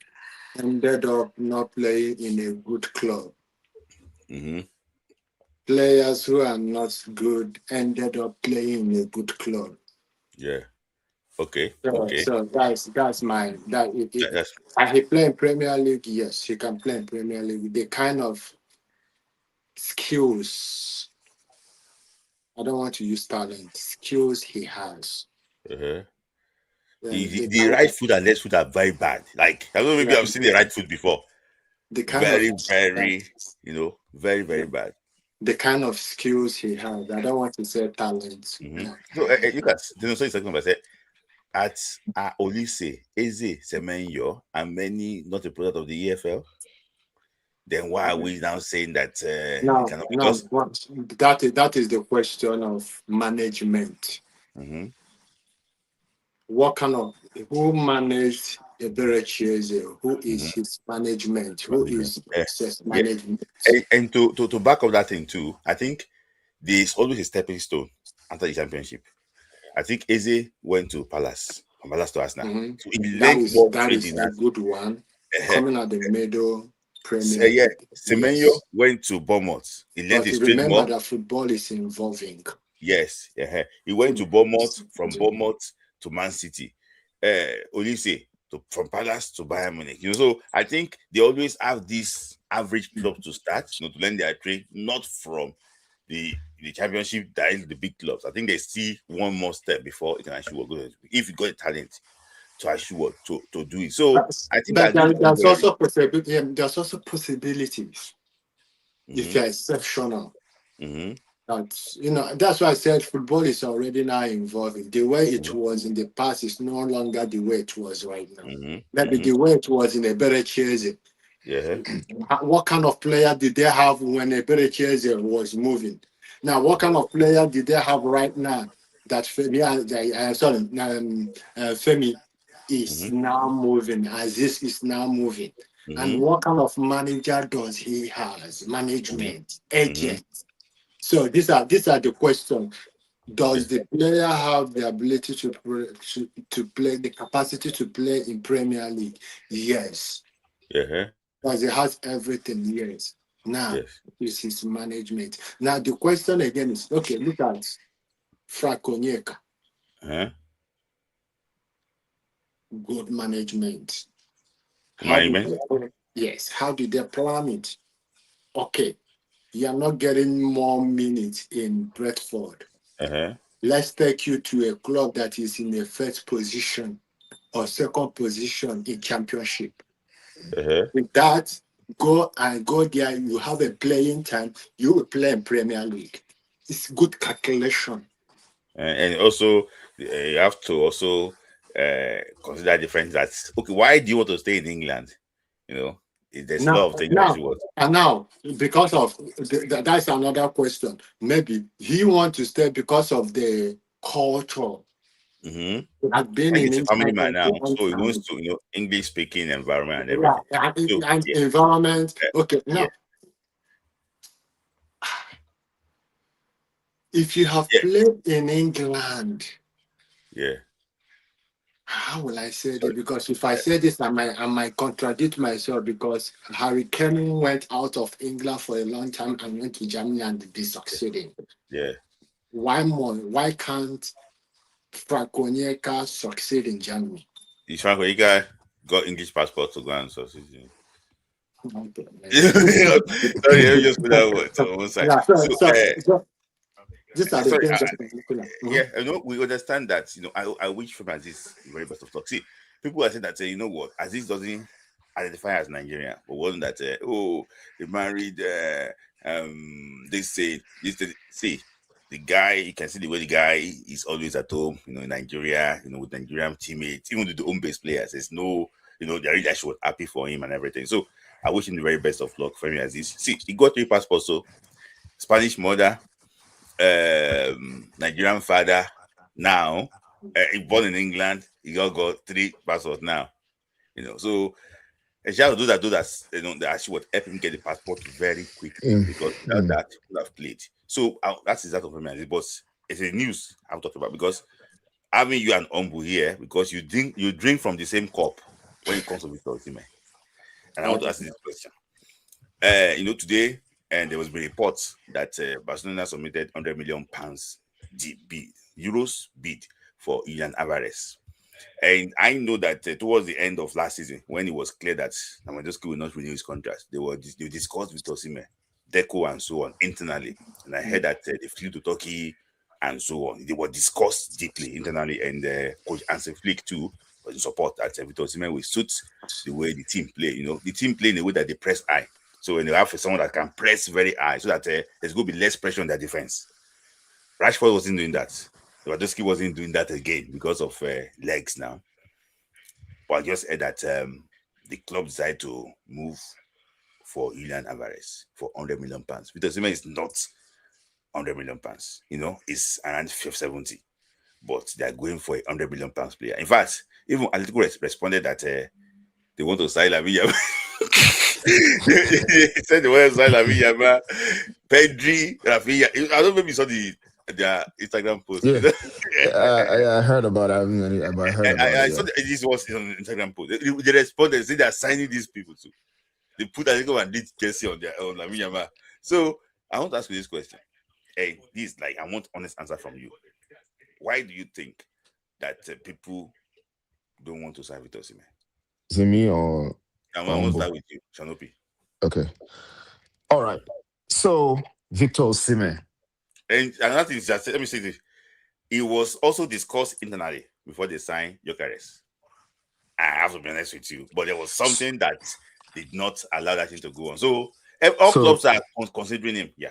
ended up not playing in a good club. Mm-hmm. Players who are not good ended up playing in a good club. Yeah. Okay. So that's my he play in Premier League. Yes, he can play in Premier League. The kind of skills, I don't want to use talent, skills he has. The right foot and left foot are very bad. Like, I don't know, maybe I've seen the right foot before. The kind very, very, very bad. The kind of skills he has. I don't want to say talent. Mm-hmm. So you can say something about it. At Olise, Eze, Semenyo, and many not a product of the EFL. Then why are we now saying that? That is the question of management. Mm-hmm. What kind of who managed Eberechi? Who is his management? Who is his management? And to back up that thing too, I think there's always a stepping stone after the championship. I think Eze went to Palace, from Palace to Arsenal. Mm-hmm. So that is a good one. Coming at the middle. Premier. Semenyo went to Bournemouth. He learned his trade more. Remember that football is involving. Yes, he went to Bournemouth, from Bournemouth to Man City. Olise from Palace to Bayern Munich. So I think they always have this average club to start, to learn their trade, not from the championship, that is the big clubs. I think they see one more step before it can actually work. If you got talent to actually work to do it. So I think there's also possibility. There's also possibilities if you're exceptional. That's why I said football is already now involving. The way it was in the past is no longer the way it was right now. Maybe the way it was in Eberechi. What kind of player did they have when Eberechi was moving? Now, what kind of player did they have right now that Femi is now moving? Aziz is now moving. And what kind of manager does he have? Management, agent. So these are the questions. Does the player have the ability to play, the capacity to play in Premier League? Yes. Because he has everything. Yes. Now, this is management. Now, the question again is, okay, look at Frank Onyeka. Good management. Yes. How did they plan it? Okay. You are not getting more minutes in Brentford. Let's take you to a club that is in the first position or second position in championship. With that, go there. You have a playing time. You will play in Premier League. It's good calculation. And also, you have to also consider the friends that, okay, why do you want to stay in England? There's a lot of things that you want. And now, because of that's another question. Maybe he wants to stay because of the culture. I've been in a family man now, so he wants to, English speaking environment and everything. Environment. Okay, now if you have played in England, how will I say this? Because if I say this, I might contradict myself, because Harry Kane went out of England for a long time and went to Germany and be succeeding. Why more? Why can't Frank Onyeka succeed in Germany? Is Frank Onyeka got English passport to go and succeed? Sorry, let me just put that word on one side. We understand that. I wish from Aziz the very best of luck. See, people are saying that Aziz doesn't identify as Nigerian, but wasn't that they married? They say the guy. You can see the way the guy is always at home. In Nigeria. With Nigerian teammates, even with the home-based players. There's no, they really actually happy for him and everything. So I wish him the very best of luck for him, Aziz. See, he got 3 passports. So Spanish mother, Nigerian father now, born in England, he got 3 passports now. So a shout out to those that actually would help him get the passport very quickly because without that he would have played. So that's exactly what I mean. But it's a news I'm talking about because having you and Ombu here because you drink from the same cup when it comes to Victor Osimhen. And I want to ask you this question. Today, and there was a report that Barcelona submitted €100 million euros bid for Julian Alvarez. And I know that towards the end of last season, when it was clear that Lewandowski will not renew his contract, they discussed with Osimhen, Deco, and so on internally. And I heard that they flew to Turkey and so on. They were discussed deeply internally, and Coach Hansi Flick too was in support that Victor Osimhen will suit the way the team play. The team play in a way that they press high. So when you have someone that can press very high, so that there's going to be less pressure on their defense. Rashford wasn't doing that. Lewandowski wasn't doing that again because of legs now. But I just heard that the club decided to move for Julian Alvarez for £100 million. Victor Osimhen is not £100 million. It's around 70. But they are going for a £100 million player. In fact, even Atletico responded that they want to sign Lamine Yamal. They said they want to sign Lamine Yamal, Pedri, Rafinha. I don't know if you saw their Instagram post. Yeah, I heard about that. I saw this was on Instagram post. They responded, say they are signing these people too. They put Atletico and did Chelsea on Lamine Yamal. So I want to ask you this question. Hey, I want honest answer from you. Why do you think that people don't want to sign Victor Osimhen? Is it me or? I want to start with you, Shanopi. Okay. All right. So Victor Osimhen. And another thing is that, let me say this. It was also discussed internally before they signed Gyökeres. I have to be honest with you, but there was something that did not allow that thing to go on. So all clubs are considering him. Yeah.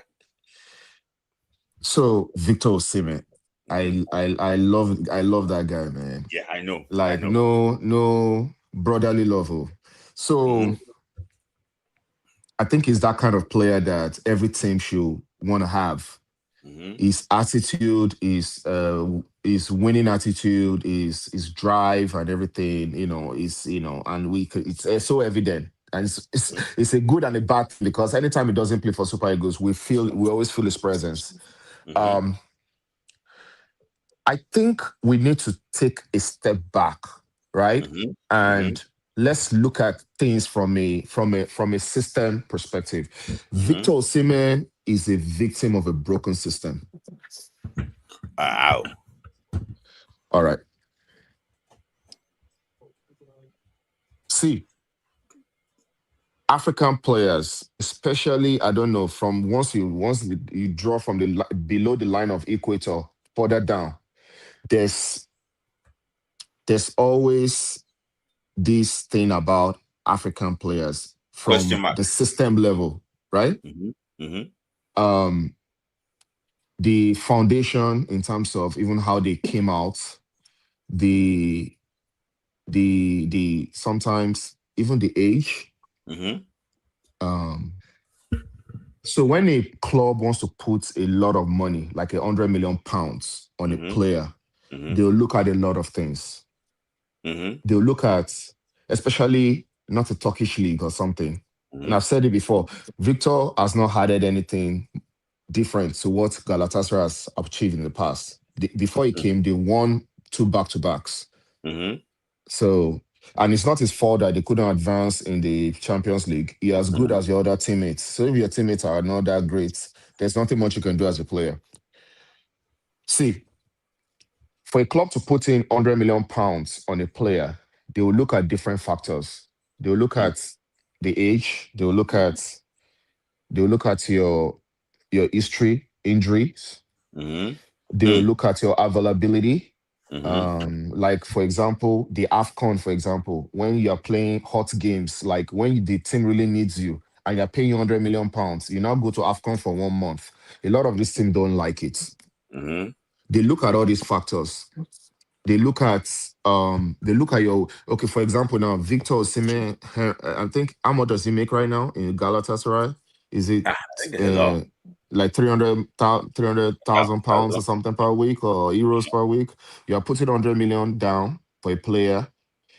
So Victor Osimhen, I love that guy, man. Yeah, I know. No brotherly love. So I think he's that kind of player that every team should want to have. His attitude, his winning attitude, his drive and everything, and it's so evident. And it's a good and a bad thing because anytime he doesn't play for Super Eagles, we always feel his presence. I think we need to take a step back, right? And let's look at things from a system perspective. Victor Osimhen is a victim of a broken system. Wow. All right. See, African players, especially, I don't know, from once you draw from below the line of equator, further down, there's always this thing about African players from the system level, right? The foundation in terms of even how they came out, the sometimes even the age. So when a club wants to put a lot of money, like £100 million on a player, they'll look at a lot of things. They'll look at, especially not a Turkish league or something. And I've said it before, Victor has not added anything different to what Galatasaray has achieved in the past. Before he came, they won 2 back-to-backs. So, and it's not his fault that they couldn't advance in the Champions League. He as good as your other teammates. So if your teammates are not that great, there's nothing much you can do as a player. See, for a club to put in £100 million on a player, they will look at different factors. They will look at the age. They will look at your history, injuries. They will look at your availability. Like, for example, the AFCON, for example, when you are playing hot games, like when the team really needs you and you're paying £100 million, you now go to AFCON for 1 month. A lot of this team don't like it. They look at all these factors. They look at your, okay, for example, now, Victor Osimhen, I think, how much does he make right now in Galatasaray? Is it, I think it's a lot. like 300,000 pounds or something per week or euros per week. You are putting 100 million down for a player.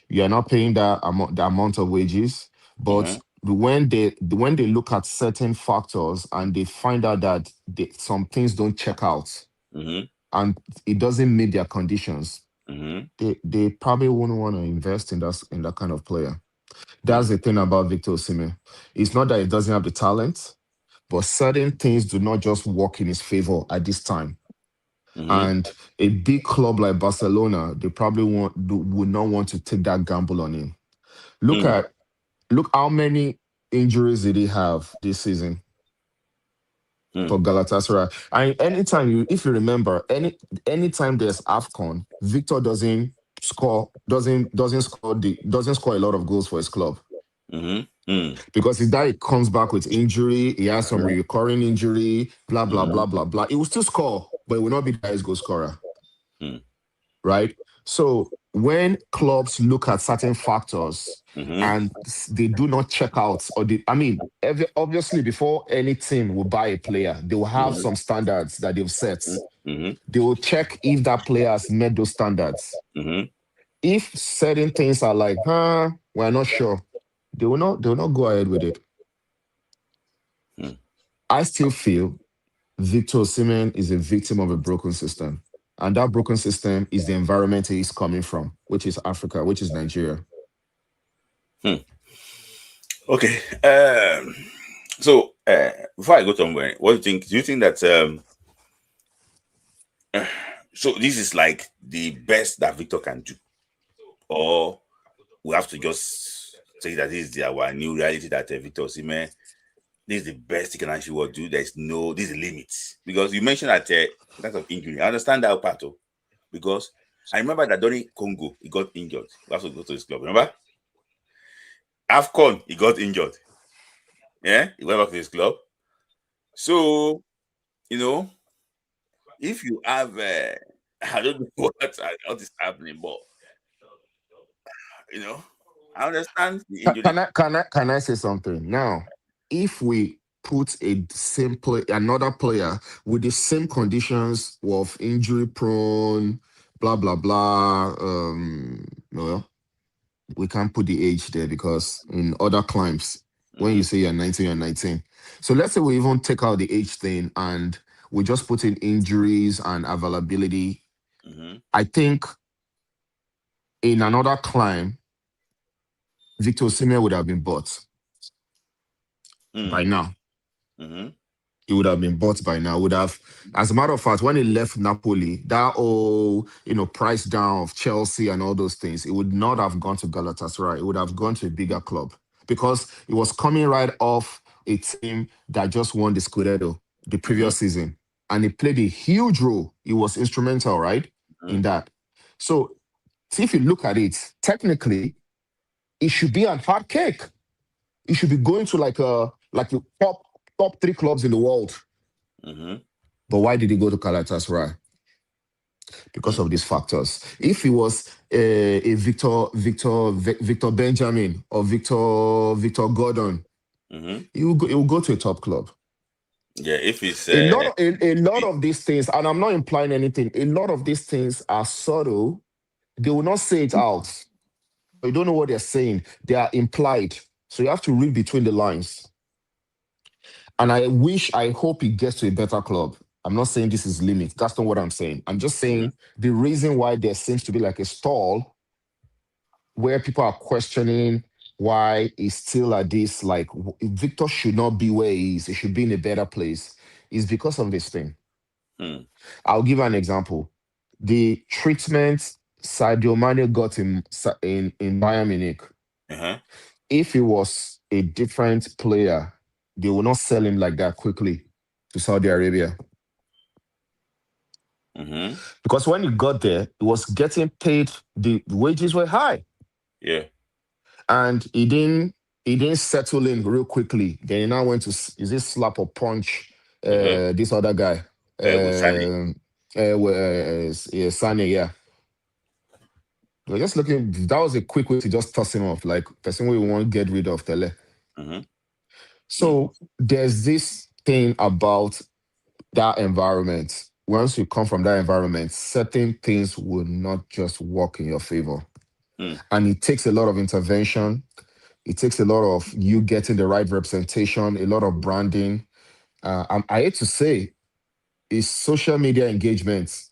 You are not paying the amount of wages, but when they look at certain factors and they find out that some things don't check out and it doesn't meet their conditions, they probably wouldn't want to invest in that kind of player. That's the thing about Victor Osimhen. It's not that he doesn't have the talent, but certain things do not just work in his favor at this time. And a big club like Barcelona, they probably would not want to take that gamble on him. Look how many injuries did he have this season for Galatasaray? And if you remember, anytime there's AFCON, Victor doesn't score a lot of goals for his club. Because if that comes back with injury, he has some recurring injury, blah blah blah blah blah. He will still score, but he will not be the highest goal scorer. Right? So when clubs look at certain factors and they do not check out, obviously before any team will buy a player, they will have some standards that they've set. They will check if that player has met those standards. If certain things are like, we're not sure, they will not go ahead with it. I still feel Victor Osimhen is a victim of a broken system. And that broken system is the environment he's coming from, which is Africa, which is Nigeria. Okay. So before I go somewhere, what do you think? Do you think that so this is like the best that Victor can do? Or we have to just say that this is our new reality that Victor Osimhen, this is the best he can actually do. This is a limit. Because you mentioned that because of injury. I understand that part of, because I remember that during Congo, he got injured. He has to go to his club. Remember? AFCON, he got injured. Yeah, he went back to his club. So, if you have, I don't know what is happening, but I understand the injury. Can I say something now? If we put another player with the same conditions of injury prone, blah blah blah, we can't put the age there because in other climes, when you say you're 19, you're 19. So let's say we even take out the age thing and we just put in injuries and availability. I think in another climb, Victor Osimhen would have been bought by now. He would have been bought by now. As a matter of fact, when he left Napoli, that price down of Chelsea and all those things, it would not have gone to Galatasaray. It would have gone to a bigger club because it was coming right off a team that just won the Scudetto the previous season. And he played a huge role. He was instrumental, right, in that. So if you look at it, technically, it should be a hard cake. It should be going to like the top 3 clubs in the world. But why did he go to Galatasaray? Because of these factors. If he was a Victor Benjamin or Victor Gordon, he will go to a top club. Yeah, if it's a lot of these things, and I'm not implying anything, a lot of these things are subtle. They will not say it out. You don't know what they're saying. They are implied. So you have to read between the lines. And I hope he gets to a better club. I'm not saying this is limit. That's not what I'm saying. I'm just saying the reason why there seems to be like a stall where people are questioning why he's still at this, like Victor should not be where he is. He should be in a better place. Is because of this thing. I'll give an example. The treatment Sadio Mane got in Bayern Munich. If he was a different player, they will not sell him like that quickly to Saudi Arabia. Because when he got there, he was getting paid, the wages were high. Yeah. And he didn't settle in real quickly. Then he now went to, is it slap or punch this other guy? Sane. Sane, yeah. We're just looking, that was a quick way to just toss him off, like person we want to get rid of Tele. So there's this thing about that environment, once you come from that environment, certain things will not just work in your favor. And it takes a lot of intervention. It takes a lot of you getting the right representation, a lot of branding. I hate to say, is social media engagement,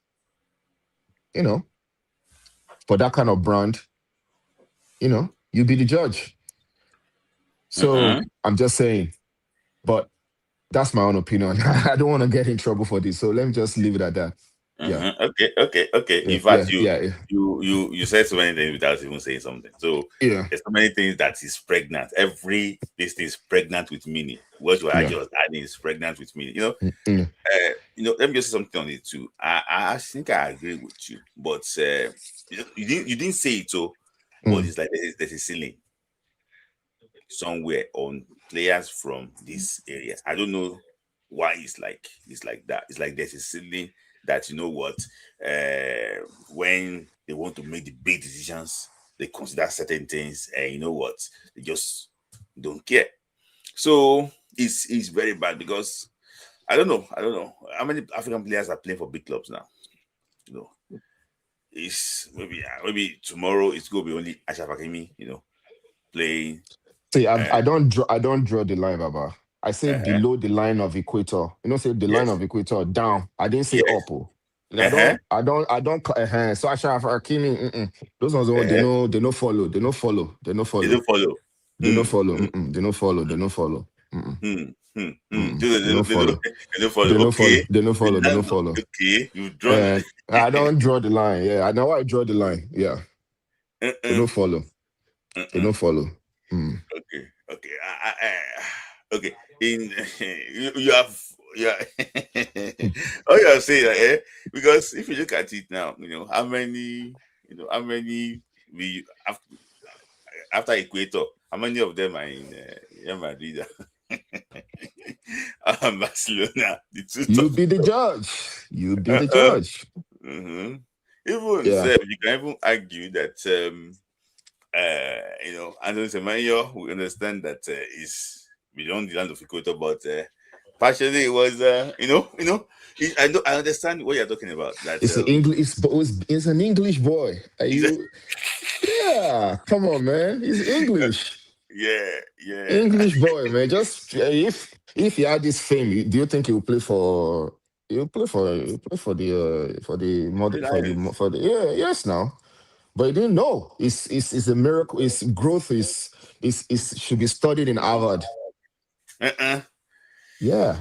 for that kind of brand, you be the judge. So I'm just saying, but that's my own opinion. I don't want to get in trouble for this, so let me just leave it at that. Yeah. Okay. In fact, you said so many things without even saying something. So there's so many things that is pregnant. Every this thing is pregnant with meaning. What you are just adding is pregnant with meaning. Let me just say something on it too. I think I agree with you, but you didn't say it so, but it's like there's a ceiling somewhere on players from these areas. I don't know why it's like that. It's like there's a ceiling that when they want to make the big decisions, they consider certain things, and they just don't care. So it's very bad because I don't know how many African players are playing for big clubs now. It's maybe tomorrow it's going to be only Achraf Hakimi, playing. See, I don't draw the line, Baba. I say below the line of equator. Say the line of equator down. I didn't say up. I don't. So Achraf Hakimi, those ones they no follow. They no follow. They don't follow. They no follow. They no follow. They no follow. They don't follow. Okay, you draw. I don't draw the line. Yeah, I know I draw the line. Yeah, they don't follow. They don't follow. Okay. Okay. You have all you are saying, because if you look at it now, how many we after Equator, how many of them are in Real Madrid? Barcelona, the two. You be the judge. You be the judge. Even you can even argue that Anthony Semenyo, we understand that is beyond the land of Equator, but partially it was I understand what you're talking about. That it's it's an English boy. Are you? Yeah, come on, man. He's English. Yeah. English boy, man. Just if he had this fame, do you think he will play for? He'll play for yes now. But he didn't know. It's a miracle. His growth is should be studied in Harvard. Yeah.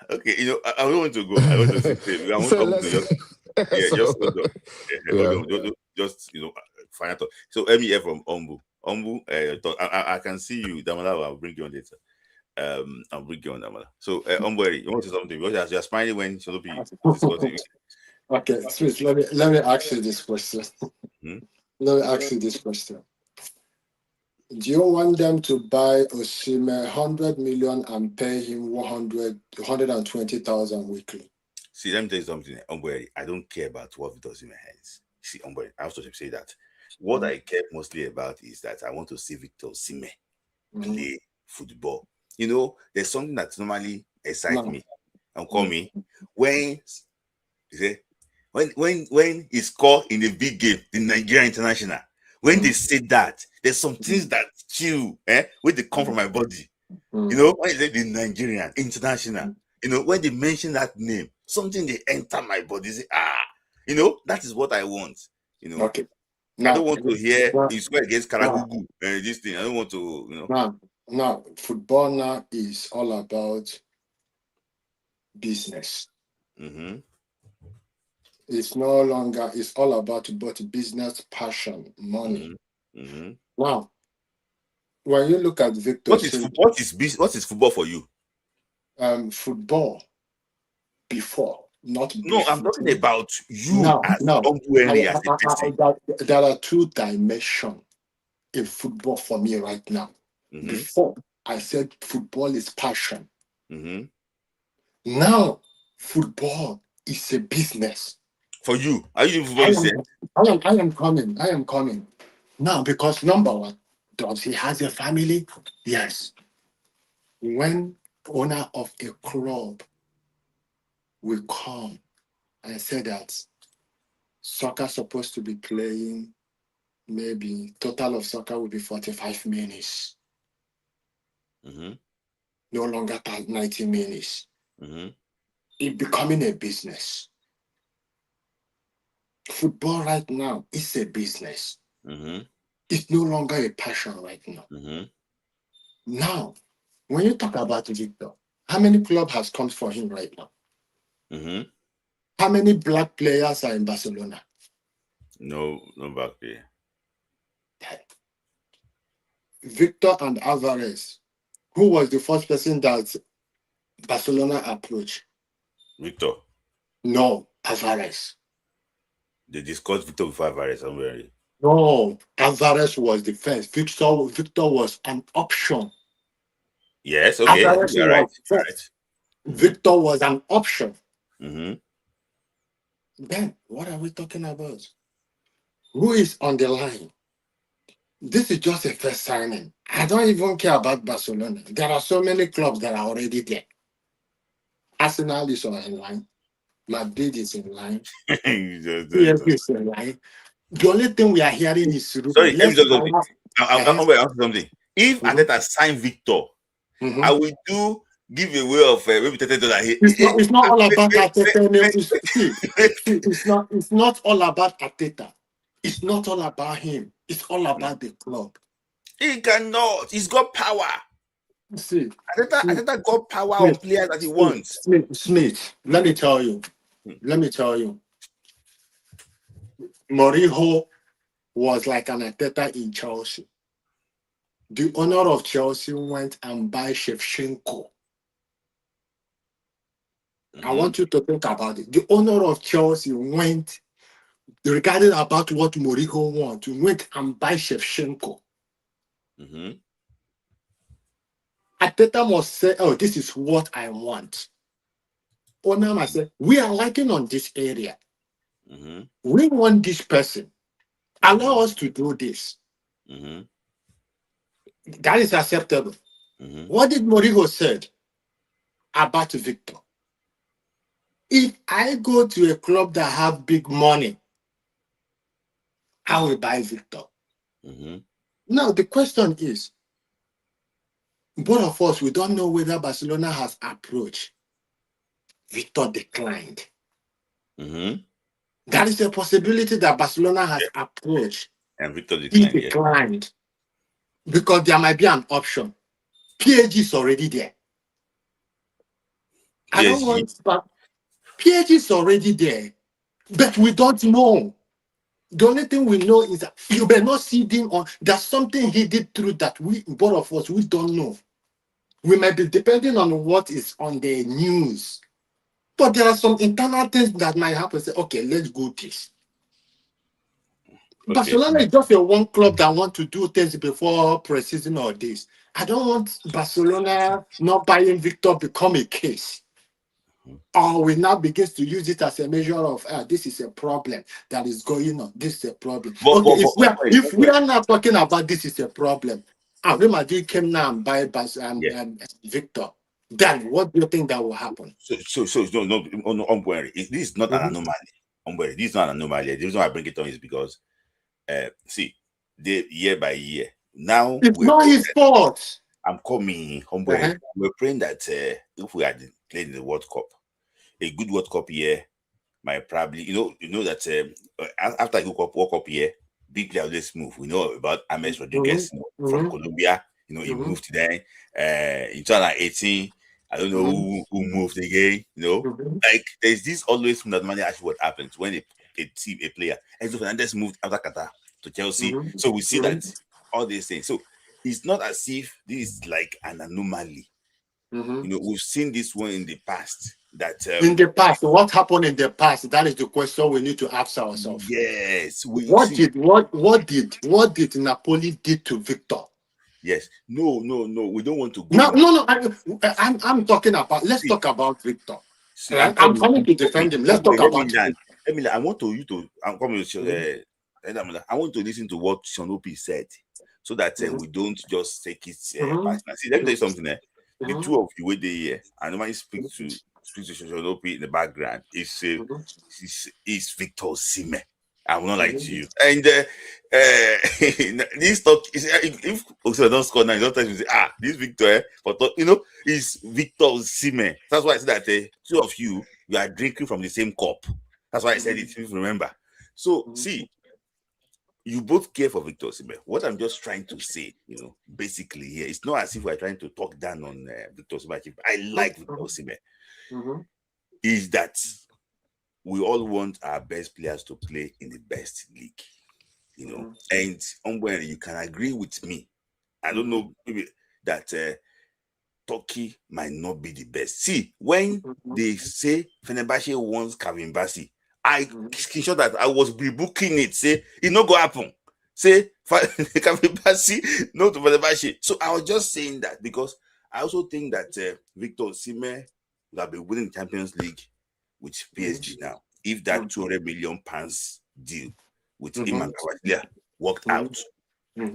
Okay. I don't want to go. I want to say. I want to just find out. So let me hear from Ombu. Ombu, I can see you, Damola. I'll bring you on later. I'll bring you on, Damola. So Ombu, you want to say something? Because you're smiling when Sholopi discussing. Okay, Swiss, let me ask you this question. Let me ask you this question. Do you want them to buy Osimhen 100 million and pay him 120,000 weekly? See, let me tell you something, Ombu. I don't care about what Osimhen has. See, Ombu, I also say that. What I care mostly about is that I want to see Victor Osimhen play football. There's something that normally excites me and call me when he score in the big game, the Nigeria International. When they say that, there's some things that chill, when they come from my body. When they say the Nigerian International, when they mention that name, something they enter my body. Say, that is what I want. Okay. Now, I don't want to hear he swear against Karagugu. This thing, I don't want to, Now, football now is all about business. It's no longer. It's all about both business, passion, money. Now, when you look at Victor, what is football for you? Football before. Not no, I'm talking about you. There are two dimensions in football for me right now. Before, I said football is passion. Now, football is a business. For you, are you football? I am coming. Now, because number one, does he has a family? Yes. When owner of a club will come and say that soccer supposed to be playing, maybe total of soccer will be 45 minutes. No longer 90 minutes. It becoming a business. Football right now is a business. It's no longer a passion right now. Now, when you talk about Victor, how many clubs has come for him right now? How many black players are in Barcelona? No black player. Victor and Alvarez, who was the first person that Barcelona approached? Victor. No, Alvarez. They discussed Victor before Alvarez. I'm very. No, Alvarez was the first. Victor was an option. Yes, okay. Alvarez You're right. You're right. Victor was an option. Mm-hmm. Then what are we talking about? Who is on the line? This is just a first signing. I don't even care about Barcelona. There are so many clubs that are already there. Arsenal is in line. Madrid is in line. PSG is in line. The only thing we are hearing is sorry, let me just answer something. If Arteta sign Victor, I will give away of maybe $30. It's not all about Arteta. It's not all about Arteta. It's not all about him. It's all about the club. He cannot. He's got power. See, Arteta got power on players that he wants. Smith, let me tell you. Mourinho was like an Arteta in Chelsea. The owner of Chelsea went and buy Shevchenko. I want you to think about it. The owner of Chelsea went, regarding about what Mourinho wants, went and buy Shevchenko. Arteta must say, oh, this is what I want. Owner must say, we are liking on this area. We want this person. Allow us to do this. That is acceptable. What did Mourinho said about Victor? If I go to a club that have big money, I will buy Victor. Now the question is, both of us, we don't know whether Barcelona has approached. Victor declined. There is a possibility that Barcelona has approached. And Victor declined. He declined. Because there might be an option. PSG is already there. I don't want, but PSG is already there. But we don't know. The only thing we know is that you may not see him on. There's something he did through that we, both of us, we don't know. We might be depending on what is on the news. But there are some internal things that might happen. Say, okay, let's go this. Barcelona is just a one club that want to do things before pre-season or this. I don't want Barcelona not buying Victor become a case. Or we now begins to use it as a measure of this is a problem that is going on. This is a problem. If we are not talking about this is a problem, and Real Madrid came now and buy Victor, then what do you think that will happen? So no, this is not an anomaly. This is not an anomaly. The reason why I bring it on is because see, year by year. Now it's not his fault. I'm coming, homeboy. We're praying that if we had played in the World Cup, a good World Cup year might probably, you know that after a good World Cup year, big player always move. We know about James Rodriguez from Colombia. He moved there. In 2018, I don't know who moved again. Like there's this always from that money. Actually, what happens when a player, Enzo Fernandez moved after Qatar to Chelsea. So we see that all these things. So it's not as if this is like an anomaly. We've seen this one in the past. That in the past, what happened in the past? That is the question we need to ask ourselves. Yes. What did Napoli did to Victor? Yes. No. We don't want to go. No. I'm talking about. Let's talk about Victor. I'm coming to defend him. Let's talk about him. I want I'm coming to I want to listen to what Shonopi said, so that we don't just take it personal. See, let me tell you something. The two of you were there, I normally speak to Shoshonopi in the background is Victor Osimhen. I will not lie to you. And this talk is if Osimhen don't score now, you don't tell me say, this Victor, but is Victor Osimhen. That's why I said that two of you are drinking from the same cup. That's why I said it. If you remember. So see, you both care for Victor Osimhen. What I'm just trying to say, basically here, it's not as if we're trying to talk down on Victor Osimhen. I like Victor Osimhen. Is that we all want our best players to play in the best league, and when you can agree with me, I don't know maybe that Turkey might not be the best. See, when they say Fenerbahce wants Kevin Bassey, I screenshot that I was rebooking it, say it not go happen. Say Kevin Bassey, no to Fenerbahce. So I was just saying that because I also think that Victor Osimhen will have been winning the Champions League with PSG now, if that £200 million deal with him and Cavalier worked out.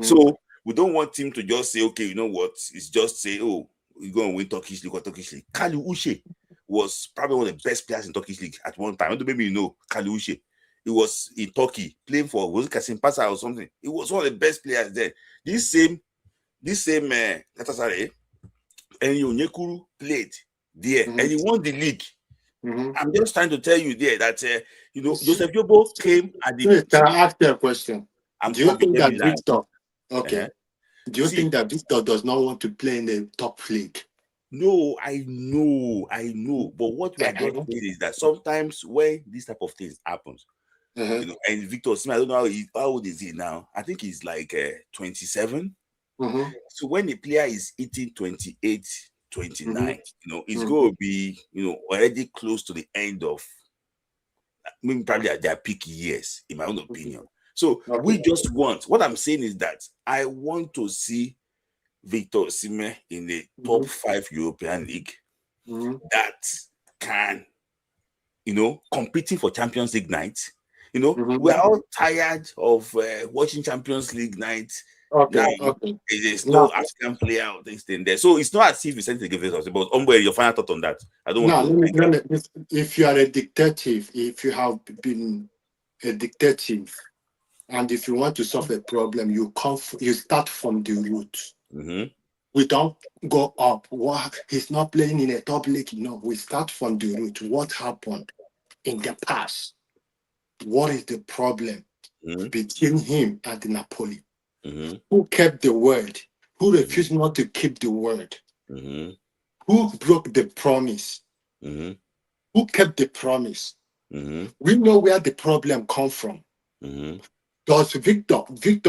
So we don't want him to just say, okay, you know what? It's just say, oh, we're going to win Turkish League or Turkish League. Kalu Uche was probably one of the best players in Turkish League at one time. I don't know, maybe you know Kalu Uche. He was in Turkey playing for, was it Kasim Pasa or something? He was one of the best players there. This same Galatasaray, and Onyekuru played there, and he won the league. I'm just trying to tell you there that Joseph Yobo came at the. Can I ask you a question? Do you think that Victor? Okay. Do you think that Victor does not want to play in the top league? No, I know. But what we are just saying is that sometimes when this type of things happens, and Victor Osimhen, I don't know how old is he now. I think he's like 27. So when the player is hitting 28. 29, it's going to be, already close to the end of, maybe probably at their peak years, in my own opinion. So we just want, what I'm saying is that I want to see Victor Osimhen in the top 5 European league that can, competing for Champions League nights. We're all tired of watching Champions League nights. There's no African player out there. So it's not as if you sent to give us, but your final thought on that. I don't want to. If you are a detective, if you have been a detective, and if you want to solve a problem, you start from the root. We don't go up. He's not playing in a top league. No, we start from the root. What happened in the past? What is the problem between him and Napoli? Who kept the word? Who refused not to keep the word? Who broke the promise? Who kept the promise? We know where the problem comes from. Does Victor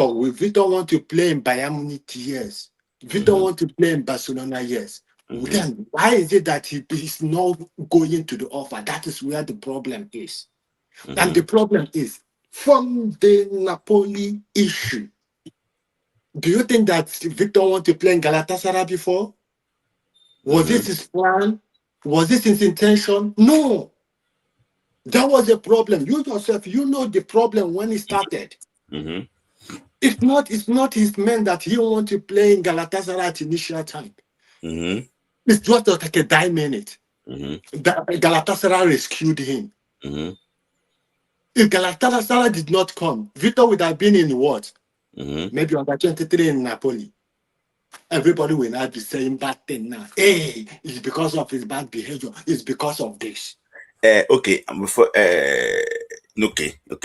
want to play in Bayern Munich? Yes. Victor want to play in Barcelona? Yes. Then why is it that he is not going to the offer? That is where the problem is. And the problem is from the Napoli issue. Do you think that Victor wanted to play in Galatasaray before? Was this his plan? Was this his intention? No. That was a problem. You yourself, you know the problem when he started. It's not his man that he wanted to play in Galatasaray at initial time. It's just like a die minute. Galatasaray rescued him. If Galatasaray did not come, Victor would have been in what? Maybe under 23 in Napoli. Everybody will not be saying bad thing now. Hey, it's because of his bad behavior. It's because of this. Okay.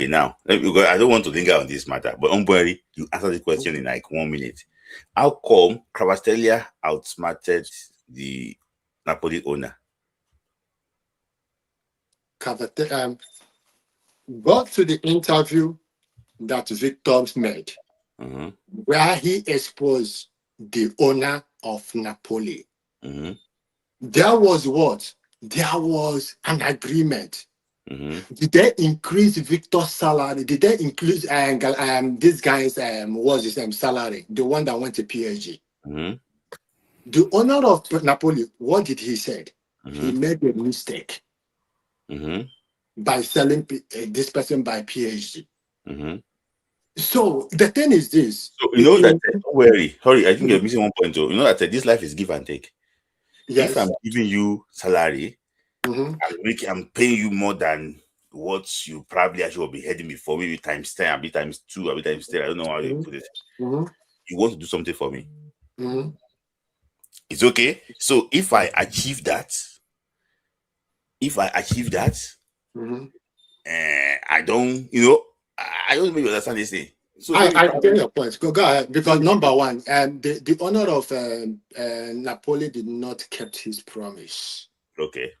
Now I don't want to linger on this matter, but Umberi, you answer the question in like 1 minute. How come Kvaratskhelia outsmarted the Napoli owner? Go to the interview that Victor made, where he exposed the owner of Napoli. There was what? There was an agreement. Did they increase Victor's salary? Did they increase this guy's what's his name salary? The one that went to PSG. The owner of Napoli, what did he say? He made a mistake by selling this person by PSG. So the thing is this. So you know that don't worry. Sorry, I think you're missing one point. You know that this life is give and take. Yes. If I'm giving you salary I'm paying you more than what you probably actually will be heading before, maybe times 10, maybe times 2, maybe times 10. I don't know how you put it. You want to do something for me. It's okay. So if I achieve that, I don't, I don't maybe understand this thing. So I get your point. Go ahead. Because number one, the owner of Napoli did not keep his promise. Okay.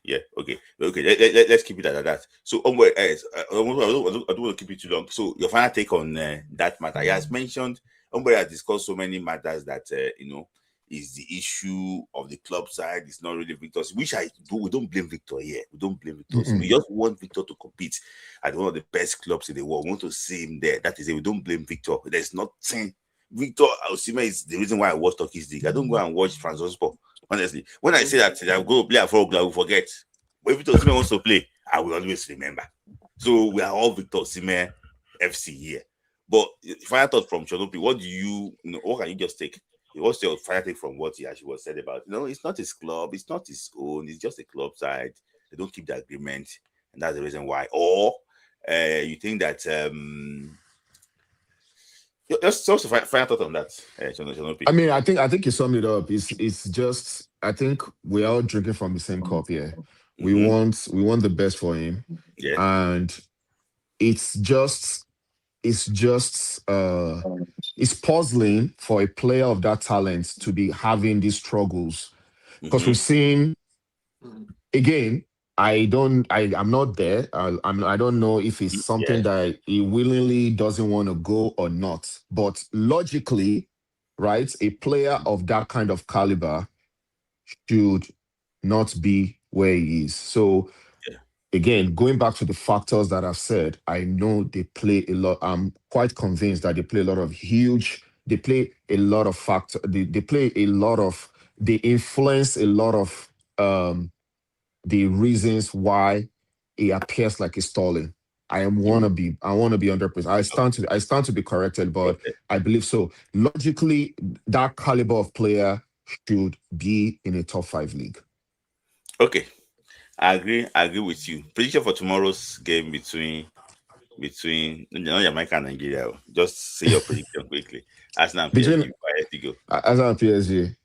Yeah, okay. Let's keep it at that. So, I don't want to keep it too long. So, your final take on that matter. He has mentioned, has discussed so many matters that, is the issue of the club side. It's not really Victor's, which we don't blame Victor here. We don't blame Victor. We just want Victor to compete at one of the best clubs in the world. We want to see him there. That is it. We don't blame Victor. There's nothing. Victor Osimhen is the reason why I watch Turkish League. I don't go and watch Trabzonspor. Honestly, when I say that I'm going to play at 4 o'clock, I will forget. But if Victor Osimhen wants to play, I will always remember. So we are all Victor Osimhen FC here. But final thought from Chonopi, what do what can you just take? What's your final take from what he actually was said about? It's not his club, it's not his own, it's just a club side. They don't keep the agreement, and that's the reason why. Or you think that just a final thought on that, Chonopi. I mean, I think you summed it up. It's just, I think we're all drinking from the same cup here. We want the best for him. Yeah. And it's puzzling for a player of that talent to be having these struggles, because we've seen, again, I'm not there. I don't know if it's something that he willingly doesn't want to go or not. But logically, right, a player of that kind of caliber should not be where he is. So, again, going back to the factors that I've said, I know they play a lot. I'm quite convinced that they play a lot of factors. They influence a lot of the reasons why it appears like it's stalling. I want to be 100%. I stand to be corrected, but I believe so. Logically, that caliber of player should be in a top 5 league. Okay. I agree with you. Prediction for tomorrow's game between Jamaica and Nigeria. Just say your prediction quickly. Arsenal and PSG. Arsenal and PSG.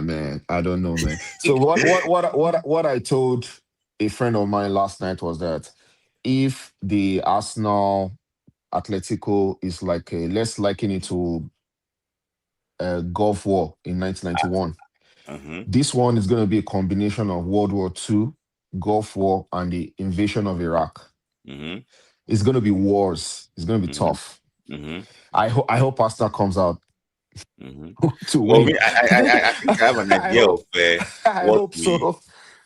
Man, I don't know, man. So what I told a friend of mine last night was that if the Arsenal Atletico is like let's liken it to a Gulf War in 1991. This one is going to be a combination of World War II, Gulf War, and the invasion of Iraq. It's going to be wars. It's going to be tough. I hope Arsenal comes out to win. I think I have an idea of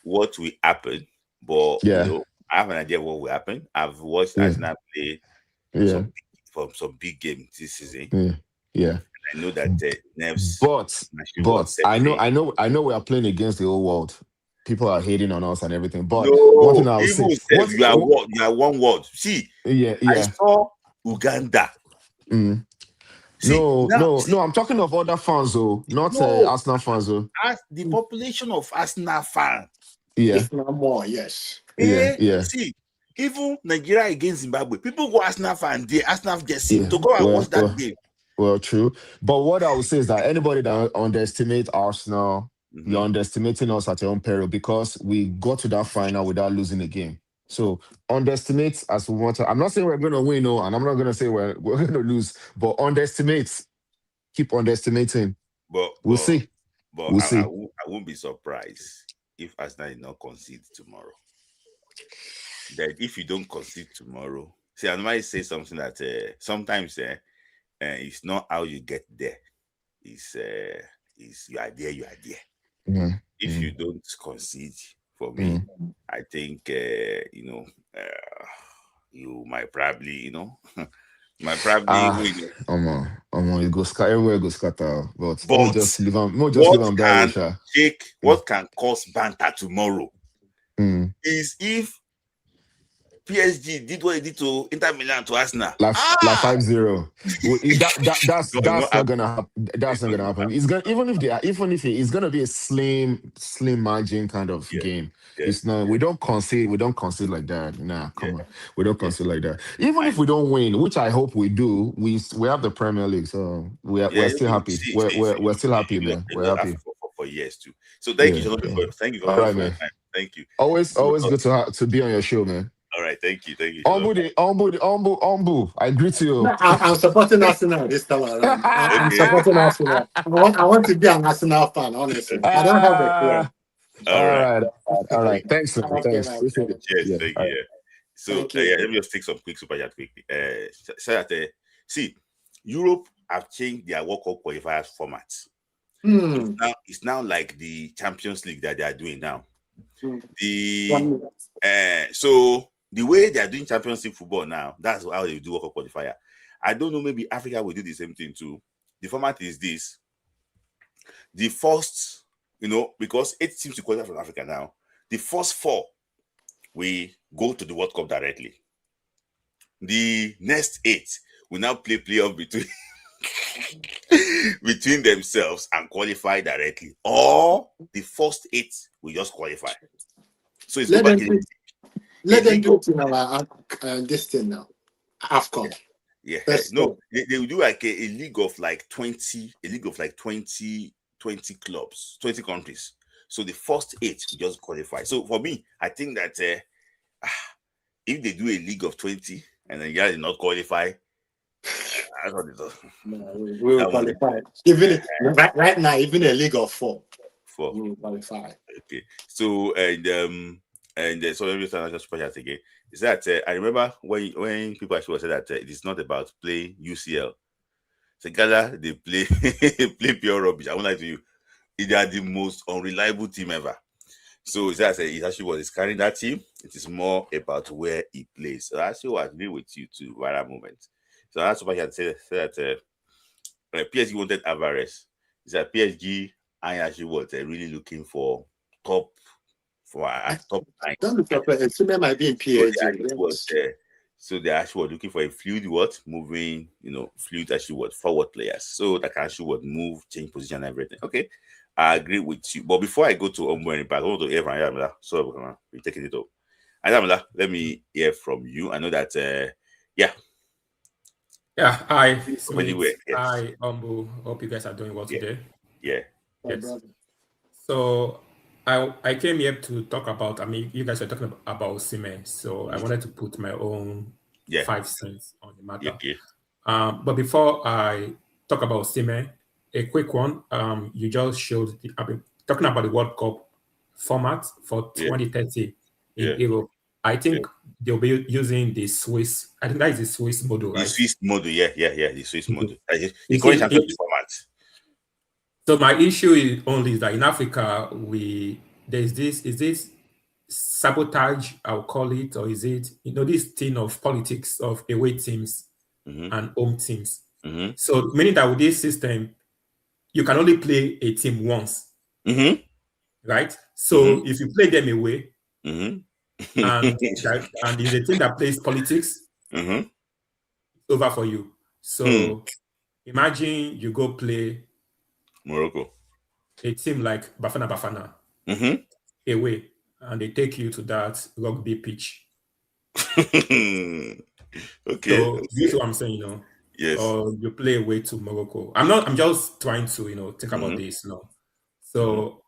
what will happen, but I have an idea of what will happen. I've watched Arsenal play some big games this season. I know that nerves. But I know we are playing against the whole world. People are hating on us and everything. But one thing I will say, you are one word. See, I saw Uganda. No, I'm talking of other fans, though, not Arsenal fans, though. The population of Arsenal fans. If not more, yes. See, even Nigeria against Zimbabwe, people go Arsenal fans, Arsenal just to go and watch that game. Well, true. But what I would say is that anybody that underestimates Arsenal, you're underestimating us at your own peril, because we got to that final without losing a game. So underestimate as we want to. I'm not saying we're going to win, and I'm not going to say we're going to lose, but underestimate. Keep underestimating. We'll see. But we'll see. I won't be surprised if Arsenal did not concede tomorrow. That if you don't concede tomorrow, see, I might say something that sometimes it's not how you get there. It's you are there. If you don't concede, for me, I think you might probably win. It goes everywhere goes scatter. But just leave them what can cause banter tomorrow is if PSG did what it did to Inter Milan to Arsenal. Like 5-0. That's No, not gonna happen. That's not gonna happen. It's gonna even if it's gonna be a slim margin kind of game. Yeah. It's not. We don't concede like that. Nah, come on. We don't concede like that. Even I- if we don't win, which I hope we do, we have the Premier League, so we're still happy. We're still happy, man. We're happy. For years too. So thank you so much thank you for All right, for your man. time. Thank you. Always good to be on your show, man. All right, thank you. Ombu. I greet you. I'm supporting Arsenal this time around. I'm supporting Arsenal. I want to be an Arsenal fan, honestly. I don't have a club. All right. Thanks, man. Thanks. Appreciate it. Yes, thank you. So let me just take some quick super chat quickly. See, Europe have changed their World Cup qualifiers format. It's now like the Champions League that they are doing now. So the way they are doing Champions League football now, that's how they do World Cup qualifier. I don't know, maybe Africa will do the same thing too. The format is this: the first, because 8 teams to qualify from Africa now, the first 4 we go to the World Cup directly. The next 8 will now play playoff between themselves and qualify directly, or the first 8 will just qualify. So it's let them do it in our this thing now. AFCON. Yeah, no, they will do like a league of like 20 clubs, 20 countries. So the first 8 just qualify. So for me, I think that if they do a league of 20 and then did not qualify, I thought it was. We will qualify. Even right now, even a league of 4. We will qualify. Okay. So so let me start just push again. Is that I remember when people actually said that it is not about playing UCL. So Ghana, they play pure rubbish. I won't lie to you. They are the most unreliable team ever. So it's actually what is carrying that team. It is more about where he plays. So that's what I agree with you too at that moment. So that's what I can say that PSG wanted Alvarez. Is that PSG I actually was really looking for top 9. Don't look up. It might be in PSG. So they actually were looking for a fluid moving, fluid actually forward players. So that can actually move, change position, and everything. Okay. I agree with you. But before I go to Ombu back, I want to hear from Ayamila. So we're taking it up. Ayamila, let me hear from you. I know that Yeah, hi. Anyway, yes. Hi, Ombu. Hope you guys are doing well today. Yeah. Yes. So I came here to talk about, you guys were talking about Osimhen, so I wanted to put my own 5 cents on the matter. Okay. But before I talk about Osimhen, a quick one. You just showed, talking about the World Cup format for 2030 in Europe. I think they'll be using the Swiss. I think that is the Swiss model, right? The Swiss model, the Swiss model. The current format. So my issue is that in Africa, is this sabotage, I'll call it, or is it, this thing of politics of away teams and home teams. So meaning that with this system, you can only play a team once, right? So if you play them away, and is a team that plays politics, it's over for you. So imagine you go play Morocco, a team like Bafana away, and they take you to that rugby pitch. Okay. So this is what I'm saying, Yes. Or you play away to Morocco. I'm just trying to, think about this, So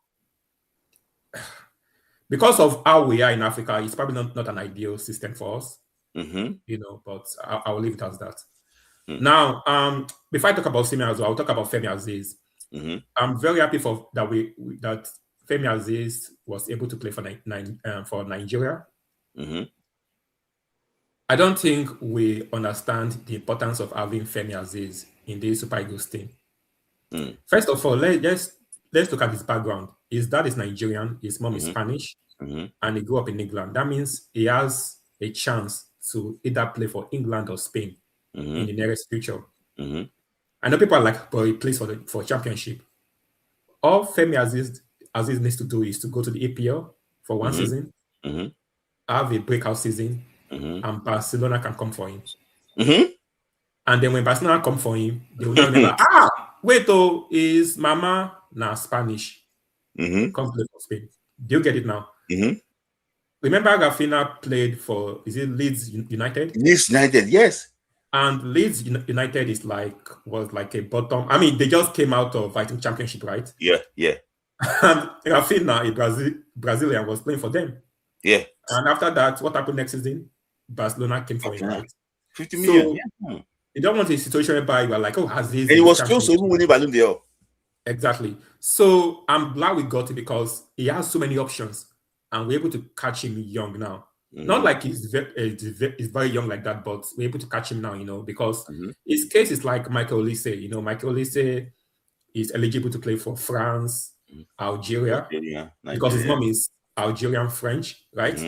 because of how we are in Africa, it's probably not an ideal system for us. But I'll leave it as that. Now, before I talk about Osimhen as well, I'll talk about Femi Aziz. I'm very happy that Femi Aziz was able to play for Nigeria. I don't think we understand the importance of having Femi Aziz in the Super Eagles team. First of all, let's look at his background. His dad is Nigerian, his mom is Spanish, and he grew up in England. That means he has a chance to either play for England or Spain in the nearest future. I know people are like, but he plays for championship. All Femi Aziz needs to do is to go to the APL for one season, have a breakout season, and Barcelona can come for him. Mm-hmm. And then when Barcelona come for him, they will now remember, wait, is Mama now Spanish? Come play for Spain. Do you get it now? Remember Rafinha played for, is it Leeds United? Leeds United, yes. And Leeds United was like a bottom. I mean, they just came out of, I think, Championship, right? Yeah. And Rafinha, a Brazilian, was playing for them. Yeah. And after that, what happened next season? Barcelona came for him, right? 50 million. So, you don't want a situation whereby you are like, has this? And he was close to even winning Ballon d'Or. Exactly. So I'm glad we got it because he has so many options and we're able to catch him young now. Not like he's very young like that, but we're able to catch him now, because his case is like Michael Olise. Michael Olise is eligible to play for France, Algeria, Nigeria. Because his mom is Algerian French, right?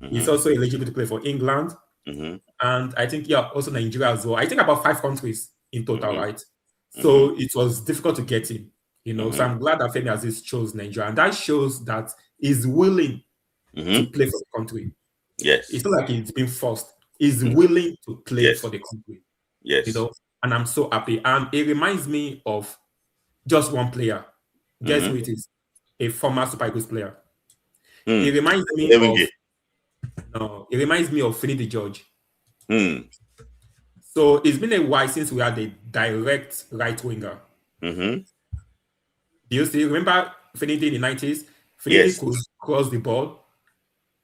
He's also eligible to play for England. And I think, also Nigeria as well. I think about 5 countries in total, right? So it was difficult to get him, So I'm glad that Femi Aziz chose Nigeria. And that shows that he's willing to play for the country. Yes. It's not like he's been forced. He's willing to play for the country. Yes. And I'm so happy. And it reminds me of just one player. Guess who it is? A former Super Eagles player. It reminds me of Finidi George. So it's been a while since we had a direct right winger. Do you still remember Finidi in the 90s? Finidi could cross the ball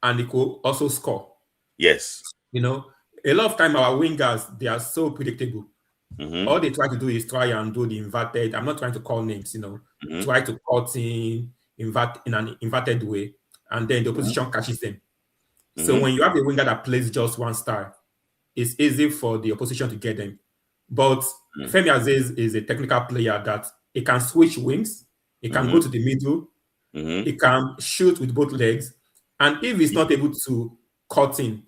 and he could also score. Yes. A lot of time our wingers, they are so predictable. All they try to do is try and do the inverted. I'm not trying to call names, try to cut in an inverted way, and then the opposition catches them. So when you have a winger that plays just one style, it's easy for the opposition to get them. But Femi Aziz is a technical player that he can switch wings, he can go to the middle, he can shoot with both legs, and if he's not able to cut in,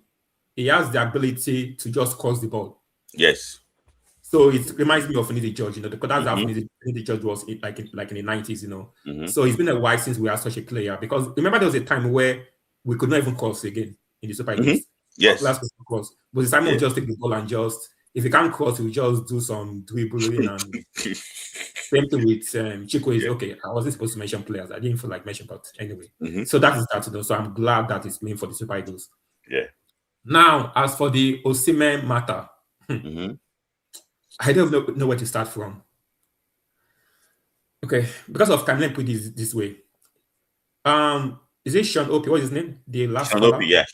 he has the ability to just cross the ball. Yes. So it reminds me of Finidi George, because that's how Finidi George was like in the 90s, So it's been a while since we had such a player. Because remember there was a time where we could not even cross again in the Super Eagles. Yes. Cross. But Simon would just take the ball and if he can't cross, he would just do some dribbling and same thing with Chico. Okay, I wasn't supposed to mention players. I didn't feel like mentioning, but anyway. So that is that, So I'm glad that he's playing for the Super Eagles. Yeah. Now, as for the Osimhen matter, I don't know where to start from. Okay, because of time, let me put this way. Is it Sean Opie? What is his name? The last Sean Opie, yeah.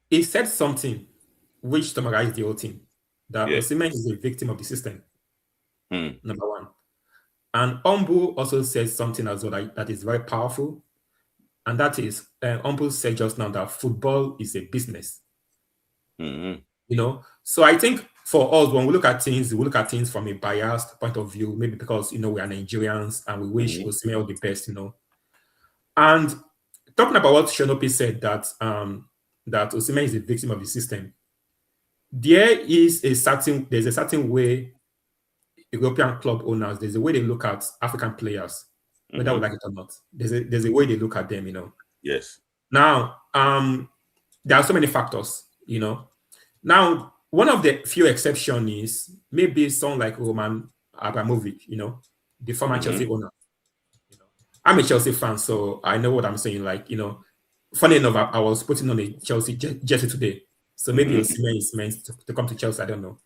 He said something which summarized the whole thing. That Osimhen is a victim of the system. Number one. And Ombu also says something as well that is very powerful. And that is, Ombu said just now that football is a business. So I think for us, when we look at things from a biased point of view, maybe because, we are Nigerians and we wish Osimhen all the best, And talking about what Shonopi said, that Osimhen is a victim of the system, there's a certain way European club owners, there's a way they look at African players, whether we like it or not. There's a way they look at them, Yes. Now, there are so many factors, Now, one of the few exceptions is maybe someone like Roman Abramovich, the former Chelsea owner. I'm a Chelsea fan, so I know what I'm saying. Funny enough, I was putting on a Chelsea jersey today. So maybe Osimhen is meant to come to Chelsea. I don't know.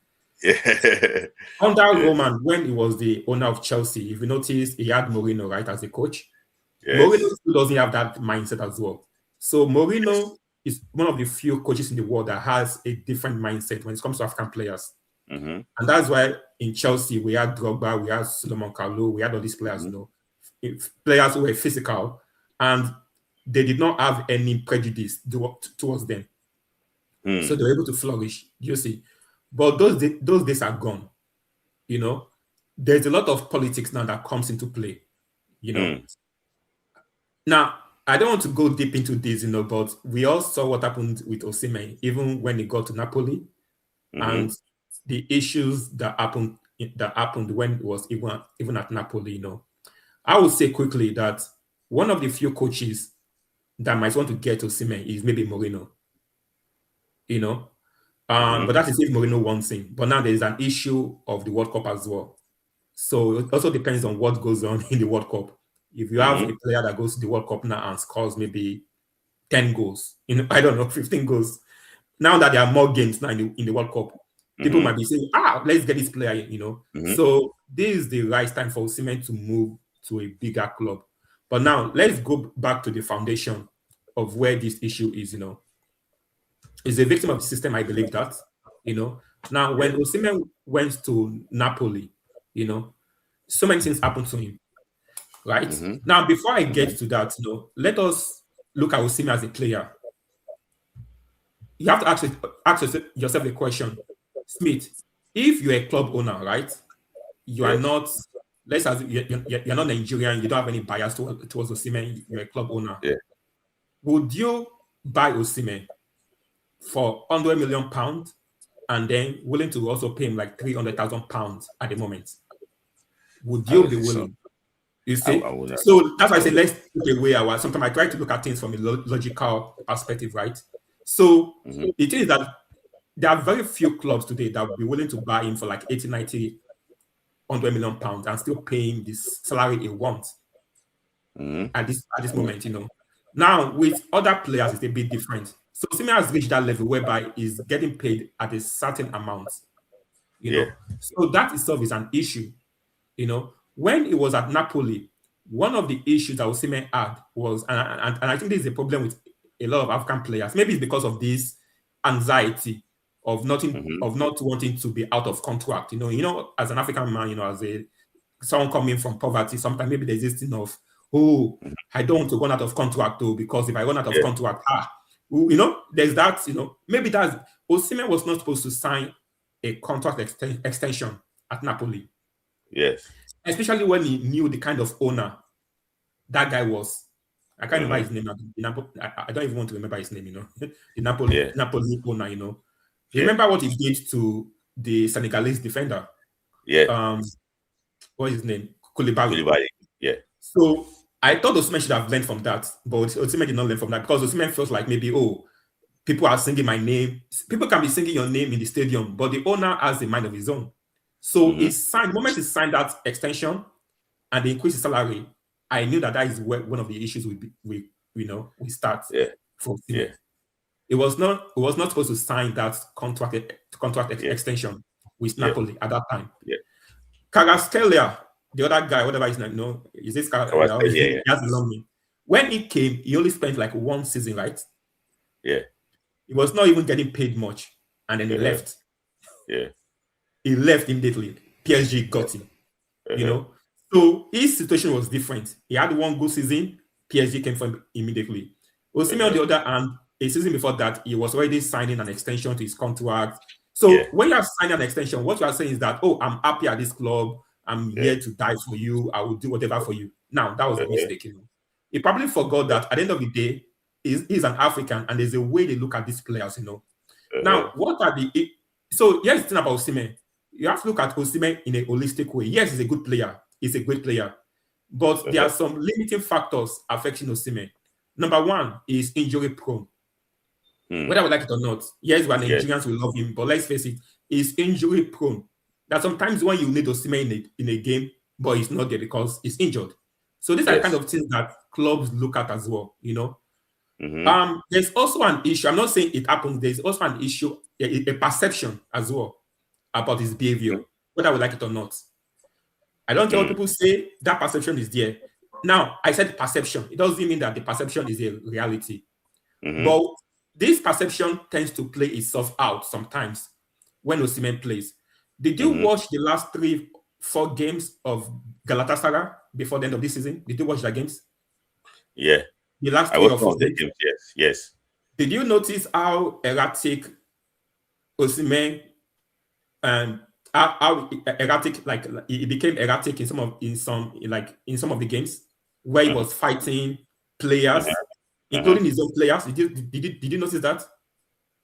Under Roman, when he was the owner of Chelsea, if you notice, he had Mourinho, right, as a coach. Yes. Mourinho still doesn't have that mindset as well. So Mourinho is one of the few coaches in the world that has a different mindset when it comes to African players. And that's why in Chelsea, we had Drogba, we had Solomon Kalou, we had all these players, players who were physical, and they did not have any prejudice towards them. So they were able to flourish, you see. But those days are gone. There's a lot of politics now that comes into play. Now, I don't want to go deep into this, but we all saw what happened with Osimhen, even when he got to Napoli, and the issues that happened when it was even at Napoli. I would say quickly that one of the few coaches that might want to get Osimhen is maybe Mourinho. you know. But that is if Mourinho wants him. But now there is an issue of the World Cup as well. So it also depends on what goes on in the World Cup. If you have a player that goes to the World Cup now and scores maybe 10 goals, I don't know, 15 goals. Now that there are more games now in the World Cup, people might be saying, let's get this player in, So this is the right time for Osimhen to move to a bigger club. But now let's go back to the foundation of where this issue is, He's a victim of the system, I believe that, Now, when Osimhen went to Napoli, so many things happened to him, right? Now, before I get to that, let us look at Osimhen as a player. You have to ask yourself the question, Smith, if you're a club owner, right? You are not, let's say you're not Nigerian, you don't have any bias towards Osimhen, you're a club owner. Yeah. Would you buy Osimhen for £100 million and then willing to also pay him like £300,000 at the moment? Would you be willing? You see? So that's why I say let's take away sometimes I try to look at things from a logical perspective, right? So the thing is that there are very few clubs today that would be willing to buy him for like 80, 90, £100 million and still paying this salary he wants at this moment, Now, with other players, it's a bit different. So Osimhen has reached that level whereby he's getting paid at a certain amount, know. So that itself is an issue, When he was at Napoli, one of the issues that Osimhen had was, and I think this is a problem with a lot of African players. Maybe it's because of this anxiety of not wanting to be out of contract. As an African man, as someone coming from poverty, sometimes maybe there's this thing of, I don't want to run out of contract though, because if I run out of contract, there's that, maybe that's Osimhen was not supposed to sign a contract extension at Napoli. Yes. Especially when he knew the kind of owner that guy was. I can't remember his name. I don't even want to remember his name, the Napoli owner, You remember what he did to the Senegalese defender? Yeah. What is his name? Koulibaly. Yeah. So I thought Osimhen should have learned from that, but Osimhen did not learn from that because Osimhen feels like maybe, people are singing my name. People can be singing your name in the stadium, but the owner has a mind of his own. So he signed, the moment he signed that extension and they increased his salary, I knew that is where one of the issues we start for him. Yeah. It was not supposed to sign that contract extension with Napoli at that time. Yeah. Kvaratskhelia, the other guy, whatever his name, is this Kvaratskhelia? He has a long name. When he came, he only spent like one season, right? Yeah. He was not even getting paid much, and then he left. Yeah. He left immediately. PSG got him. So his situation was different. He had one good season. PSG came for him immediately. Osimhen, on the other hand, a season before that, he was already signing an extension to his contract. So when you are signing an extension, what you are saying is that, I'm happy at this club. I'm here to die for you. I will do whatever for you. Now, that was a mistake. He probably forgot that at the end of the day, he's an African, and there's a way they look at these players. Now, what are the... So here's the thing about Osimhen. You have to look at Osimhen in a holistic way. Yes, he's a good player. He's a great player. But there are some limiting factors affecting Osimhen. Number one is injury prone. Whether we like it or not. Yes, we are Nigerians, we love him. But let's face it, he's injury prone. That sometimes when you need Osimhen in a game, but he's not there because he's injured. So these are the kind of things that clubs look at as well, There's also an issue. I'm not saying it happens. There's also an issue, a perception as well about his behavior, whether we like it or not. I don't care what people say, that perception is there. Now, I said perception. It doesn't mean that the perception is a reality. But this perception tends to play itself out sometimes when Osimhen plays. Did you watch the last 3-4 games of Galatasaray before the end of this season? Did you watch the games? Yeah. The last 3 or 4 games? Yes. Did you notice how erratic Osimhen and how erratic, like he became erratic in some of the games where he was fighting players, including his own players? Did you notice that?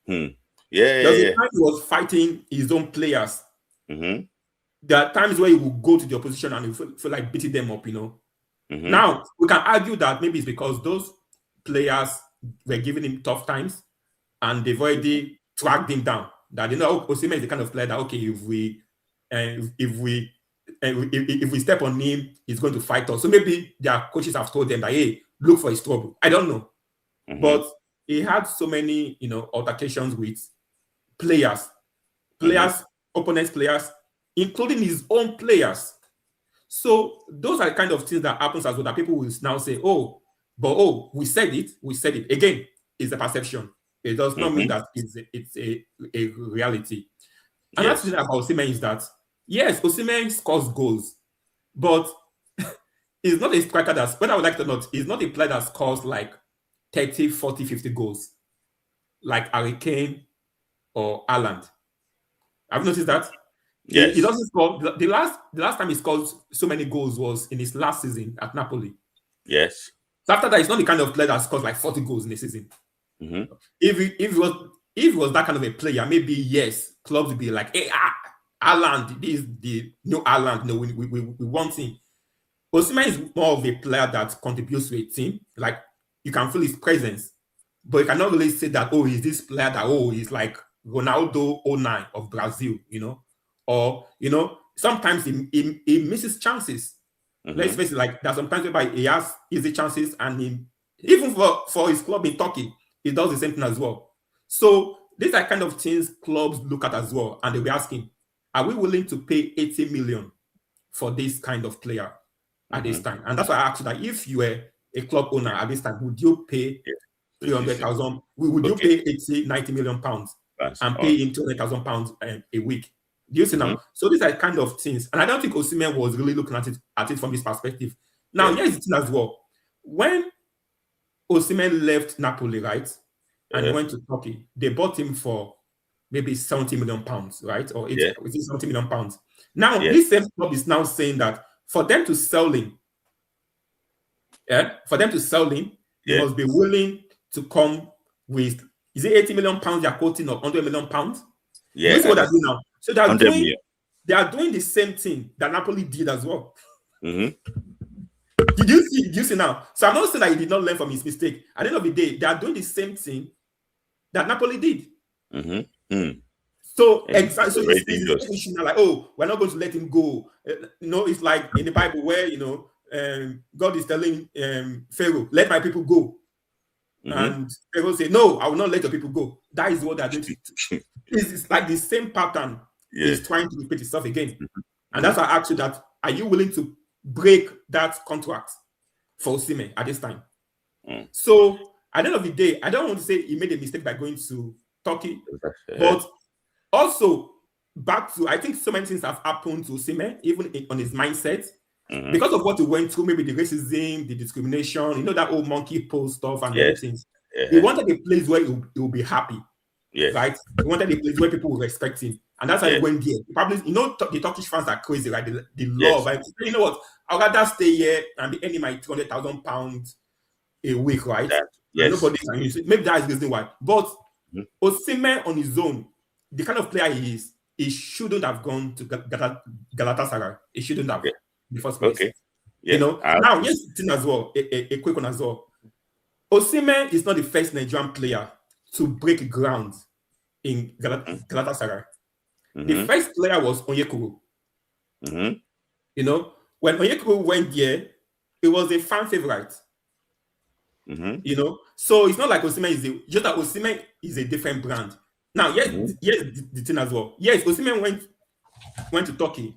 Yeah. There was a time he was fighting his own players. There are times where he will go to the opposition and he feel like beating them up, Now, we can argue that maybe it's because those players were giving him tough times and they've already tracked him down. That Osimhen is the kind of player that if we step on him, he's going to fight us. So maybe their coaches have told them that, hey, look for his trouble. I don't know. But he had so many, altercations with players, opponents players, including his own players. So those are the kind of things that happens as well, that people will now say, we said it. Again, it's a perception. It does not mean that it's a reality. Another thing about Osimhen is that, yes, Osimhen scores goals, but he's not a striker that's, whether I would like to not, he's not a player that scores like 30, 40, 50 goals, like Harry Kane or Haaland. Have you noticed that? Yes. He doesn't score. The last time he scored so many goals was in his last season at Napoli. Yes. So after that, he's not the kind of player that scores like 40 goals in a season. If he was that kind of a player, maybe yes, clubs would be like, hey, Haaland, this is the new Haaland. No, we want him. Osimhen is more of a player that contributes to a team. Like, you can feel his presence, but you cannot really say that, he's this player that, he's like Ronaldo 09 of Brazil, or, sometimes he misses chances. Let's face it, like, there's sometimes whereby he has easy chances, and even for his club in Turkey, he does the same thing as well. So these are kind of things clubs look at as well, and they'll be asking, are we willing to pay 80 million for this kind of player at this time? And that's why I asked you that if you were a club owner at this time, would you pay 300,000? Would you pay 80, 90 million pounds and pay him 200,000 pounds a week? Do you see now? So these are kind of things, and I don't think Osimhen was really looking at it from this perspective. Now, here's the thing as well. When Osimhen left Napoli, right, and he went to Turkey, they bought him for maybe 70 million pounds, right? Or 70 million pounds. Now, this same club is now saying that for them to sell him, they must be willing to come with, is it 80 million pounds they're quoting, or 100 million pounds? Yeah. This is what they're doing now. So they are doing the same thing that Napoli did as well. Did you see now? So I'm not saying that he did not learn from his mistake. At the end of the day, they are doing the same thing that Napoli did. So exactly, it's like, we're not going to let him go. It's like in the Bible where God is telling Pharaoh, let my people go. And Pharaoh said, no, I will not let your people go. That is what they're doing. It's like the same pattern is trying to repeat itself again. And that's why I asked you that, are you willing to break that contract for Osimhen at this time? So at the end of the day, I don't want to say he made a mistake by going to Turkey, but also back to, I think so many things have happened to Osimhen, even on his mindset, because of what he went through, maybe the racism, the discrimination, that old monkey pose stuff and everything. He wanted a place where he will be happy, right? He wanted a place where people will respect him. And that's why he went there. Probably, the Turkish fans are crazy, right? The love. Right? You know what? I'd rather stay here and be earning my 200,000 pounds a week, right? Nobody can use it. Maybe that is the reason why. But Osimhen on his own, the kind of player he is, he shouldn't have gone to Galatasaray. He shouldn't have in the first place. Okay. Now, here's the thing as well, a quick one as well. Osimhen is not the first Nigerian player to break ground in Galatasaray. The first player was Onyekuru. When Onyekuru went there, it was a fan favorite. So it's not like Osimhen just that Osimhen is a different brand. Now, yes, the thing as well. Yes, Osimhen went to Turkey,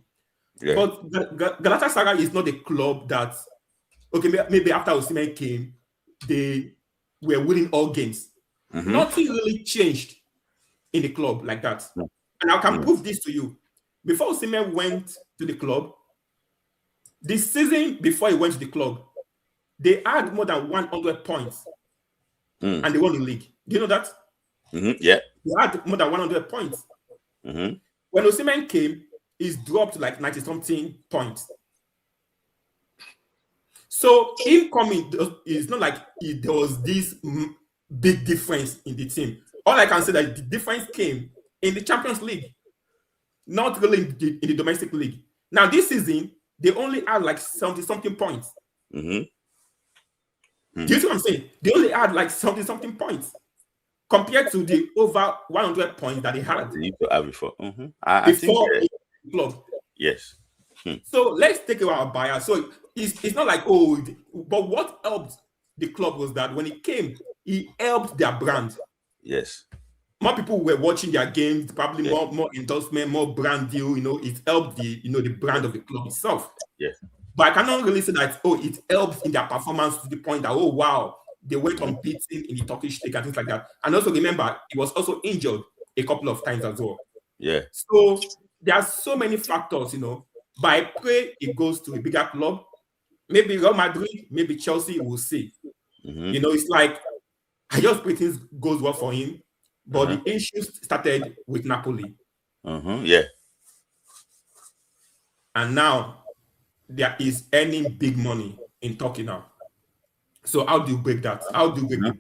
but Galatasaray is not a club that, maybe after Osimhen came, they were winning all games. Nothing really changed in the club like that. And I can prove this to you. Before Osimhen went to the club, the season before he went to the club, they had more than 100 points and they won the league. Do you know that? Yeah. They had more than 100 points. When Osimhen came, he's dropped like 90-something points. So him coming, it's not like there was this big difference in the team. All I can say that the difference came in the Champions League, not really in the domestic league. Now, this season, they only had like 70-something points. Do you see what I'm saying? They only had like 70-something points. compared to the over 100 points that he had They need to have before. I think before the club. yes. So let's take away our bias. So it's not like but what helped the club was that when he came, he helped their brand. Yes. More people were watching their games, probably more endorsement, more brand deal. It helped the brand of the club itself. Yeah. But I cannot really say that it helps in their performance to the point that wow, they were competing in the Turkish league and things like that. And also remember, he was also injured a couple of times as well. Yeah. So there are so many factors, But I pray it goes to a bigger club. Maybe Real Madrid, maybe Chelsea, we'll see. It's like I just pray things goes well for him. But the issues started with Napoli. Yeah. And now there is earning big money in Turkey now. So how do you break that? How do you break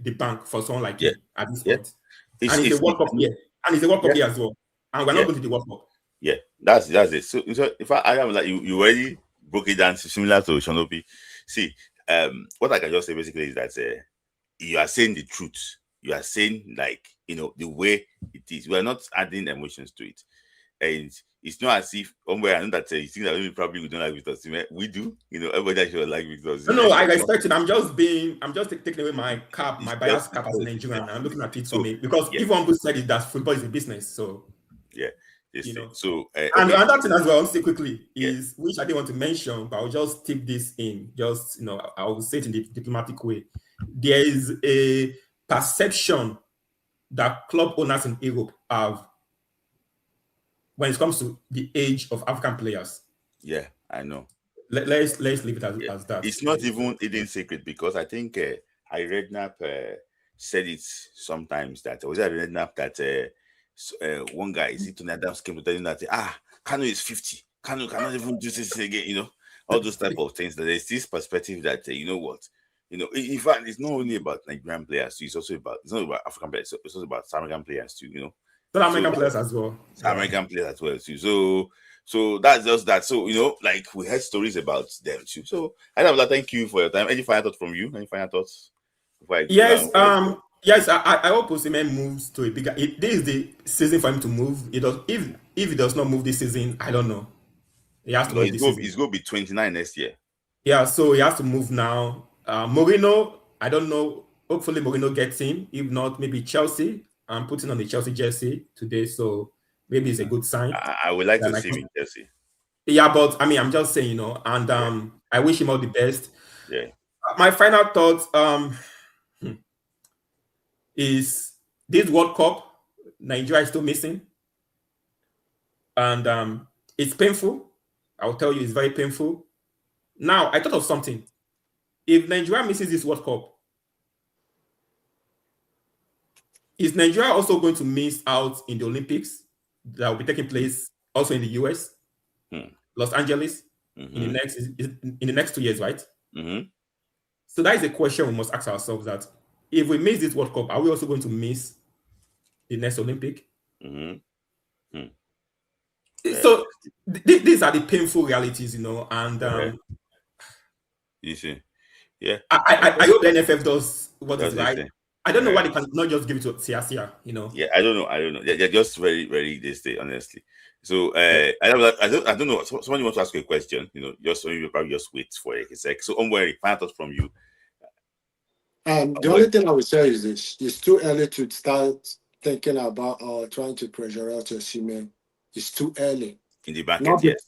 the bank for someone like him at this point? And it's a World Cup year. And it's a World Cup year as well. And we're not going to the World Cup. Yeah, that's it. So if I am like you already broke it down similar to Shonobi. See, what I can just say basically is that you are saying the truth. You are saying the way it is. We are not adding emotions to it, and it's not as if I know that you think that we probably don't like Victor Osimhen. We do. Everybody should like Victor Osimhen. No, I respect it. I'm just taking away my bias cap as a Nigerian. I'm looking at it for me because even who said it that football is a business. So yeah. So and another thing as well, I'll say quickly is which I didn't want to mention, but I'll just tip this in. Just I will say it in the diplomatic way. There is a perception that club owners in Europe have when it comes to the age of African players. Yeah, I know. Let's leave it as that. It's not even hidden secret because I think I Redknapp said it sometimes that was it Redknapp that. One guy, is it Tony Adams came to tell him that Kanu is 50. Kanu cannot even do this again, all those type of things. That there's this perspective that in fact, it's not only about Nigerian players too. It's not about African players. It's also about South American players too. South American players as well. South American players as well too. So that's just that. So like we heard stories about them too. So I love that. Thank you for your time. Any final thoughts from you? Any final thoughts? Yes. Yes, I hope Osimhen moves to a bigger. This is the season for him to move. If he does not move this season, I don't know. He has to move this season. He's going to be 29 next year. Yeah, so he has to move now. Mourinho, I don't know. Hopefully, Mourinho gets him. If not, maybe Chelsea. I'm putting on the Chelsea jersey today, so maybe it's a good sign. I would like to see him in Chelsea. Yeah, but I mean, I'm just saying, and I wish him all the best. Yeah. My final thoughts. Is this World Cup Nigeria is still missing, and it's painful. I'll tell you, it's very painful. Now, I thought of something. If Nigeria misses this World Cup, is Nigeria also going to miss out in the Olympics that will be taking place also in the US, Los Angeles, in the next 2 years, right? So that is a question we must ask ourselves: that if we miss this World Cup, are we also going to miss the next Olympic? So these are the painful realities, and you see, yeah. I hope the NFF does what is right. I don't know why they can not just give it to Siasia, Yeah, I don't know. They're just very, very this day, honestly. So I don't know. Someone wants to ask you a question, just so you probably just wait for a sec. So Omweri, final thoughts from you. The only thing I would say is this: it's too early to start thinking about trying to pressure out Osimhen. It's too early in the market. Yes.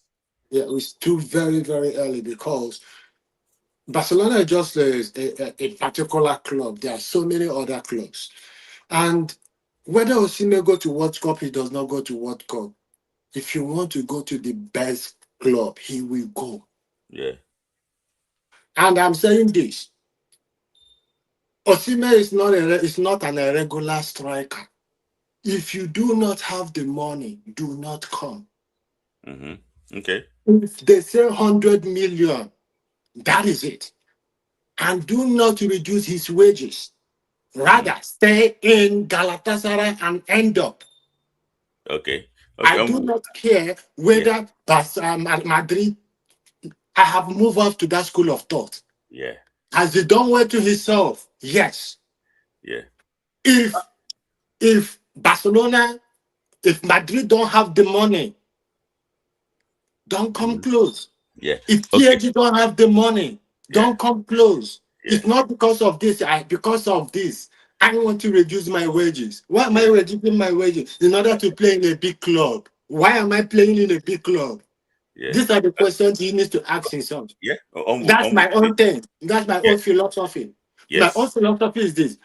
Yeah, it's too very, very early because Barcelona is just a particular club. There are so many other clubs, and whether Osimhen go to World Cup, he does not go to World Cup. If you want to go to the best club, he will go. Yeah. And I'm saying this. Osimhen is not an irregular striker. If you do not have the money, do not come. Okay. If they say 100 million, that is it. And do not reduce his wages. Rather, stay in Galatasaray and end up. Okay. I do not care whether Madrid, I have moved up to that school of thought. Yeah. Has he done well to himself? Yes. Yeah. If Barcelona, if Madrid don't have the money, don't come close. Yeah. If PSG don't have the money, don't come close. Yeah. It's not because of this. Because of this, I want to reduce my wages. Why am I reducing my wages? In order to play in a big club. Why am I playing in a big club? Yeah. These are the questions he needs to ask himself. Yeah. That's my own thing. That's my own philosophy. Yes. My own philosophy is this.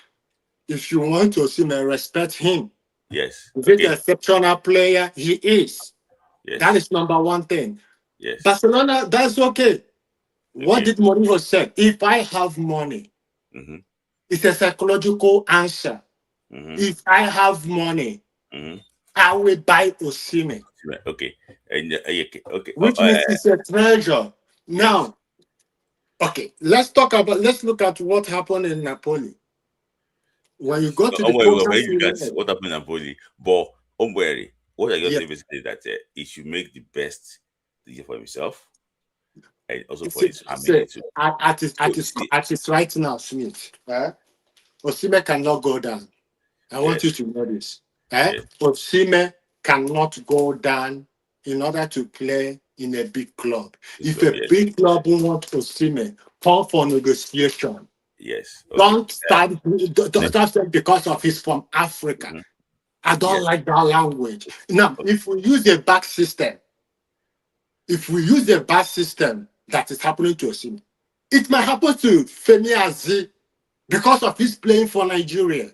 If you want to see me, respect him. Yes. He's an exceptional player. He is. Yes. That is number one thing. Yes. Barcelona, that's okay. What did Mourinho say? If I have money, it's a psychological answer. If I have money, I will buy Osimhen. Okay. Okay. Which means it's a treasure. Now, okay, let's look at what happened in Napoli. When you go to the what happened in Napoli, but Omberi, what I just say basically is that he should make the best decision for himself and also for his family too. At his right now, Smith, Osimhen cannot go down. I want you to know this. Osimhen cannot go down in order to play in a big club. If a big club wants Osimhen, call for negotiation. Yes. Don't start because of he's from Africa. I don't like that language. Now, if we use a back system, that is happening to Osimhen, it might happen to Femi Aziz because of his playing for Nigeria.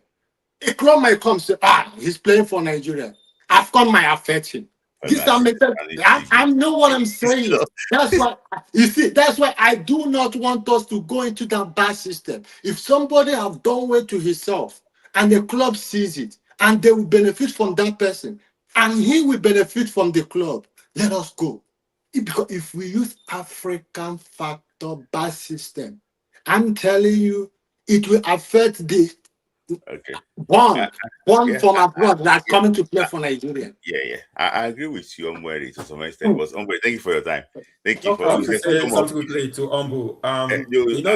A club might come and say, he's playing for Nigeria. AFCON might affect him. I know what I'm saying. That's why you see. That's why I do not want us to go into that bad system. If somebody have done well to himself and the club sees it and they will benefit from that person and he will benefit from the club, let us go. Because if we use African factor bad system, I'm telling you, it will affect the one from abroad that's coming to play for Nigeria. Yeah. I agree with you, Omberi, to some extent. But Omberi, thank you for your time. Thank you for saying something quickly to Ombu.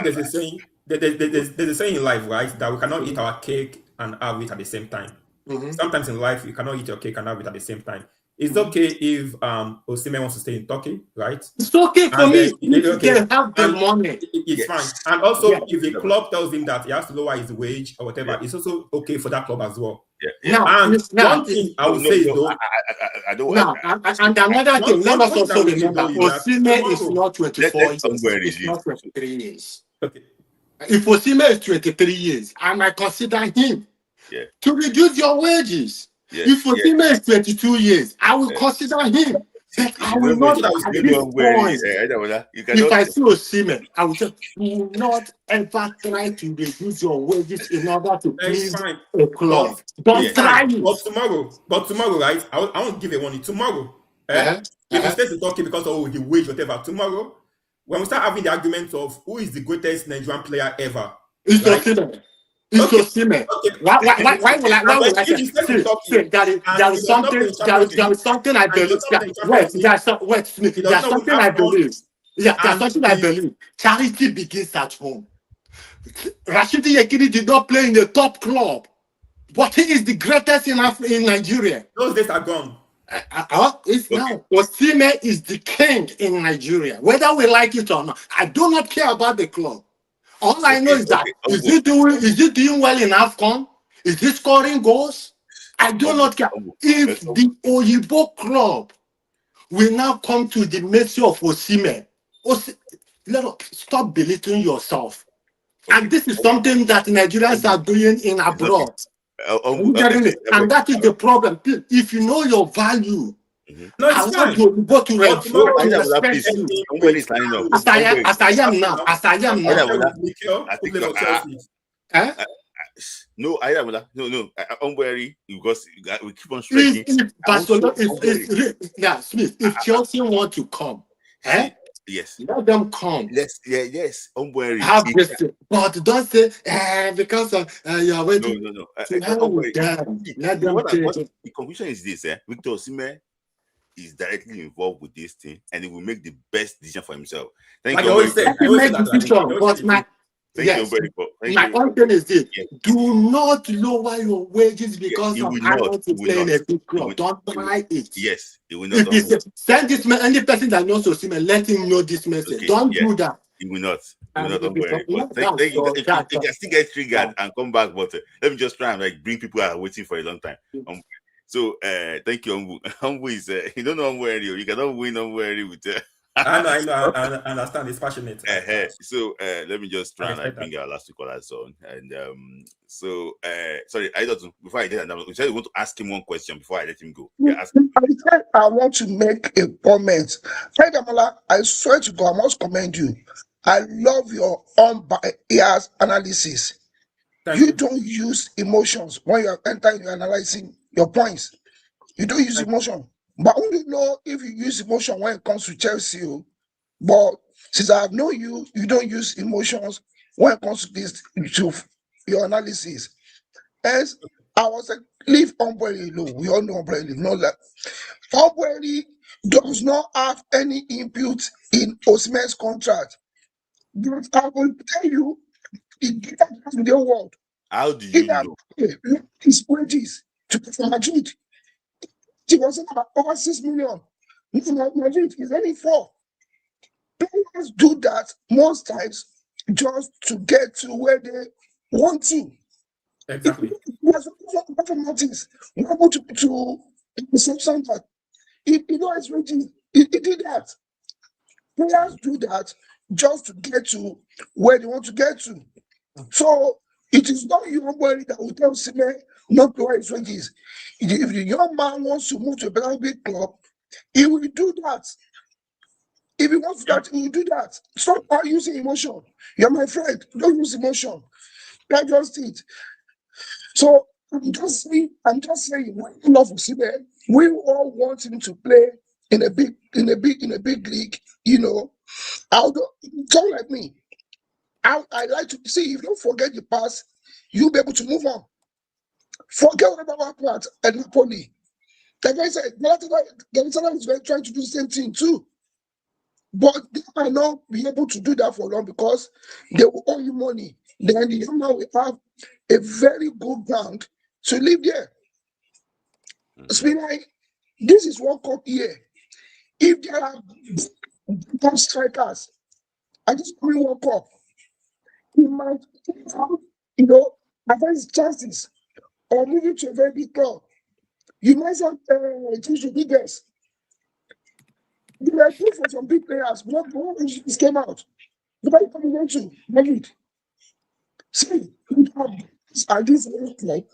There's a saying. There's a saying in life, right, that we cannot eat our cake and have it at the same time. Sometimes in life, you cannot eat your cake and have it at the same time. It's okay if Osimhen wants to stay in Turkey, right? It's okay for me. You can have the money. It's fine. And also, if the club tells him that he has to lower his wage or whatever, it's also okay for that club as well. One thing I would say is though, and another thing, let us also remember, Osimhen is not 24 years. It's not 23 years. Okay. If Osimhen is 23 years, I might consider him to reduce your wages. If Osimhen is 22 years, I will consider him. I will not at this point. If I see Osimhen, I will say, do not ever try to reduce your wages in order to please a club. Don't try it. But tomorrow, right? I won't give a warning. Tomorrow, if he stays in Turkey because of the wage, whatever, tomorrow, when we start having the argument of who is the greatest Nigerian player ever, it's Osimhen. It's Osimhen. Why will I say? There is something I believe. There's something I believe. There's something I believe. Charity begins at home. Rashidi Yekini did not play in the top club, but he is the greatest in Nigeria. Those days are gone. It's now. Osimhen is the king in Nigeria, whether we like it or not. I do not care about the club. All I know is that is he doing well in AFCON? Is he scoring goals? I do not care. If the Oyibo club will now come to the mercy of Osimhen, stop belittling yourself. And this is something that Nigerians are doing in abroad. And that is the problem. If you know your value, no, it's fine. As I am now. No, Omberi, because we keep on stretching. If Chelsea want to come, yes, let them come. Yes, Omberi. But don't say because of you are waiting. No. Let them take. The conclusion is this: Victor Osimhen is directly involved with this thing, and he will make the best decision for himself. Thank you. Yes. Thank My you. own thing is this: Yes. do not lower your wages because of Arnold to play in a big club. Don't try it. Yes, it will not. If you send this man, any person that knows Osimhen, let him know this message. Okay, Don't do that. It will not. It will not. Don't Don't worry. But thank you. It can still get triggered and come back. But let me just try and like bring people who are waiting for a long time. So thank you, Ombu. Ombu is you don't know Ombu area. You cannot win Ombu area with. I know. I understand. It's passionate. So let me just try and bring our last two callers on. And sorry, I don't. Before I get that, we said we want to ask him one question before I let him go. Yeah, I want to make a comment. Fred Amola, I swear to God, I must commend you. I love your unbiased analysis. You don't use emotions when you are entering, you're analyzing your points. You don't use emotion. But I only know if you use emotion when it comes to Chelsea. But since I have known you, you don't use emotions when it comes to this, to your analysis. As I was like, leave Umbrella alone. We all know Umbrella. No, that Umbrella does not have any input in Osimhen's contract. But I will tell you, the video world. How do you know? His wages to for Madrid. He was about over 6 million. Madrid is only 4. Players do that most times just to get to where they want to. Exactly. Mathematics. We are able to perception that he knows wages. He did that. Players do that just to get to where they want to get to. So it is not your worry that will tell Osimhen not to wear his wages. If the young man wants to move to a better big club, he will do that. If he wants that, he will do that. Stop using emotion. You're my friend. Don't use emotion. That's just it. So I'm just saying, we love Osimhen. We all want him to play in a big league. You know, don't like me. I like to see, if you don't forget the past, you'll be able to move on. Forget whatever happened at Napoli. Like I said, Galatasaray is trying to do the same thing too. But they might not be able to do that for long because they will owe you money. Then the young man will have a very good ground to live there. It's been like, this is World Cup year. If there are top strikers, I just bring World Cup. He might, advance chances or moving to a very big club. You might have choose the biggest. There were two for some big players. One came out. Nobody coming into Madrid. See, at this like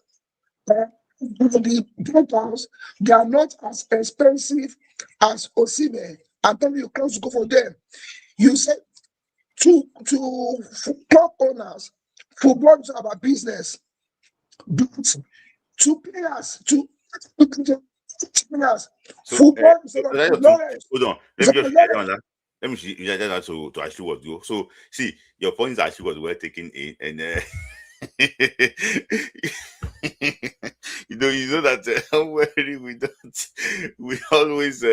the players, they are not as expensive as Osimhen. I'm telling you, close to go for them. You said to club owners, football is about business. But to players, to players, football is about knowledge. Hold on. Let me just share on that. Let me share that to actually what you. So see, your points actually was well taken in, and you know that we always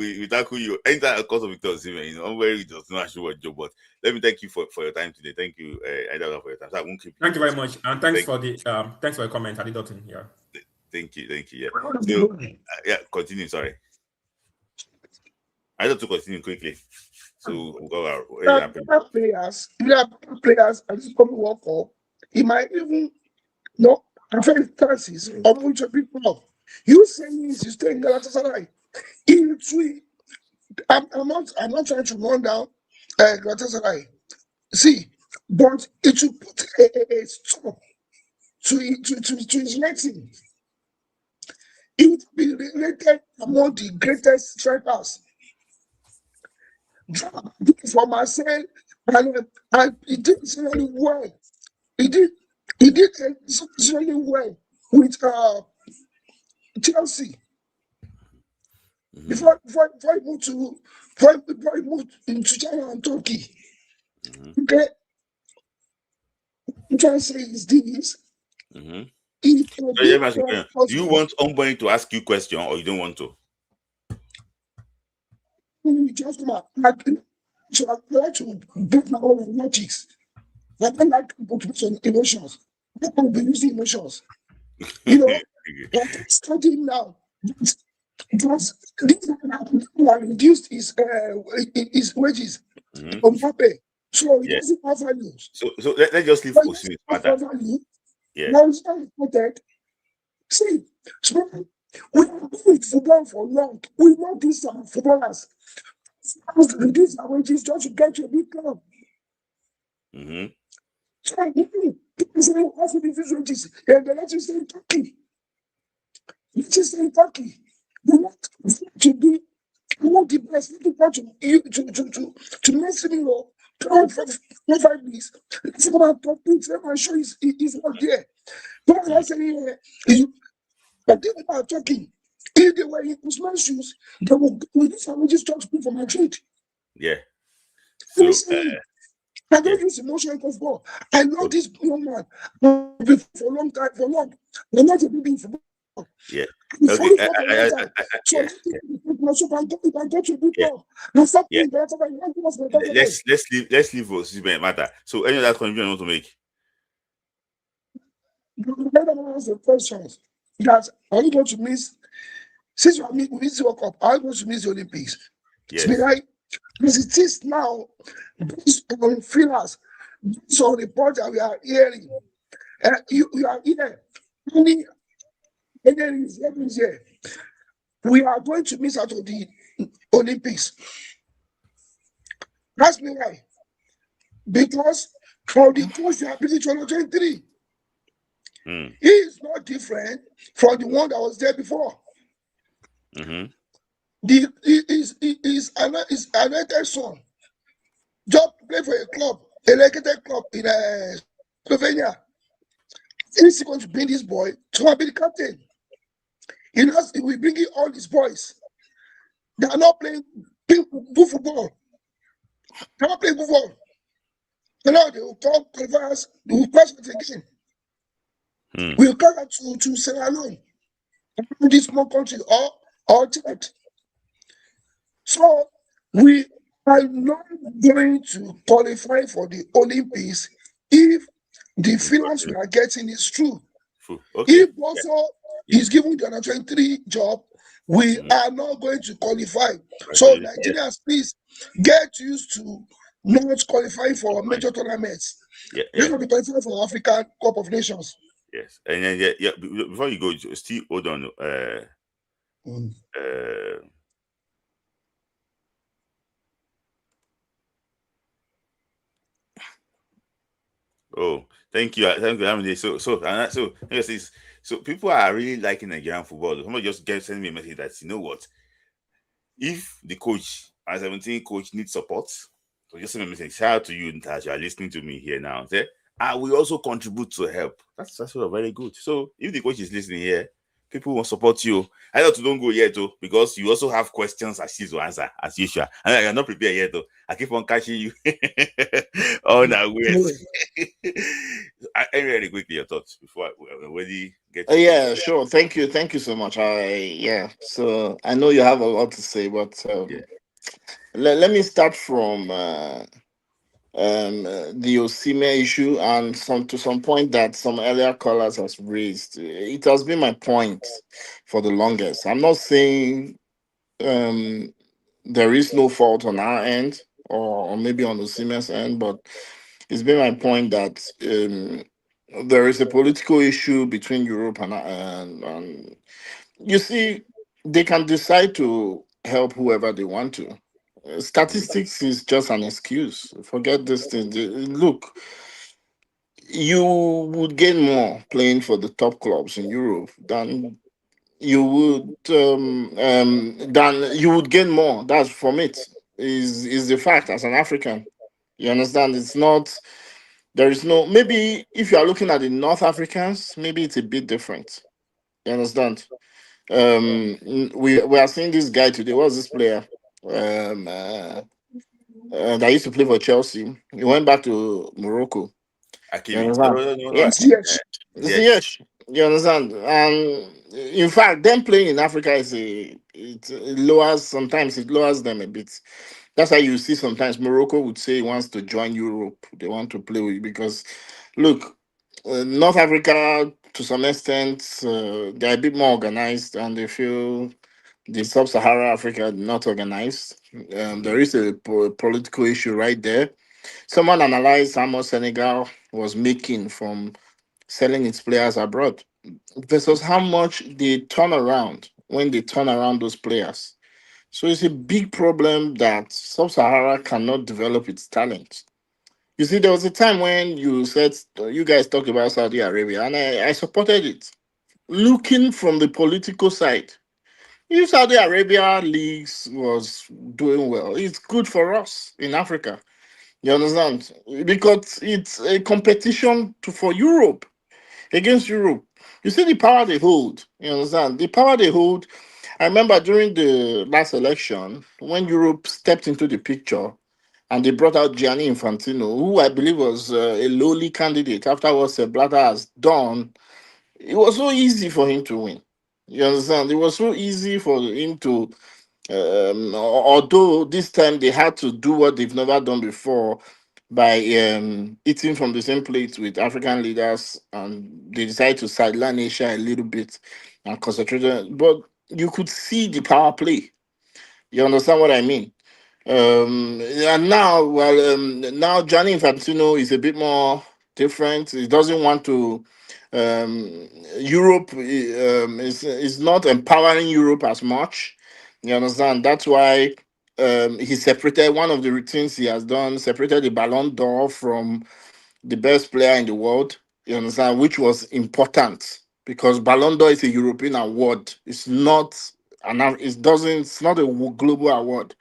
we tackle you anytime a cause of Victor Osimhen, Unwary does not actually what job. But let me thank you for your time today. Thank you, for your time. So I won't keep. Thank you very much, and thanks for your comment, Adedotin. Yeah. Thank you. Yeah. So, continue. Sorry. I have to continue quickly. So we'll go out. Players, at this coming World Cup, he might even affect chances of moving to a big club. You saying this, you stay in Galatasaray. I'm not trying to run down Galatasaray. See, but it should put a stop to his rating. It would be rated among the greatest strikers. For Marseille, and he did really well. He did really well with Chelsea. Before he moved into China and Turkey. Okay, I'm trying to say is this. Do you want somebody to ask you a question or you don't want to? Just So I like to build my own logics. I don't like to put on emotions. People will be using emotions. You know, I'm studying now. Because this are reduced his wages on paper. So it doesn't have value. So let's just leave Osimhen matter. Yeah. Now it's not important. See, so we have been in football for long. We know these are footballers. Reduce our wages just to get to a big club. So people say, how to reduce wages? And they let you stay in Turkey. You just stay in Turkey. We want to be, we want the best. We want to make plan for 5 weeks. Let's go about talking to them and show he's not there. Don't I say, but they are talking. If they were in Usman's shoes, they would reduce our wages to people from Madrid. Yeah. So, I don't use emotion because football. I love this young man for a long time, for long. They're not a baby in football. Yeah. Okay. Let's leave Osimhen matter. So any other contribution you want to make? The questions that are you going to miss? Since we miss the World Cup, are you going to miss the Olympics? Yes. It's like as it is now, based on feelers, based on reports that we are hearing. You are here. We are going to miss out of the Olympics. Ask me why. Because from the coach you are busy 2023, he is not different from the one that was there before. He is anointed son. Just play for a club, a located club in Slovenia. He's going to bring this boy to be the captain. He will bring in all these boys. They are not playing good football. They are not playing football. So now they will come qualifiers, they will pass it again. We will come to Sierra Leone, this small country, or Chad. So we are not going to qualify for the Olympics if the feelings we are getting is true. Okay. If also is given the under 23 job, we are not going to qualify. So Nigerians, please get used to not qualifying for major tournaments. We're going to qualify for African Cup of Nations. Yes, and then before you go, still hold on. Oh, thank you. Thank you. So people are really liking Nigerian football. Somebody just send me a message that, you know what, if the coach, as 17 coach, needs support, so just send me a message. Shout out to you that you are listening to me here now. Say, I will also contribute to help. That's sort of very good. So if the coach is listening here, people will support you. I know to don't go yet though, because you also have questions as to answer as usual. And you're not prepared yet though. I keep on catching you. Oh no, wait. Really quickly your thoughts before we already get. Yeah, sure. Thank you so much. So I know you have a lot to say, but let me start from the Osimhen issue and to some point that some earlier callers has raised. It has been my point for the longest. I'm not saying there is no fault on our end or maybe on Osimhen's end, but it's been my point that there is a political issue between Europe and you see, they can decide to help whoever they want to. Statistics is just an excuse. Forget this thing. Look, you would gain more playing for the top clubs in Europe than you would gain more. That's from it. Is the fact as an African. You understand? It's not. There is no. Maybe if you are looking at the North Africans, maybe it's a bit different. You understand? We are seeing this guy today. What's this player? That used to play for Chelsea. He went back to Morocco. Yes. Yes. You understand? And in fact, them playing in Africa it lowers them a bit. That's why you see sometimes Morocco would say he wants to join Europe. They want to play with, because look, North Africa to some extent they're a bit more organized, and they feel the sub-Sahara Africa not organized. There is a political issue right there. Someone analyzed how much Senegal was making from selling its players abroad versus how much they turn around when they turn around those players. So it's a big problem that Sub-Sahara cannot develop its talent. You see, there was a time when you said you guys talked about Saudi Arabia, and I supported it. Looking from the political side, if Saudi Arabia leagues was doing well, it's good for us in Africa. You understand? Because it's a competition for Europe, against Europe. You see the power they hold. You understand? The power they hold. I remember during the last election when Europe stepped into the picture and they brought out Gianni Infantino, who I believe was a lowly candidate after what Sepp Blatter has done. It was so easy for him to win. You understand? It was so easy for him to, although this time they had to do what they've never done before by eating from the same plate with African leaders, and they decided to sideline Asia a little bit and concentrate on. But you could see the power play. You understand what I mean? And now, well, now Gianni Infantino is a bit more different. He doesn't want to. Europe is not empowering Europe as much. You understand? That's why he separated one of the things he has done, separated the Ballon d'Or from the best player in the world. You understand? Which was important because Ballon d'Or is a European award. It's not it's not a global award.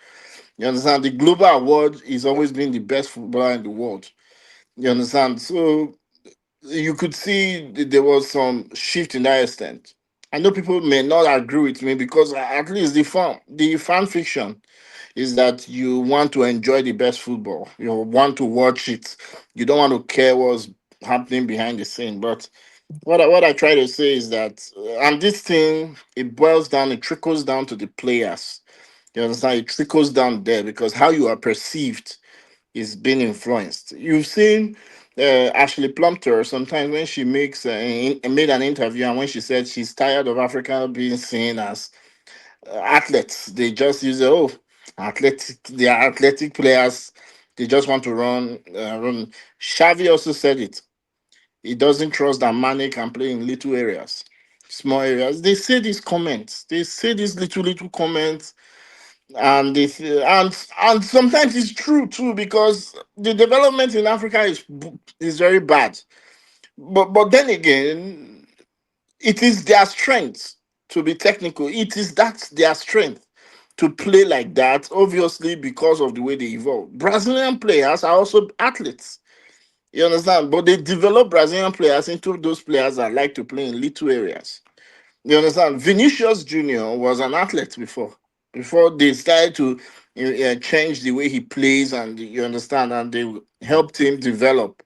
You understand? The global award is always been the best footballer in the world. You understand? So you could see there was some shift in that extent. I know people may not agree with me because at least the fan fiction is that you want to enjoy the best football. You want to watch it. You don't want to care what's happening behind the scene. But what I try to say is that, and this thing, it boils down, it trickles down to the players. You understand? It trickles down there because how you are perceived is being influenced. You've seen Ashley Plumpter sometimes when she made an interview, and when she said she's tired of Africa being seen as athletes. They just use they are athletic players. They just want to run. Xavi also said it. He doesn't trust that Mane can play in little areas, small areas. They say these comments. They say these little comments, and and sometimes it's true too because the development in Africa is very bad. But then again, it is their strength to be technical. That's their strength to play like that, obviously, because of the way they evolve. Brazilian players are also athletes. You understand? But they develop Brazilian players into those players that like to play in little areas. You understand? Vinicius Jr. was an athlete before they started to change the way he plays, and you understand, and they helped him develop.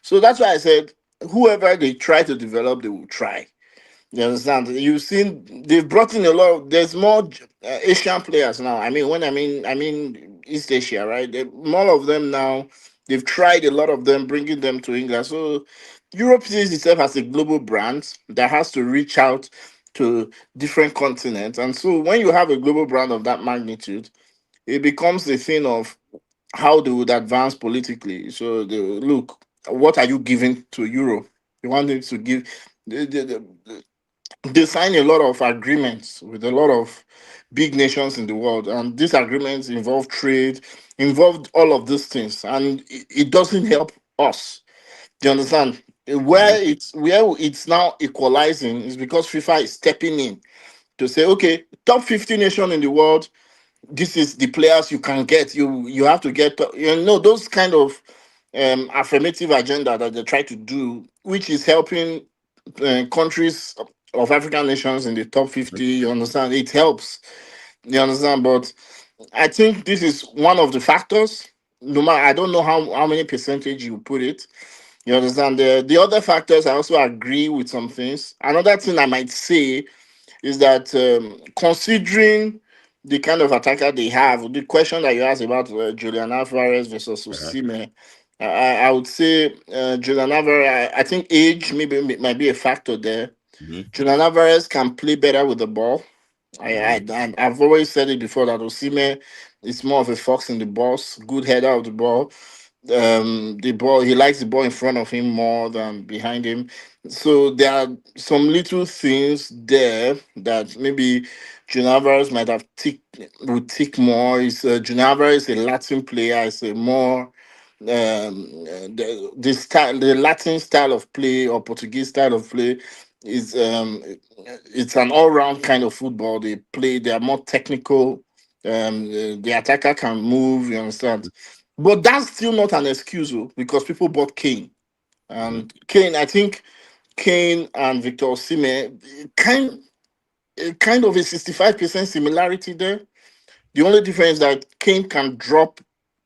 So that's why I said, whoever they try to develop, they will try. You understand? You've seen they've brought in a lot. There's more Asian players now. I mean East Asia, right? More of them now. They've tried a lot of them, bringing them to England. So Europe sees itself as a global brand that has to reach out to different continents. And so when you have a global brand of that magnitude, it becomes a thing of how they would advance politically. So they look, what are you giving to Europe? You want them to give. They sign a lot of agreements with a lot of big nations in the world, and these agreements involve trade, involved all of these things, and it doesn't help us. Do you understand? Where it's now equalizing is because FIFA is stepping in to say, okay, top 50 nation in the world, this is the players you can get. You have to get, those kind of affirmative agenda that they try to do, which is helping countries of African nations in the top 50. You understand? It helps. You understand? But I think this is one of the factors. No matter, I don't know how many percentage you put it. You understand? The other factors, I also agree with some things. Another thing I might say is that considering the kind of attacker they have. The question that you asked about Julian Alvarez versus Osimhen, I would say Julian Alvarez. I think age might be a factor there. Julian Alvarez can play better with the ball. I've always said it before that Osimhen is more of a fox in the box, good header of the ball. The ball, he likes the ball in front of him more than behind him. So there are some little things there that maybe Julian Alvarez might have would tick more. Julian Alvarez is a Latin player. It's a more the Latin style of play or Portuguese style of play is it's an all-round kind of football. They play, they are more technical. The attacker can move, you understand. But that's still not an excuse because people bought Kane. And Kane, I think Kane and Victor Osimhen kind of a 65% similarity there. The only difference is that Kane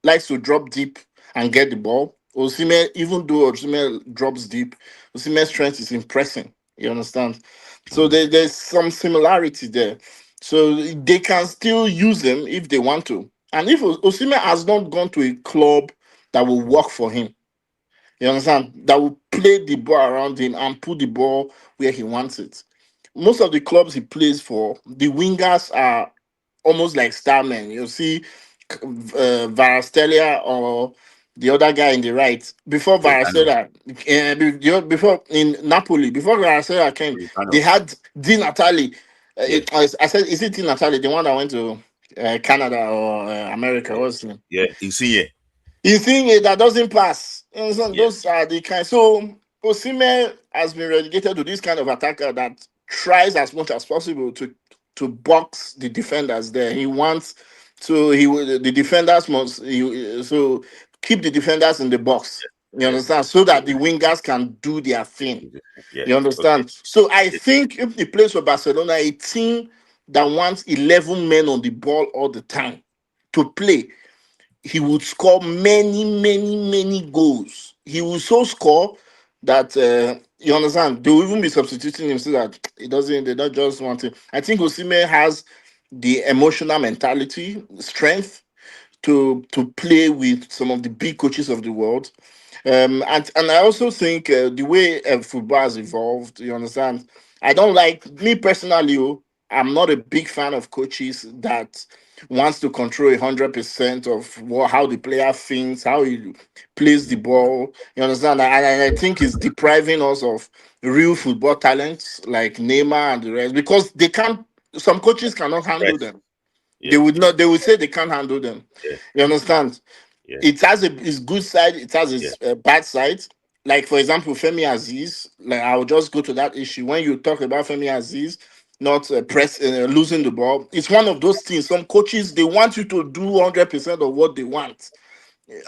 likes to drop deep and get the ball. Osimhen, even though Osimhen drops deep, Osimhen's strength is impressing. You understand? So there's some similarity there. So they can still use him if they want to. And if Osimhen has not gone to a club that will work for him, you understand, that will play the ball around him and put the ball where he wants it. Most of the clubs he plays for, the wingers are almost like starmen. You see Kvaratskhelia or the other guy in the right. Before Kvaratskhelia, before in Napoli, before Kvaratskhelia came, they had Di Natale. I said, is it Di Natale, the one that went to Canada or America? What's his name? Yeah, Insigne. Insigne that doesn't pass. You know, those are the kind. So Osimhen has been relegated to this kind of attacker that tries as much as possible to box the defenders there. He wants the defenders must so keep the defenders in the box. You understand? So that the wingers can do their thing. You understand? Okay. So I think if he plays for Barcelona, a team that wants 11 men on the ball all the time to play, he would score many goals. He will so score that you understand, they will even be substituting him so that they don't just want him. I think Osimhen has the emotional mentality, strength to play with some of the big coaches of the world. And I also think the way football has evolved, you understand, I don't like, me personally, I'm not a big fan of coaches that wants to control 100% of how the player thinks, how he plays the ball. You understand? I think it's depriving us of real football talents like Neymar and the rest, because they can't. Some coaches cannot handle them. Yeah. They would not. They would say they can't handle them. Yeah. You understand? Yeah. It has its good side. It has its bad side. Like, for example, Femi Aziz. Like, I'll just go to that issue. When you talk about Femi Aziz not losing the ball, it's one of those things. Some coaches, they want you to do 100% of what they want.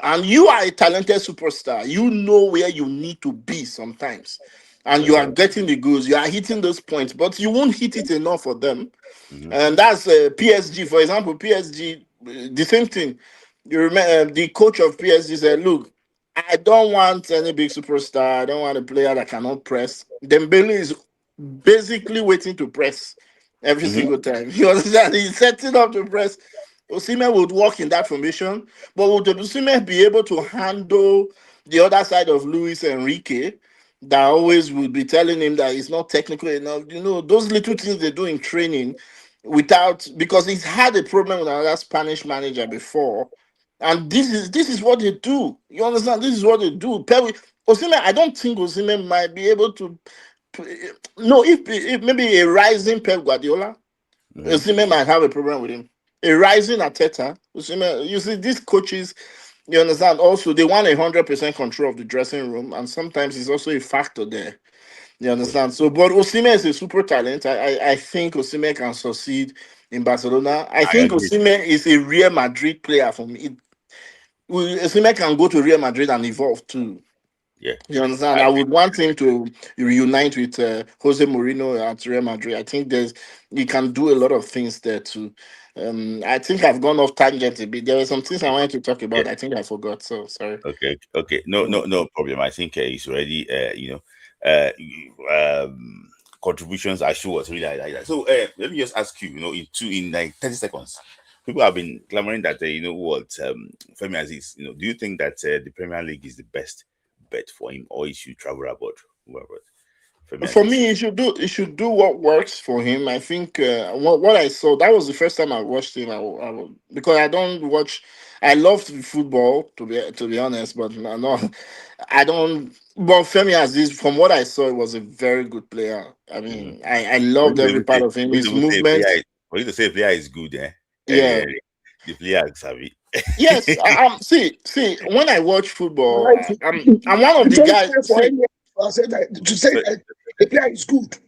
And you are a talented superstar. You know where you need to be sometimes. And you are getting the goals. You are hitting those points, but you won't hit it enough for them. And that's PSG, for example. PSG, the same thing. You remember the coach of PSG said, look, I don't want any big superstar. I don't want a player that cannot press. Dembele is basically waiting to press every single time. You understand? He's setting up to press. Osimhen would work in that formation, but would Osimhen be able to handle the other side of Luis Enrique that always would be telling him that he's not technical enough? You know, those little things they do in training because he's had a problem with another Spanish manager before. And this is what they do. You understand? This is what they do. Osimhen, I don't think Osimhen might be able to. No, if maybe a rising Pep Guardiola, Osimhen might have a problem with him. A rising Arteta, Osimhen, you see, these coaches, you understand, also, they want 100% control of the dressing room, and sometimes it's also a factor there. You understand? So, but Osimhen is a super talent. I think Osimhen can succeed in Barcelona. I think Osimhen is a Real Madrid player for me. Osimhen can go to Real Madrid and evolve too. Yeah, you understand? I would want him to reunite with Jose Mourinho at Real Madrid. I think he can do a lot of things there too. I think I've gone off tangent a bit. There were some things I wanted to talk about. I think I forgot. So sorry. Okay. No problem. I think he's already. contributions I show was really like that. So let me just ask you, in like 30 seconds, people have been clamoring that Femi Aziz, do you think that the Premier League is the best bet for him, or he should travel abroad? For me, he should do what works for him. I think what I saw, that was the first time I watched him. Because I don't watch. I love football to be honest, but I don't. But Femi Aziz, from what I saw, he was a very good player. I mean, I loved every part of him. His movement. For you to say a player is good, Yeah. The player is savvy. Yes, see. When I watch football, I'm one of the guys. I said that to say that the player is good.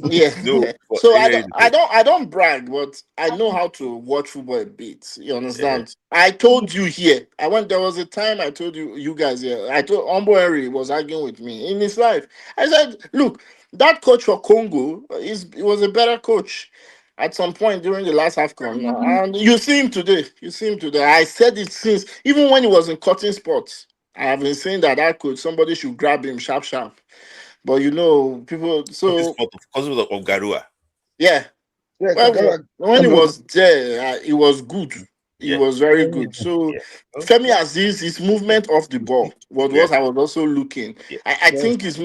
Yeah. No, so I don't brag, but I know how to watch football a bit. You understand? Yeah. I told you here. There was a time I told you guys here. I told Ombo Henry was arguing with me in his life. I said, look, that coach for Congo he was a better coach at some point during the last AFCON. And you see him today. I said it since even when he was in cutting sports. I have been saying that coach, somebody should grab him sharp. But people. So because of Garua. Yeah. Well, when he was there, he was good. He was very good. So Femi Aziz, his movement off the ball was what I was also looking. I think his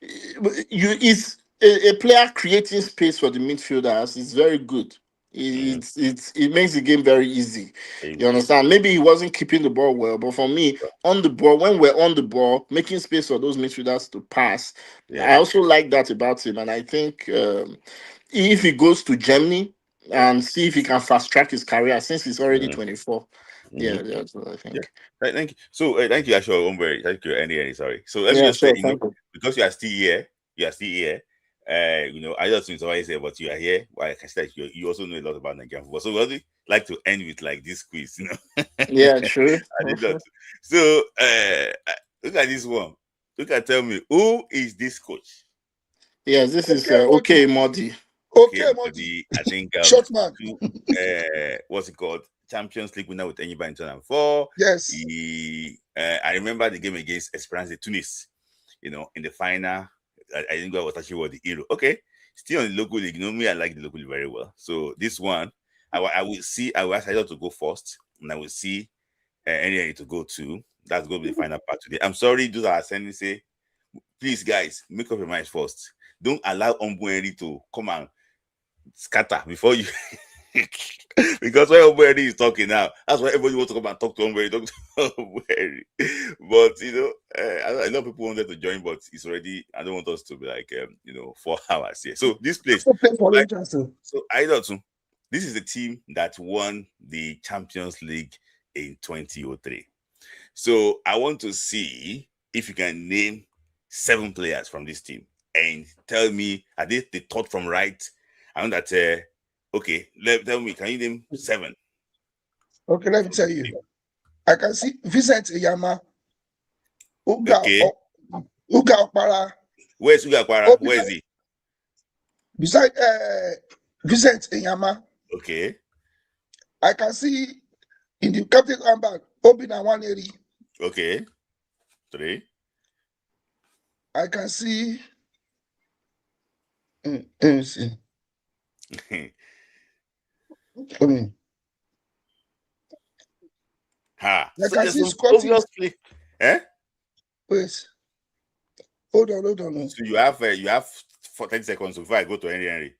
is a player creating space for the midfielders is very good. It makes the game very easy. You understand? Maybe he wasn't keeping the ball well, but for me, on the ball, when we're on the ball, making space for those midfielders to pass, I also like that about him. And I think if he goes to Germany and see if he can fast track his career since he's already 24. Yeah, that's what I think. Right, thank you. So thank you, Ashwa Ombury. Thank you, Andy. Sorry. So let me just say, because you are still here. I just always say, but you are here. Well, I can say that you also know a lot about Nigerian football. So we like to end with like this quiz, Yeah, true. I did that. So look at this one. Tell me, who is this coach? Yes, this is OK Modi. Okay, Modi. I think short man. What's it called? Champions League winner with Enyimba in 2004. Yes. I remember the game against Esperance de Tunis. In the final. I think I was actually the hero. Okay, still on the local league. Me, I like the local league very well. So this one, I will ask Idol to go first, and I will see any to go to. That's going to be the final part today. I'm sorry, those are sending say, please guys, make up your minds first. Don't allow Ombueri to come and scatter before you. Because when Ombueri is talking now, that's why everybody wants to come and talk to Ombueri. But I know people wanted to join, but it's already. I don't want us to be like 4 hours here. So this place. So I don't know. This is the team that won the Champions League in 2003. So I want to see if you can name 7 players from this team and tell me, are they the third from right? I know that. Okay, tell me, can you name 7? Okay, let me tell you. I can see Vincent Iyama. Uga Okpara. Where's Uga Okpara? Where is he? Beside Vincent Iyama. Okay. I can see in the captain handbag, Obinna Nwaneri. Okay. 3. I can see. Let me see. Obviously. Wait. Hold on. So you have for 10 seconds before I go to Henry.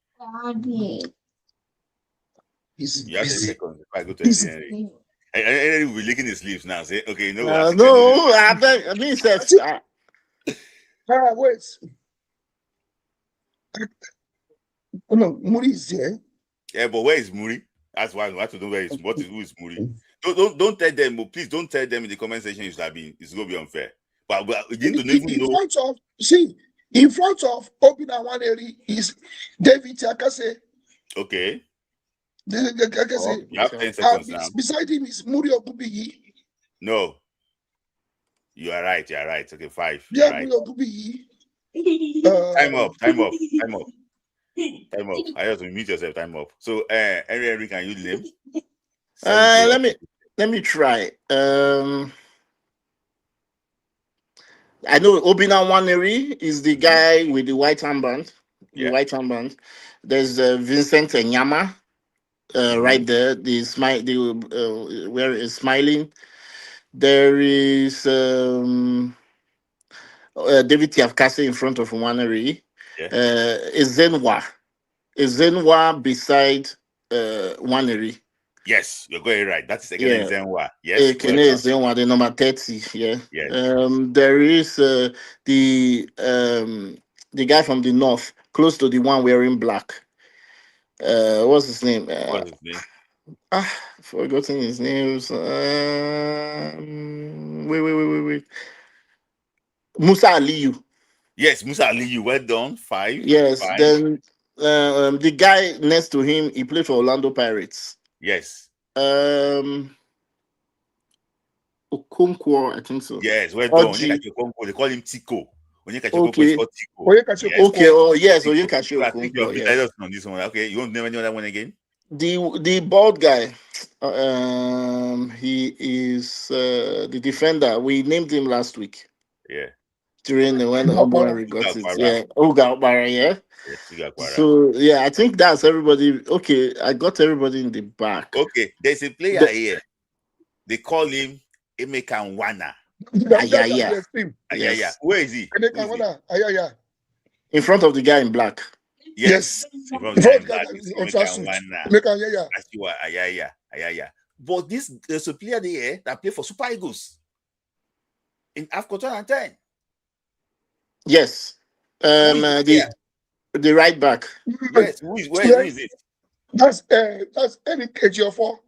You have 10 seconds before I go to Henry. Henry will be licking his sleeves now. Say, okay, no, I mean, wait. No, Muri is here. Yeah, but where is Muri? That's why I want to know who is Muri. Don't tell them, please don't tell them in the comment section it's going to be unfair. But you need to even know. In front of Obinna Nwaneri is David Yakase. Okay. You have 10 seconds now. Beside him is Muri Ogubiyi. No. You are right. Okay, 5. Yeah, right. Muri Ogubiyi. Time up. I have to mute yourself. Time up. So, Henry, can you name? Let me try. I know Obinna Nwaneri is the guy with the white armband. the white armband. There's Vincent Nyama, right there. The smile, where is smiling. There is David Tiafkase in front of Nwaneri. Ezenwa beside Nwaneri. Yes, you're going right. That's Ekene Ezenwa. Yes. Ekene Ezenwa, the number 30. Yeah. Yes. There is the guy from the north, close to the one wearing black. What's his name? What's his name? Forgotten his name. Wait. Musa Aliyu. Yes, Musa Aliyu. Well done. 5. Yes. 5. Then the guy next to him, he played for Orlando Pirates. Yes. Okonkwo, I think so. Yes, well done. They call him Tico. Okay. Yes. Okay. Oh yes, Onyekachi Okonkwo. Yes. On this one. Okay, you won't name anyone one again. The bald guy. He is the defender. We named him last week. Yeah. During when Ogbonari got it. Yeah. Uga Okpara, yeah. So yeah, I think that's everybody. Okay, I got everybody in the back. Okay, there's a player here. They call him Emeka Nwana. Ayaya. Yes. Where is he? Emeka Nwana. Ayaya. In front of the guy in black. Yes. In front of the guy in black. Emeka Ayaya. But there's a player there that played for Super Eagles in AFCON 2010. Yes. The right back. Yes. Where is it? That's Eric Ejiofor.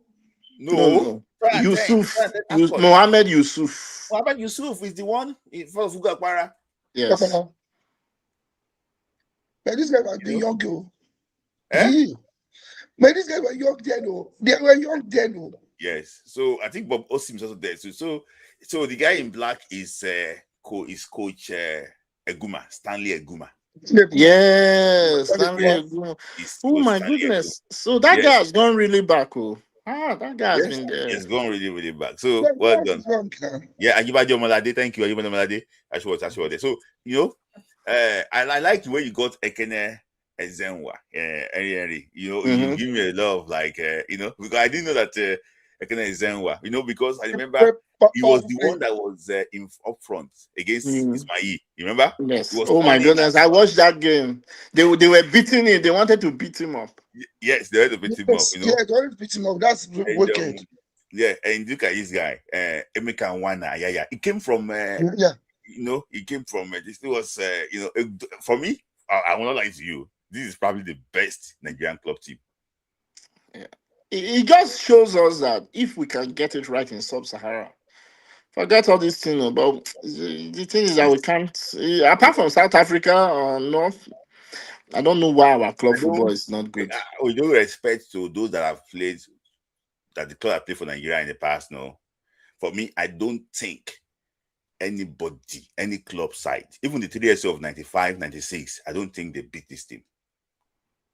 No. Yusuf. Mohammed Yusuf. Mohammed Yusuf is the one in front of Uga Okpara. Yes. But this guy was the young girl. But these guys were young then. They were young then. Yes. So I think Bob Osim is also there. So the guy in black is Coach Eguma, Stanley Eguma. Yes, Stanley Eguma. Oh my goodness! So that guy has gone really back. That guy has been there. It's gone really, really back. So well done. Yeah, Ajibajo Malade. Thank you, Ajibajo Malade. Actually, so I like the way you got Ekene Ezenwa. You give me a lot of because I didn't know that Ekene Ezenwa. Because I remember he was the one that was up front against Ismail. You remember? Yes. Oh my goodness! I watched that game. They were beating him. They wanted to beat him up. Yes, they wanted to beat him up. Yeah, they wanted to beat him up. That's wicked. And look at this guy, Emeka Nwana. Yeah. He came from. He came from. This was for me. I will not lie to you. This is probably the best Nigerian club team. Yeah. It just shows us that if we can get it right in Sub-Sahara, forget all this thing about the thing is that we can't. Apart from South Africa or North, I don't know why our club football is not good. With no respect to those that have played, that the club have played for Nigeria in the past, no. For me, I don't think anybody, any club side, even the 3SO of 95, 96, I don't think they beat this team.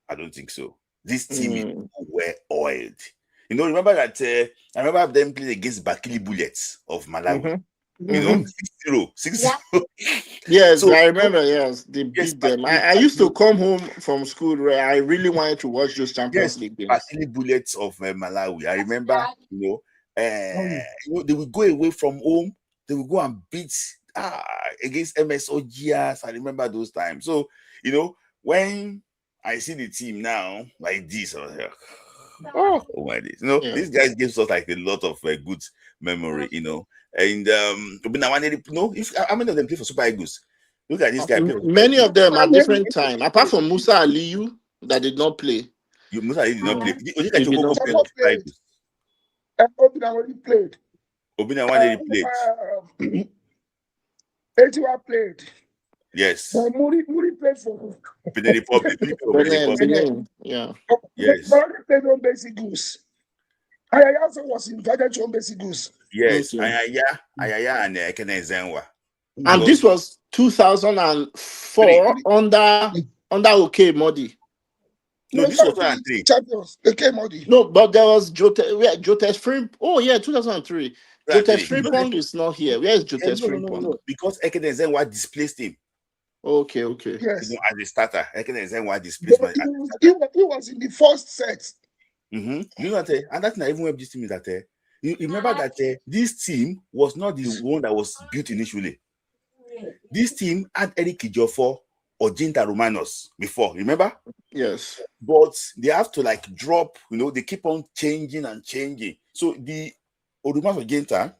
I don't think so. This team is well oiled. Remember that I remember them playing against Bakili Bullets of Malawi. 6-0. Yes, so, I remember. Yes, they beat them. I used to come home from school where I really wanted to watch those Champions League games. Bakili Bullets of Malawi. I remember. They would go away from home. They would go and beat against MS Ogias. I remember those times. So when I see the team now like this, I was like, oh my days. These guys gives us like a lot of good memory, And how many of them play for Super Eagles? Look at this guy. Many of them at different time. Apart from Musa Aliyu that did not play. Musa Aliyu did not play. Obinawale played. Obinawale played. Etiwa played. Yes. Muri played for Benin Republic. Yeah. Yes. But played on Basic Goose. I also was invited to on Basic Goose. Yes. Ayaya and Ekene Ezenwa. And this was 2004 under OK Modi. No, this was 2003. Champions. OK Modi. No, but there was Jotez Frimpong. Oh yeah, 2003. Jotez Frimpong is not here. Where is Jotez Frimpong? No. Because Ekene Ezenwa displaced him. Okay. Yes. as a starter. I can understand why But displacement. he was in the first set. You know that, and that's not even what this team is that. You remember that this team was not the one that was built initially. This team had Eric Ejiofor or Ginta Romanos before, remember? Yes. But they have to like drop, they keep on changing and changing. So the Odumas or Ginta,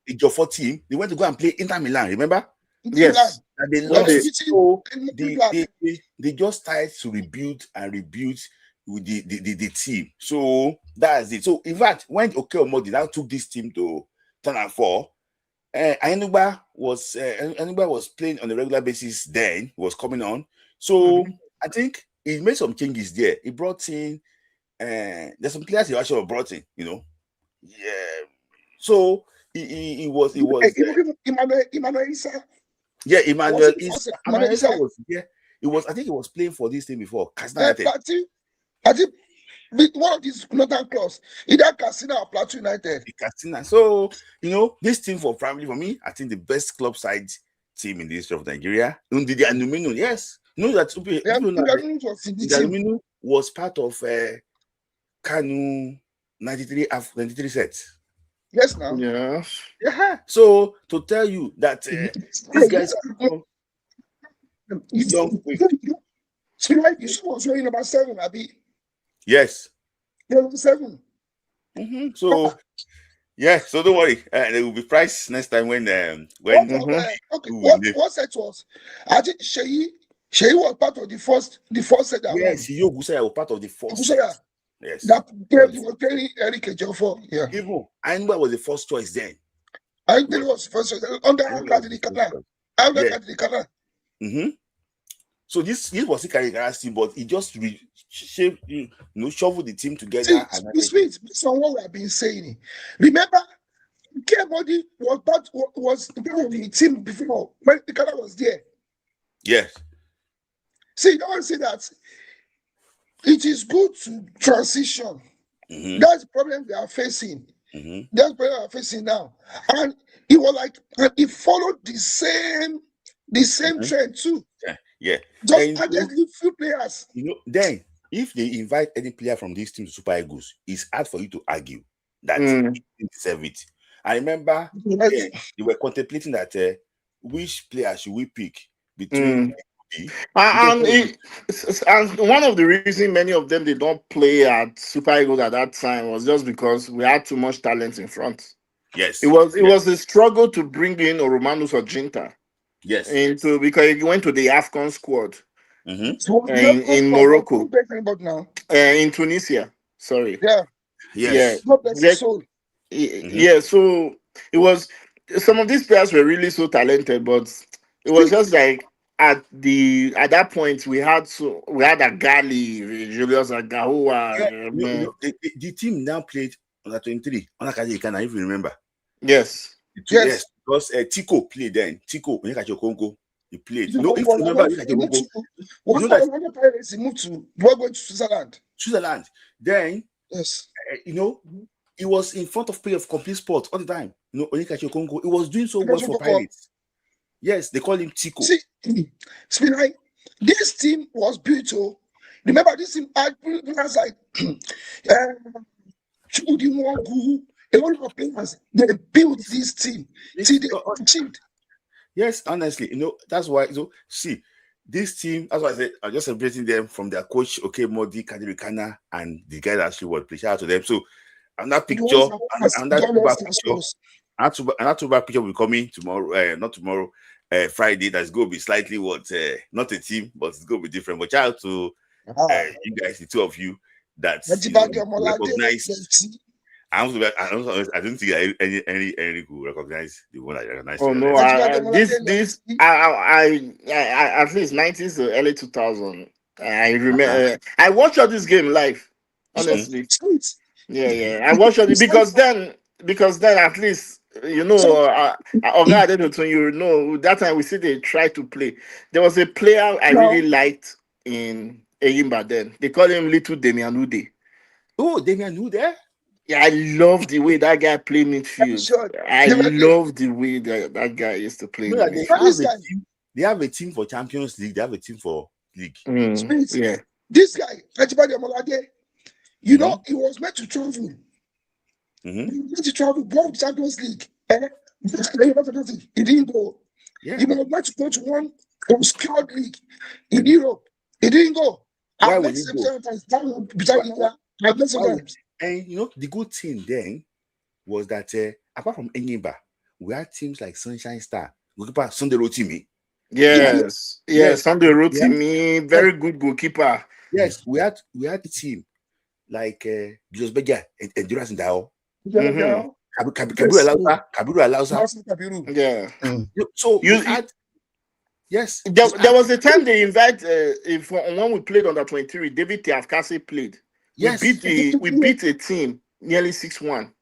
Ejiofor team, they went to go and play Inter Milan, remember? Yes. And they When lost. So they they just started to rebuild with the team. So that's it. So in fact, when Okeomodi now took this team to Turn 4, Enugu was playing on a regular basis then, was coming on. So I think he made some changes there. He brought in there's some players he actually brought in, Yeah. So he was Emmanuel Issa. Yeah, Emmanuel Issa was here. I think he was playing for this team before. I think with one of these northern clubs, either Katsina or Plateau United. Katsina. So, this team for me, I think the best club side team in the history of Nigeria. Ndidi Anuminu, yes. You know that Anuminu was part of Kanu 93 sets. Yes, now. Yeah. So to tell you that these guys you was wearing number 7, Abi. Yes. Number 7. So so don't worry. There will be price next time when what set was? I think Sheyi was part of the first set. Yes, Yogusa was part of the first set. Yes. That he was playing Eric Ejiofor. Yeah. Even Ainba was the first choice then. I think it was first choice under Kadri Kana. So this was Ikari's team, but he just shoveled the team together. Based on what we have been saying. Remember, Kebody was part of the team before when Ikara was there. Yes. See, you don't see that. It is good to transition. That's the problem we are facing. That's the problem we are facing now. And it was like he followed the same trend too. Yeah. Just added a few players. Then if they invite any player from this team to Super Eagles, it's hard for you to argue that they deserve it. I remember they were contemplating that which player should we pick between and one of the reasons many of them they don't play at Super Eagles at that time was just because we had too much talent in front. Yes. It was a struggle to bring in Romanos or Ginta. Yes. Because he went to the AFCON squad in Morocco. In Tunisia. Sorry. Yeah. Yes. Yeah. So it was some of these players were really so talented, but it was just like at that point we had Agali, Julius Agahoua. The team now played under 23 on Akadikana, if you remember. Yes. Yes. Because Tico played then. Tico, he played. No, if you remember, he moved to Switzerland. Switzerland. Then, yes, he was in front of play of complete sport all the time. Onyekachi Okongo, he was doing so well for Pirates. Yes, they call him Tico. See, like this team was built. Remember, this team had players like Chudi Mwagu. A lot of players, they built this team. See, they achieved. Yes, honestly, that's why. See, this team, that's why I said I'm just celebrating them from their coach, Modi, Kadri Kana, and the guy that actually was playing. Shout out to them. So, and that picture, and that picture will be coming tomorrow. Not tomorrow, Friday. That's going to be slightly not a team, but it's going to be different. But shout out to you guys, the two of you that recognize. I don't think any could recognize the one I recognize. Oh no! This at least 90s to early 2000. I remember. I watched all this game live. Honestly, yeah. I watched it because then at least that time we see they try to play. There was a player I really liked in Eyimba then. They call him Little Damian Ude. Oh, Damian Ude. Yeah, I love the way that guy played midfield. I love the way that guy used to play midfield. They have a team for Champions League. They have a team for league. Smith, Yeah. this guy, Ajibade Omolade, you know, he was meant to travel. He was meant to travel, go to Champions League. He didn't go. Yeah. He was meant to go to one obscure league in Europe. He didn't go. Why I've would met he him go? several times. I've met several times. And you know, the good thing then was that apart from Enyimba, we had teams like Sunshine Star, goalkeeper Sunday Rotimi. Yes. Sunday Rotimi, very Yes. good goalkeeper. Yes, we had a team like Julius Berger and Endurance Ndao. Kabiru Alausa. Yeah. So You- we had, yes. There was a time they invite when we played under 23, David Tiafkase played. Yes. We beat a team nearly 6-1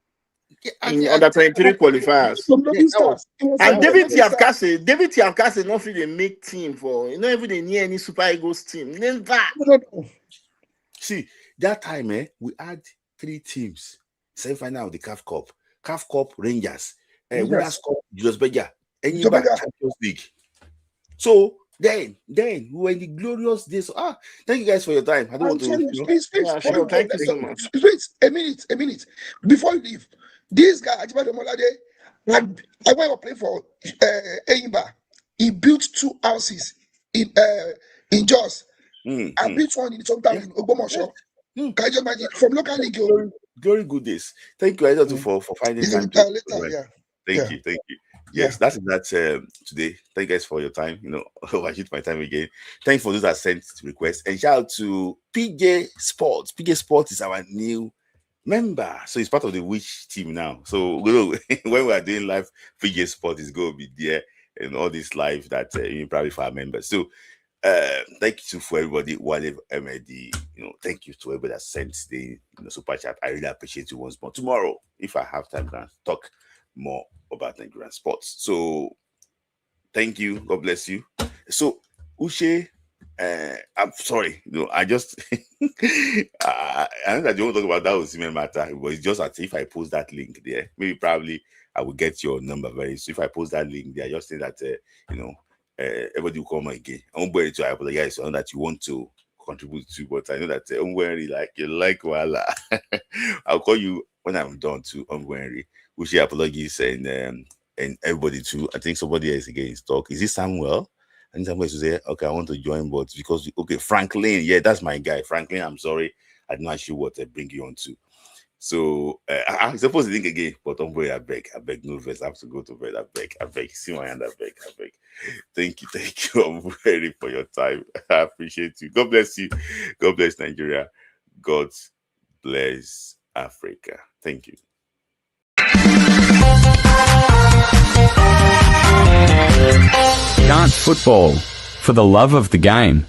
in Yeah, under 23 qualifiers. And David Tiafkase. Tiafkase not really make team for even they near any Super Eagles team. Never. See, that time, we had 3 teams. Semi-final of the CAF Cup, Rangers, Winners' Cup, Julius Berger, Enyimba, Champions League. So then we were in the glorious days. Thank you guys for your time. I don't want to. Please, Yeah, sure. Thank you so much. Wait a minute. Before you leave, this guy, Ajibade Omolade, I went to play for Enyimba. He built 2 houses in Jos. I built one in sometime in Ogbomoso. Can you imagine? From local league. Glory good days. Thank you, Aizatu, for finding time. Thank you. Yes, that's today. Thank you guys for your time. I hit my time again. Thank you for those that sent requests. And shout out to PJ Sports. PJ Sports is our new member. So he's part of the Wish team now. So when we are doing live, PJ Sports is going to be there and all this live that probably for our members. So thank you for everybody. Wale MD, thank you to everybody that sent the super chat. I really appreciate you once more. Tomorrow, if I have time, to talk more about Nigerian sports. So thank you. God bless you. So Uche, I'm sorry. I just I know that you want to talk about that Osimhen matter, but it's just that if I post that link there, maybe probably I will get your number very soon. If I post that link there, just say that everybody will come again. I won't worry to apologize on that you want to contribute to, but I know that Ongweri you like Wala. I'll call you when I'm done to Ongweri. We share apologies and everybody too. I think somebody else again is talk. Is it Samuel? And somebody to say, okay, I want to join, but because Franklin, yeah, that's my guy. Franklin, I'm sorry, I'm not sure what I bring you on to. So I'm supposed to think again, but don't worry, I beg, no verse. I have to go to bed. I beg. See my hand, I beg. Thank you. I'm ready for your time. I appreciate you. God bless you. God bless Nigeria. God bless Africa. Thank you. Dance football. For the love of the game.